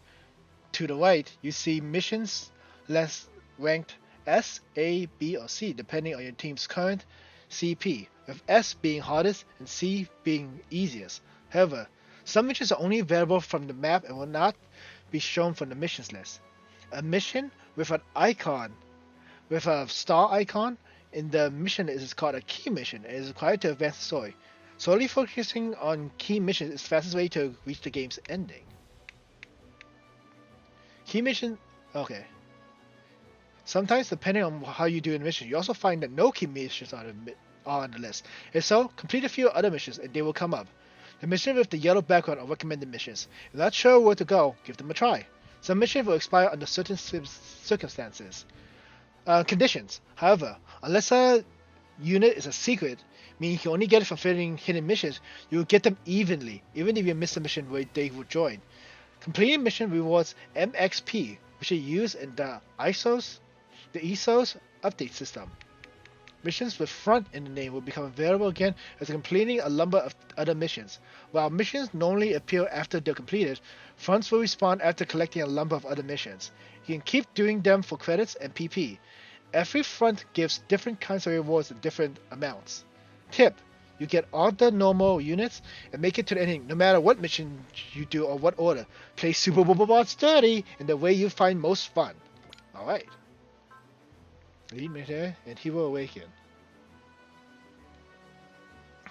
To the right, you see missions less ranked S, A, B, or C, depending on your team's current CP, with S being hardest and C being easiest. However, some missions are only available from the map and will not be shown from the missions list. A mission with an icon, with a star icon in the mission is called a key mission and is required to advance the story. Solely focusing on key missions is the fastest way to reach the game's ending. Key mission, okay. Sometimes, depending on how you do in mission, you also find that no key missions are on the list. If so, complete a few other missions and they will come up. The mission with the yellow background are recommended missions. If not sure where to go, give them a try. Some missions will expire under certain circumstances. Conditions. However, unless a unit is a secret, meaning you can only get it from filling hidden missions, you will get them evenly, even if you miss a mission where they will join. Completing mission rewards MXP, which are used in the ESOS update system. Missions with front in the name will become available again as completing a number of other missions. While missions normally appear after they're completed, fronts will respawn after collecting a number of other missions. You can keep doing them for credits and PP. Every front gives different kinds of rewards in different amounts. Tip: you get all the normal units and make it to the ending no matter what mission you do or what order. Play Super Bobo Sturdy in the way you find most fun. Alright. Lead me there, and he will awaken.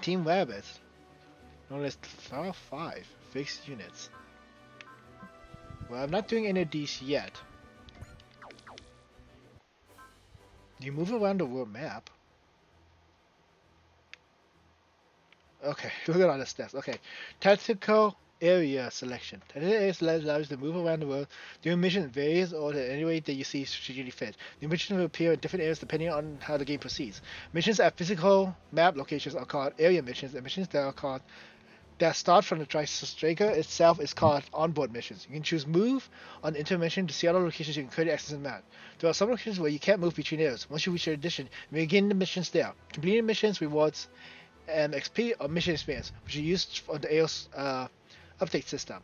Team Rabbit. Known as 5 fixed units. Well, I'm not doing any of these yet. You move around the world map. Okay, look at all the stats. Okay, tactical area selection. Tactical areas allows you to move around the world, doing missions in various order any way that you see strategically fit. The missions will appear in different areas depending on how the game proceeds. Missions at physical map locations are called area missions, and missions that start from the striker itself is called onboard missions. You can choose move on the intermission to see other locations you can currently access in the map. There are some locations where you can't move between areas. Once you reach your edition, you may begin the missions there. Completing missions rewards XP or mission experience, which are used for the AOS update system.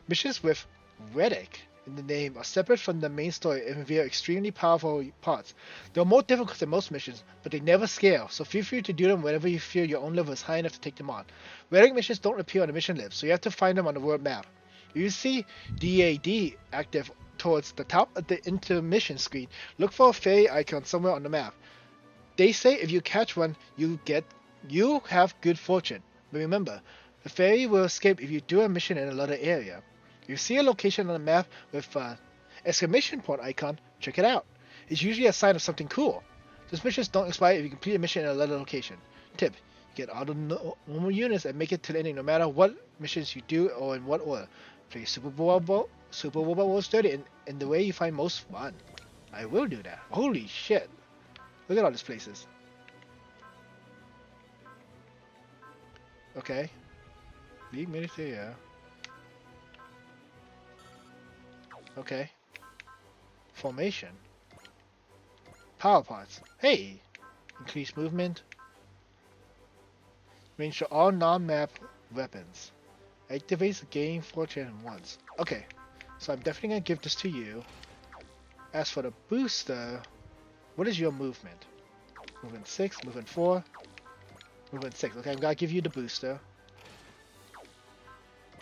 Missions with Reddick in the name are separate from the main story and reveal extremely powerful parts. They are more difficult than most missions, but they never scale, so feel free to do them whenever you feel your own level is high enough to take them on. Reddick missions don't appear on the mission list, so you have to find them on the world map. If you see DAD active towards the top of the intermission screen, look for a fairy icon somewhere on the map. They say if you catch one, you have good fortune. But remember, the fairy will escape if you do a mission in another area. If you see a location on the map with an exclamation point icon, check it out. It's usually a sign of something cool. Those missions don't expire if you complete a mission in another location. Tip: you get all the normal units and make it to the ending no matter what missions you do or in what order. Play Super Bowl 30 in the way you find most fun. I will do that. Holy shit. Look at all these places. Okay. League Militaria. Okay. Formation. Power parts. Hey! Increase movement. Range to all non-map weapons. Activates the game fortune once. Okay. So I'm definitely gonna give this to you. As for the booster, what is your movement? Movement 6, movement 4, movement 6. Okay, I'm gonna give you the booster.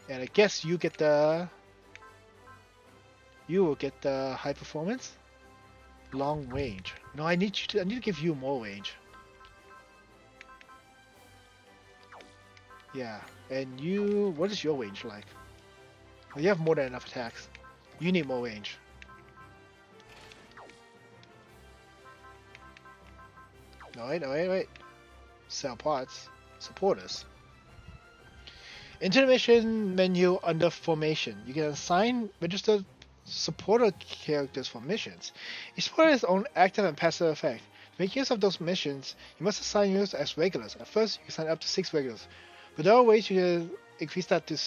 And I guess you get the... You will get the high performance, long range. No, I need to give you more range. Yeah, and you, what is your range like? Well, you have more than enough attacks. You need more range. No, wait. Sell parts. Supporters. Into the mission menu under formation, you can assign registered supporter characters for missions. Each supporter has its own active and passive effect. To make use of those missions, you must assign users as regulars. At first, you can assign up to 6 regulars, but there are ways you can increase that to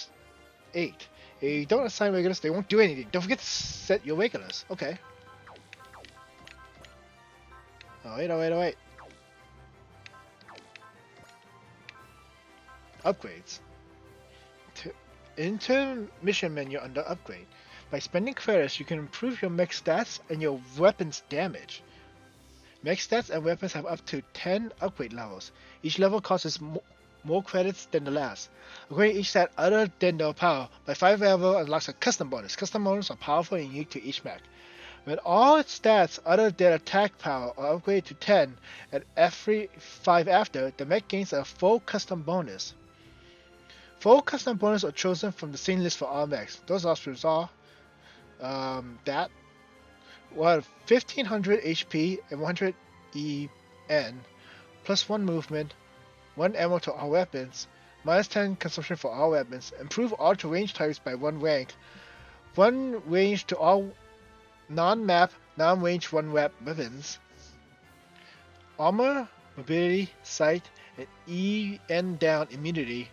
8. If you don't assign regulars, they won't do anything. Don't forget to set your regulars. Okay. Oh, wait. Upgrades. Enter mission menu under upgrade. By spending credits, you can improve your mech stats and your weapons damage. Mech stats and weapons have up to 10 upgrade levels. Each level costs more credits than the last. Upgrading each stat other than their power by 5 level unlocks a custom bonus. Custom bonus are powerful and unique to each mech. When all its stats other than attack power are upgraded to 10 and every 5 after, the mech gains a full custom bonus. Full custom bonus are chosen from the same list for all mechs. Those options are 1500 HP and 100 EN, plus 1 movement, 1 ammo to all weapons, minus 10 consumption for all weapons, improve all to range types by 1 rank, 1 range to all non-map non-range weapons, armor, mobility, sight, and EN down immunity.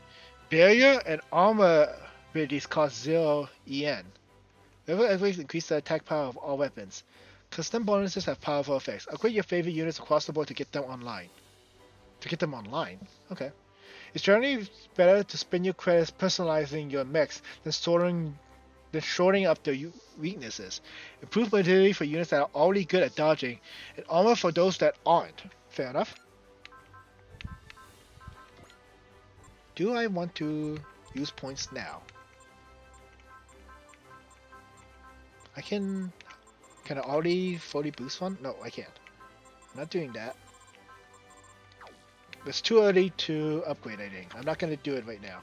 Barrier and armor abilities cost 0 EN. Level upgrades increase the attack power of all weapons. Custom bonuses have powerful effects. Upgrade your favorite units across the board to get them online. Okay. It's generally better to spend your credits personalizing your mechs than shorting up their weaknesses. Improve mobility for units that are already good at dodging, and armor for those that aren't. Fair enough. Do I want to use points now? Can I already fully boost one? No, I can't. I'm not doing that. It's too early to upgrade, I think. I'm not going to do it right now.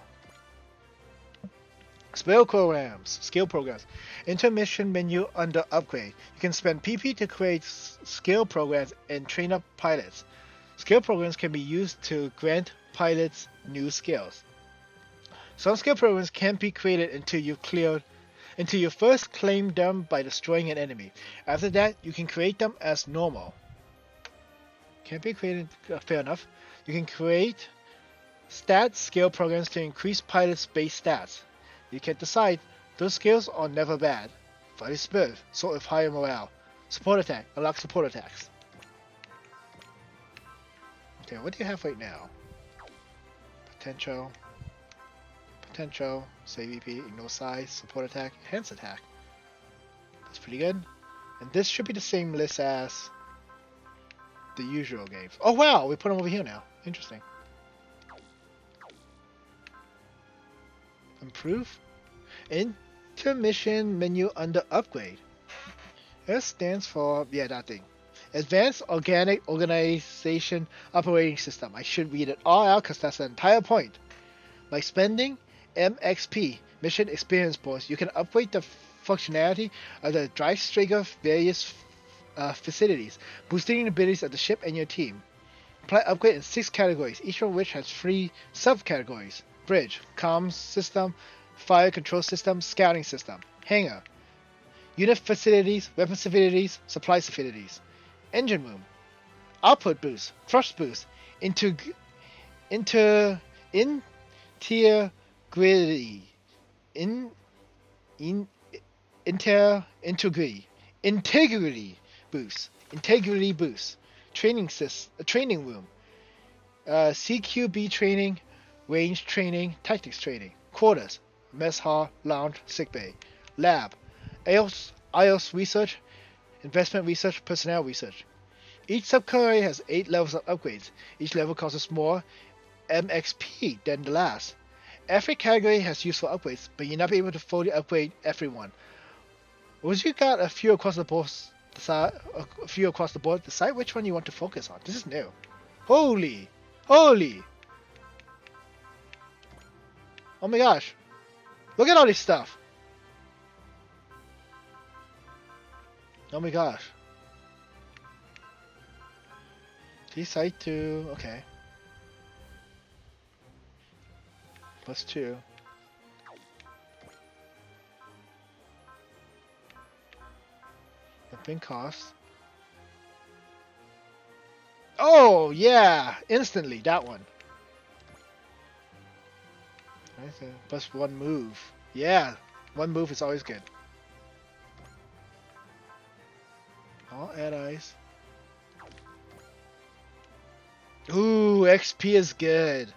Skill programs. Intermission menu under upgrade. You can spend PP to create skill programs and train up pilots. Skill programs can be used to grant pilots new skills. Some skill programs can't be created until you first claim them by destroying an enemy. After that, you can create them as normal. Can't be created, fair enough. You can create stat skill programs to increase pilots' base stats. You can decide. Those skills are never bad. Fighting Spirit, sort of higher morale. Support attack, unlock support attacks. Okay, what do you have right now? Potential, save EP, ignore size, support attack, enhance attack. That's pretty good. And this should be the same list as the usual games. Oh wow, we put them over here now. Interesting. Improve. Intermission menu under upgrade. S stands for, yeah, that thing. Advanced Organic Organization Operating System. I should read it all out because that's the entire point. By spending MXP, Mission Experience Points, you can upgrade the functionality of the drive striker various facilities, boosting the abilities of the ship and your team. Apply upgrade in 6 categories, each of which has 3 subcategories. Bridge, comms system, fire control system, scouting system. Hangar, unit facilities, weapon facilities, supply facilities. Engine room, output boost, thrust boost, integrity, integrity boost, training room, CQB training, range training, tactics training, quarters, mess hall, lounge, sickbay, lab, IOS research, investment research, personnel research. Each subcategory has 8 levels of upgrades. Each level costs more MXP than the last. Every category has useful upgrades, but you're not able to fully upgrade everyone. Once you got a few across the board, decide which one you want to focus on. This is new. Holy! Oh my gosh! Look at all this stuff! Oh my gosh. Decide to... okay. +2. Weapon cost. Oh yeah! Instantly, that one. +1 move. Yeah! 1 move is always good. All allies. Ooh, XP is good.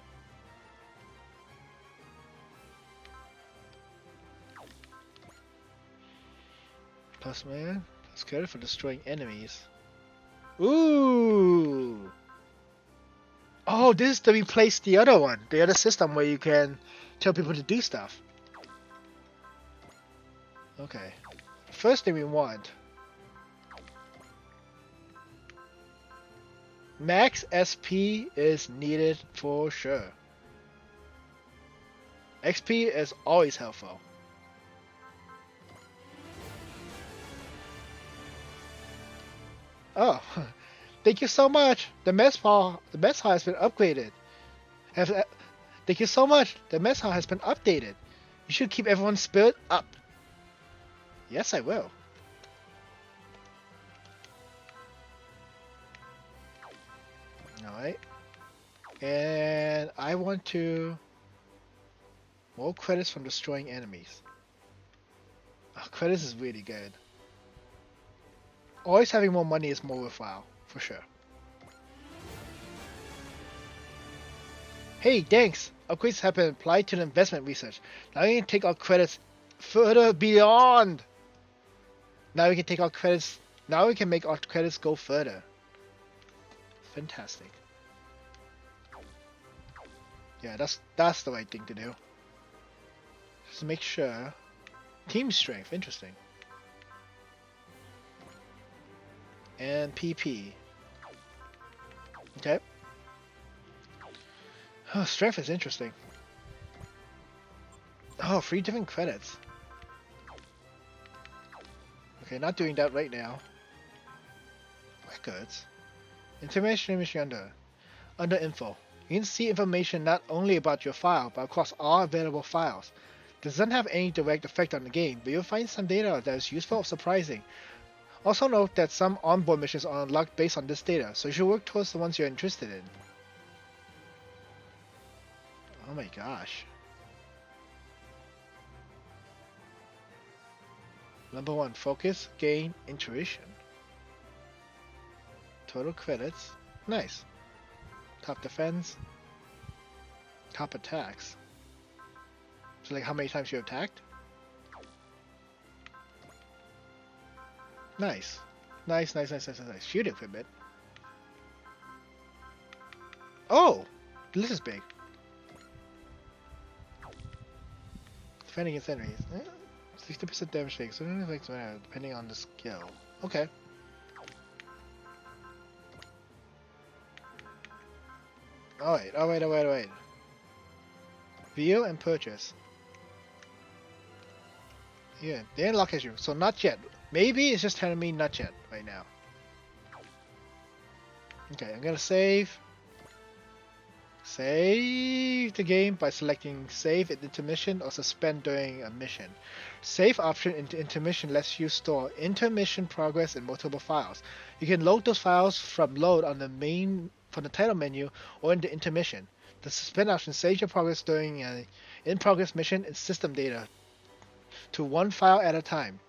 Plus man, plus credit for destroying enemies. Ooh. Oh, this is to replace the other one, the other system where you can tell people to do stuff. Okay. First thing we want. Max SP is needed for sure. XP is always helpful. Oh, thank you so much. The mess hall has been upgraded. Thank you so much. The mess hall has been updated. You should keep everyone's spirit up. Yes, I will. Alright. And I want to... More credits from destroying enemies. Oh, credits is really good. Always having more money is more worthwhile, for sure. Hey, thanks! Upgrades have been applied to the investment research. Now we can take our credits further beyond! Now we can take our credits... Now we can make our credits go further. Fantastic. Yeah, that's the right thing to do. Just make sure... Team strength, interesting. And PP. Okay. Oh, strength is interesting. Oh, 3 different credits. Okay, not doing that right now. Records. Information under info. You can see information not only about your file, but across all available files. This doesn't have any direct effect on the game, but you'll find some data that is useful or surprising. Also note that some onboard missions are unlocked based on this data, so you should work towards the ones you're interested in. Oh my gosh. Number 1, focus, gain, intuition. Total credits. Nice. Top defense. Top attacks. So like how many times you attacked? Nice. Nice. Shoot equipment. Oh! This is big. Defending against enemies. 60% damage take, so it affects depending on the skill. Okay. Alright. View and purchase. Yeah, they unlock as you, so not yet. Maybe it's just telling me not yet right now. Okay, I'm gonna save. Save the game by selecting save at intermission or suspend during a mission. Save option in intermission lets you store intermission progress in multiple files. You can load those files from load on the from the title menu or in the intermission. The suspend option saves your progress during an in-progress mission and system data to one file at a time.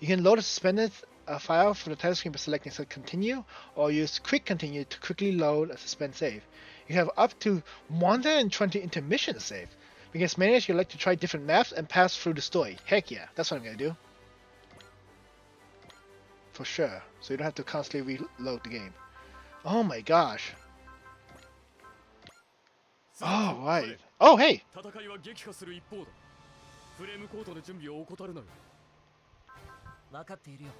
You can load a suspended file from the title screen by selecting continue or use quick continue to quickly load a suspend save. You have up to 120 intermission save. You can manage you like to try different maps and pass through the story. Heck yeah, that's what I'm gonna do. For sure. So you don't have to constantly reload the game. Oh my gosh. Oh right. Oh hey! 戦いは激化する一方だ。フレームコートの準備を怠るなよ。分かっているよ、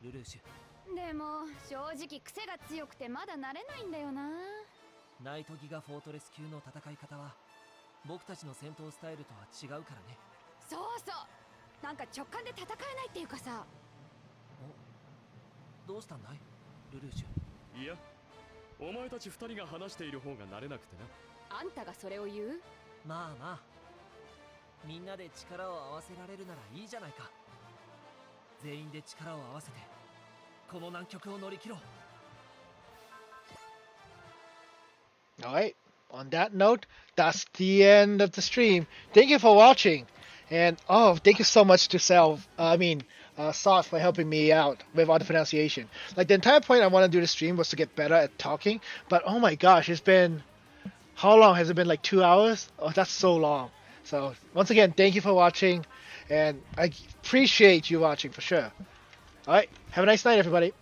ルルーシュ。でも正直癖が強くてまだ慣れないんだよな。ナイトギガフォートレス級の戦い方は僕たちの戦闘スタイルとは違うからね。そうそう。なんか直感で戦えないっていうかさ。お、どうしたんだい、ルルーシュ。いや、お前たち二人が話している方が慣れなくてな。あんたがそれを言う？まあまあ、みんなで力を合わせられるならいいじゃないか。全員で力を合わせてこの難局を乗り切ろう。Alright, on that note, that's the end of the stream. Thank you for watching. And oh, thank you so much to Soft for helping me out with all the pronunciation. Like the entire point I want to do the stream was to get better at talking. But oh my gosh, it's been... How long has it been? Like 2 hours? Oh, that's so long. So once again, thank you for watching. And I appreciate you watching for sure. Alright, have a nice night everybody.